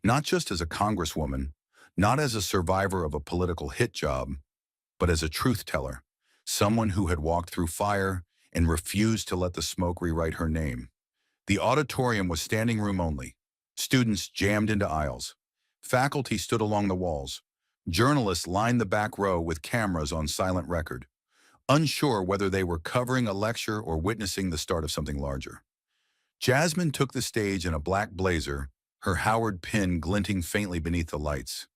Not just as a congresswoman, not as a survivor of a political hit job, but as a truth teller, someone who had walked through fire and refused to let the smoke rewrite her name. The auditorium was standing room only. Students jammed into aisles. Faculty stood along the walls. Journalists lined the back row with cameras on silent record, unsure whether they were covering a lecture or witnessing the start of something larger. Jasmine took the stage in a black blazer, her Howard pin glinting faintly beneath the lights.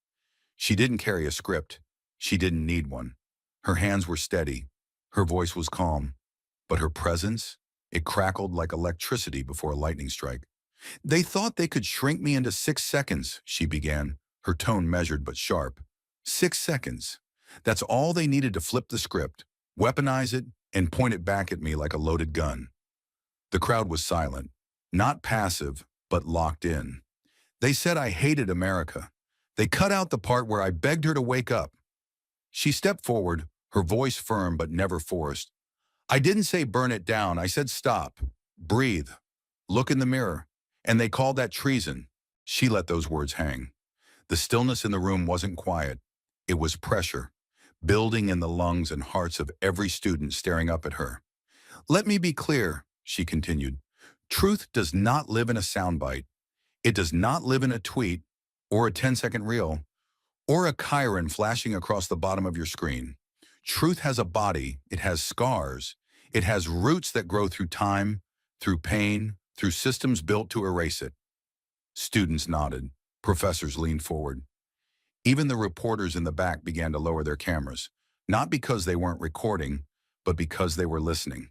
She didn't carry a script. She didn't need one. Her hands were steady. Her voice was calm. But her presence, it crackled like electricity before a lightning strike. They thought they could shrink me into 6 seconds, she began, her tone measured but sharp. 6 seconds. That's all they needed to flip the script, weaponize it, and point it back at me like a loaded gun. The crowd was silent, not passive, but locked in. They said I hated America. They cut out the part where I begged her to wake up. She stepped forward, her voice firm but never forced. I didn't say burn it down, I said stop, breathe, look in the mirror. And they called that treason. She let those words hang. The stillness in the room wasn't quiet. It was pressure, building in the lungs and hearts of every student staring up at her. Let me be clear, she continued. Truth does not live in a soundbite. It does not live in a tweet, or a 10-second reel, or a chyron flashing across the bottom of your screen. Truth has a body, it has scars, it has roots that grow through time, through pain, through systems built to erase it. Students nodded. Professors leaned forward. Even the reporters in the back began to lower their cameras, not because they weren't recording, but because they were listening.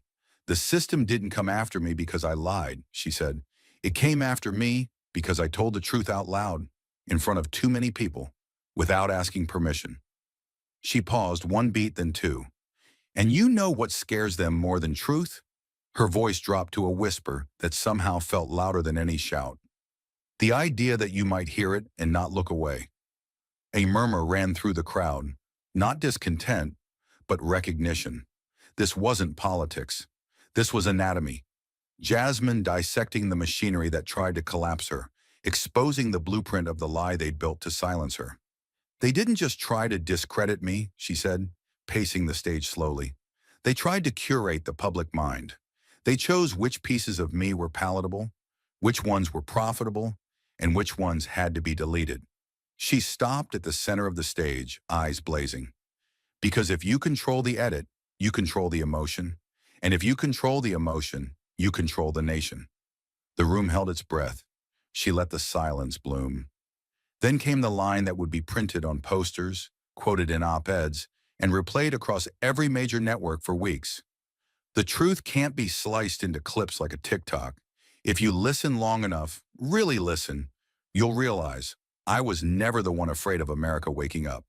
The system didn't come after me because I lied, she said. It came after me because I told the truth out loud, in front of too many people, without asking permission. She paused, one beat, then two. And you know what scares them more than truth? Her voice dropped to a whisper that somehow felt louder than any shout. The idea that you might hear it and not look away. A murmur ran through the crowd, not discontent, but recognition. This wasn't politics. This was anatomy. Jasmine dissecting the machinery that tried to collapse her, exposing the blueprint of the lie they'd built to silence her. They didn't just try to discredit me, she said, pacing the stage slowly. They tried to curate the public mind. They chose which pieces of me were palatable, which ones were profitable, and which ones had to be deleted. She stopped at the center of the stage, eyes blazing. Because if you control the edit, you control the emotion. And if you control the emotion, you control the nation. The room held its breath. She let the silence bloom. Then came the line that would be printed on posters, quoted in op-eds, and replayed across every major network for weeks. The truth can't be sliced into clips like a TikTok. If you listen long enough, really listen, you'll realize I was never the one afraid of America waking up.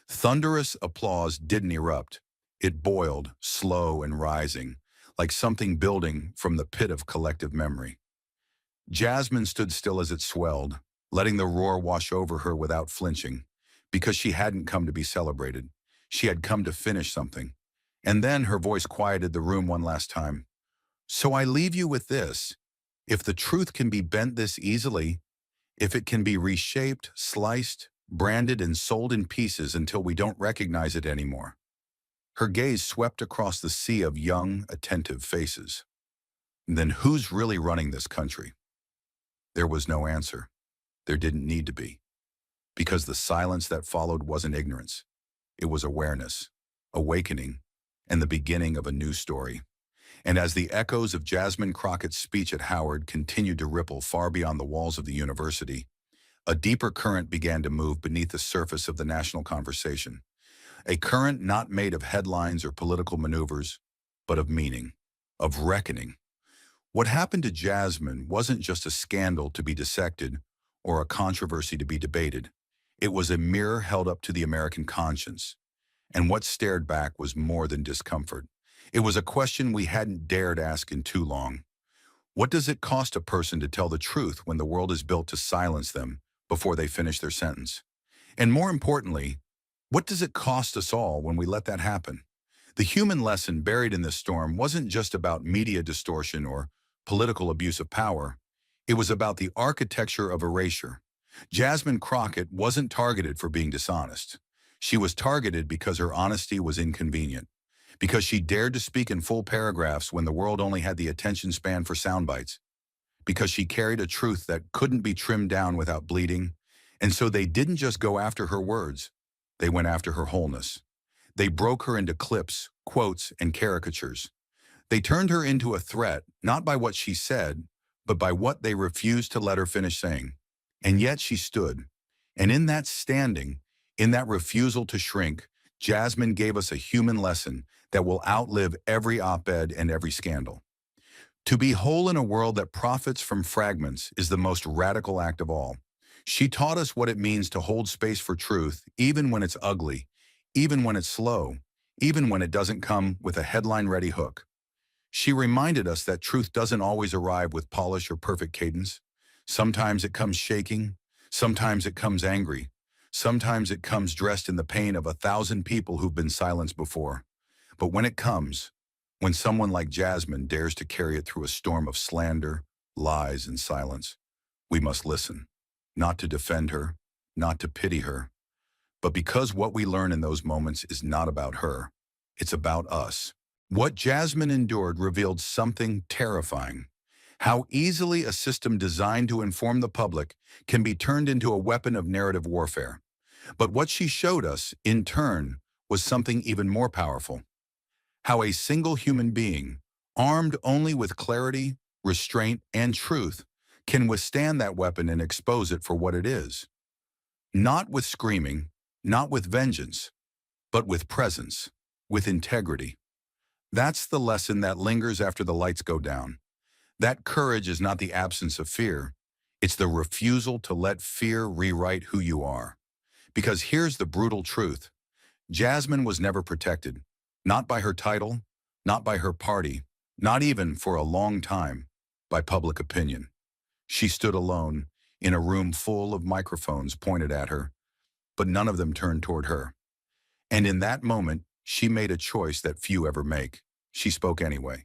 Thunderous applause didn't erupt. It boiled, slow and rising, like something building from the pit of collective memory. Jasmine stood still as it swelled, letting the roar wash over her without flinching, because she hadn't come to be celebrated. She had come to finish something. And then her voice quieted the room one last time. So I leave you with this. If the truth can be bent this easily, if it can be reshaped, sliced, branded, and sold in pieces until we don't recognize it anymore. Her gaze swept across the sea of young, attentive faces. Then who's really running this country? There was no answer. There didn't need to be. Because the silence that followed wasn't ignorance. It was awareness, awakening, and the beginning of a new story. And as the echoes of Jasmine Crockett's speech at Howard continued to ripple far beyond the walls of the university, a deeper current began to move beneath the surface of the national conversation. A current not made of headlines or political maneuvers, but of meaning, of reckoning. What happened to Jasmine wasn't just a scandal to be dissected or a controversy to be debated. It was a mirror held up to the American conscience. And what stared back was more than discomfort. It was a question we hadn't dared ask in too long. What does it cost a person to tell the truth when the world is built to silence them before they finish their sentence? And more importantly, what does it cost us all when we let that happen? The human lesson buried in this storm wasn't just about media distortion or political abuse of power. It was about the architecture of erasure. Jasmine Crockett wasn't targeted for being dishonest. She was targeted because her honesty was inconvenient, because she dared to speak in full paragraphs when the world only had the attention span for sound bites, because she carried a truth that couldn't be trimmed down without bleeding. And so they didn't just go after her words, they went after her wholeness. They broke her into clips, quotes, and caricatures. They turned her into a threat, not by what she said, but by what they refused to let her finish saying. And yet she stood. And in that standing, in that refusal to shrink, Jasmine gave us a human lesson that will outlive every op-ed and every scandal. To be whole in a world that profits from fragments is the most radical act of all. She taught us what it means to hold space for truth, even when it's ugly, even when it's slow, even when it doesn't come with a headline-ready hook. She reminded us that truth doesn't always arrive with polish or perfect cadence. Sometimes it comes shaking, sometimes it comes angry, sometimes it comes dressed in the pain of 1,000 people who've been silenced before. But when it comes, when someone like Jasmine dares to carry it through a storm of slander, lies, and silence, we must listen, not to defend her, not to pity her, but because what we learn in those moments is not about her, it's about us. What Jasmine endured revealed something terrifying. How easily a system designed to inform the public can be turned into a weapon of narrative warfare. But what she showed us, in turn, was something even more powerful. How a single human being, armed only with clarity, restraint, and truth, can withstand that weapon and expose it for what it is. Not with screaming, not with vengeance, but with presence, with integrity. That's the lesson that lingers after the lights go down. That courage is not the absence of fear. It's the refusal to let fear rewrite who you are. Because here's the brutal truth. Jasmine was never protected. Not by her title, not by her party, not even for a long time, by public opinion. She stood alone in a room full of microphones pointed at her, but none of them turned toward her. And in that moment, she made a choice that few ever make. She spoke anyway.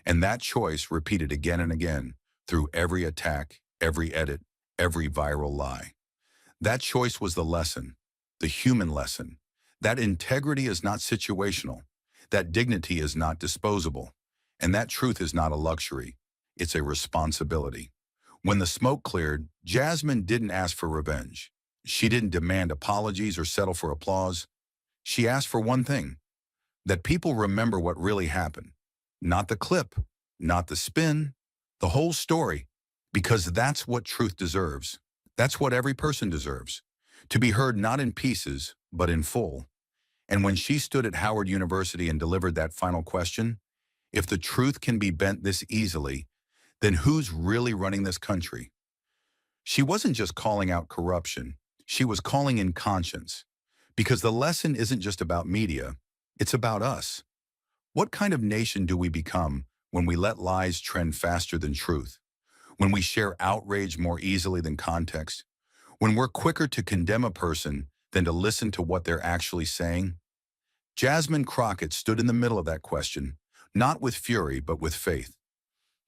And that choice repeated again and again through every attack, every edit, every viral lie. That choice was the lesson, the human lesson. That integrity is not situational. That dignity is not disposable. And that truth is not a luxury. It's a responsibility. When the smoke cleared, Jasmine didn't ask for revenge. She didn't demand apologies or settle for applause. She asked for one thing, that people remember what really happened. Not the clip, not the spin, the whole story, because that's what truth deserves. That's what every person deserves, to be heard not in pieces, but in full. And when she stood at Howard University and delivered that final question, if the truth can be bent this easily, then who's really running this country? She wasn't just calling out corruption, she was calling in conscience. Because the lesson isn't just about media, it's about us. What kind of nation do we become when we let lies trend faster than truth? When we share outrage more easily than context? When we're quicker to condemn a person than to listen to what they're actually saying? Jasmine Crockett stood in the middle of that question, not with fury, but with faith.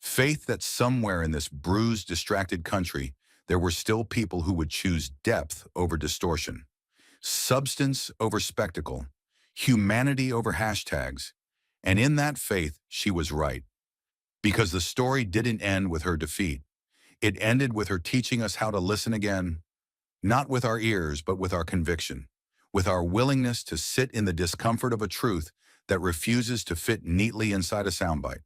Faith that somewhere in this bruised, distracted country, there were still people who would choose depth over distortion, substance over spectacle, humanity over hashtags. And in that faith, she was right. Because the story didn't end with her defeat. It ended with her teaching us how to listen again, not with our ears, but with our conviction, with our willingness to sit in the discomfort of a truth that refuses to fit neatly inside a soundbite,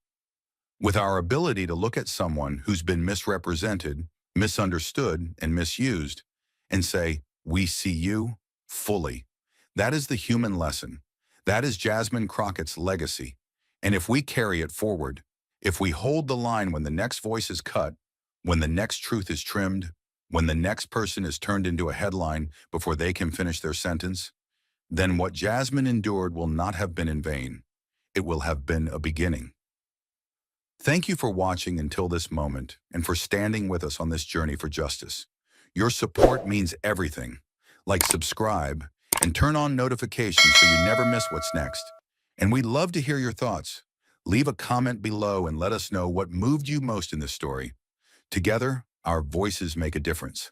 with our ability to look at someone who's been misrepresented, misunderstood, and misused, and say, "We see you fully." That is the human lesson. That is Jasmine Crockett's legacy. And if we carry it forward, if we hold the line when the next voice is cut, when the next truth is trimmed, when the next person is turned into a headline before they can finish their sentence, then what Jasmine endured will not have been in vain. it will have been a beginning. Thank you for watching until this moment and for standing with us on this journey for justice. Your support means everything. Like, subscribe, and turn on notifications so you never miss what's next. And we'd love to hear your thoughts. Leave a comment below and let us know what moved you most in this story. Together, our voices make a difference.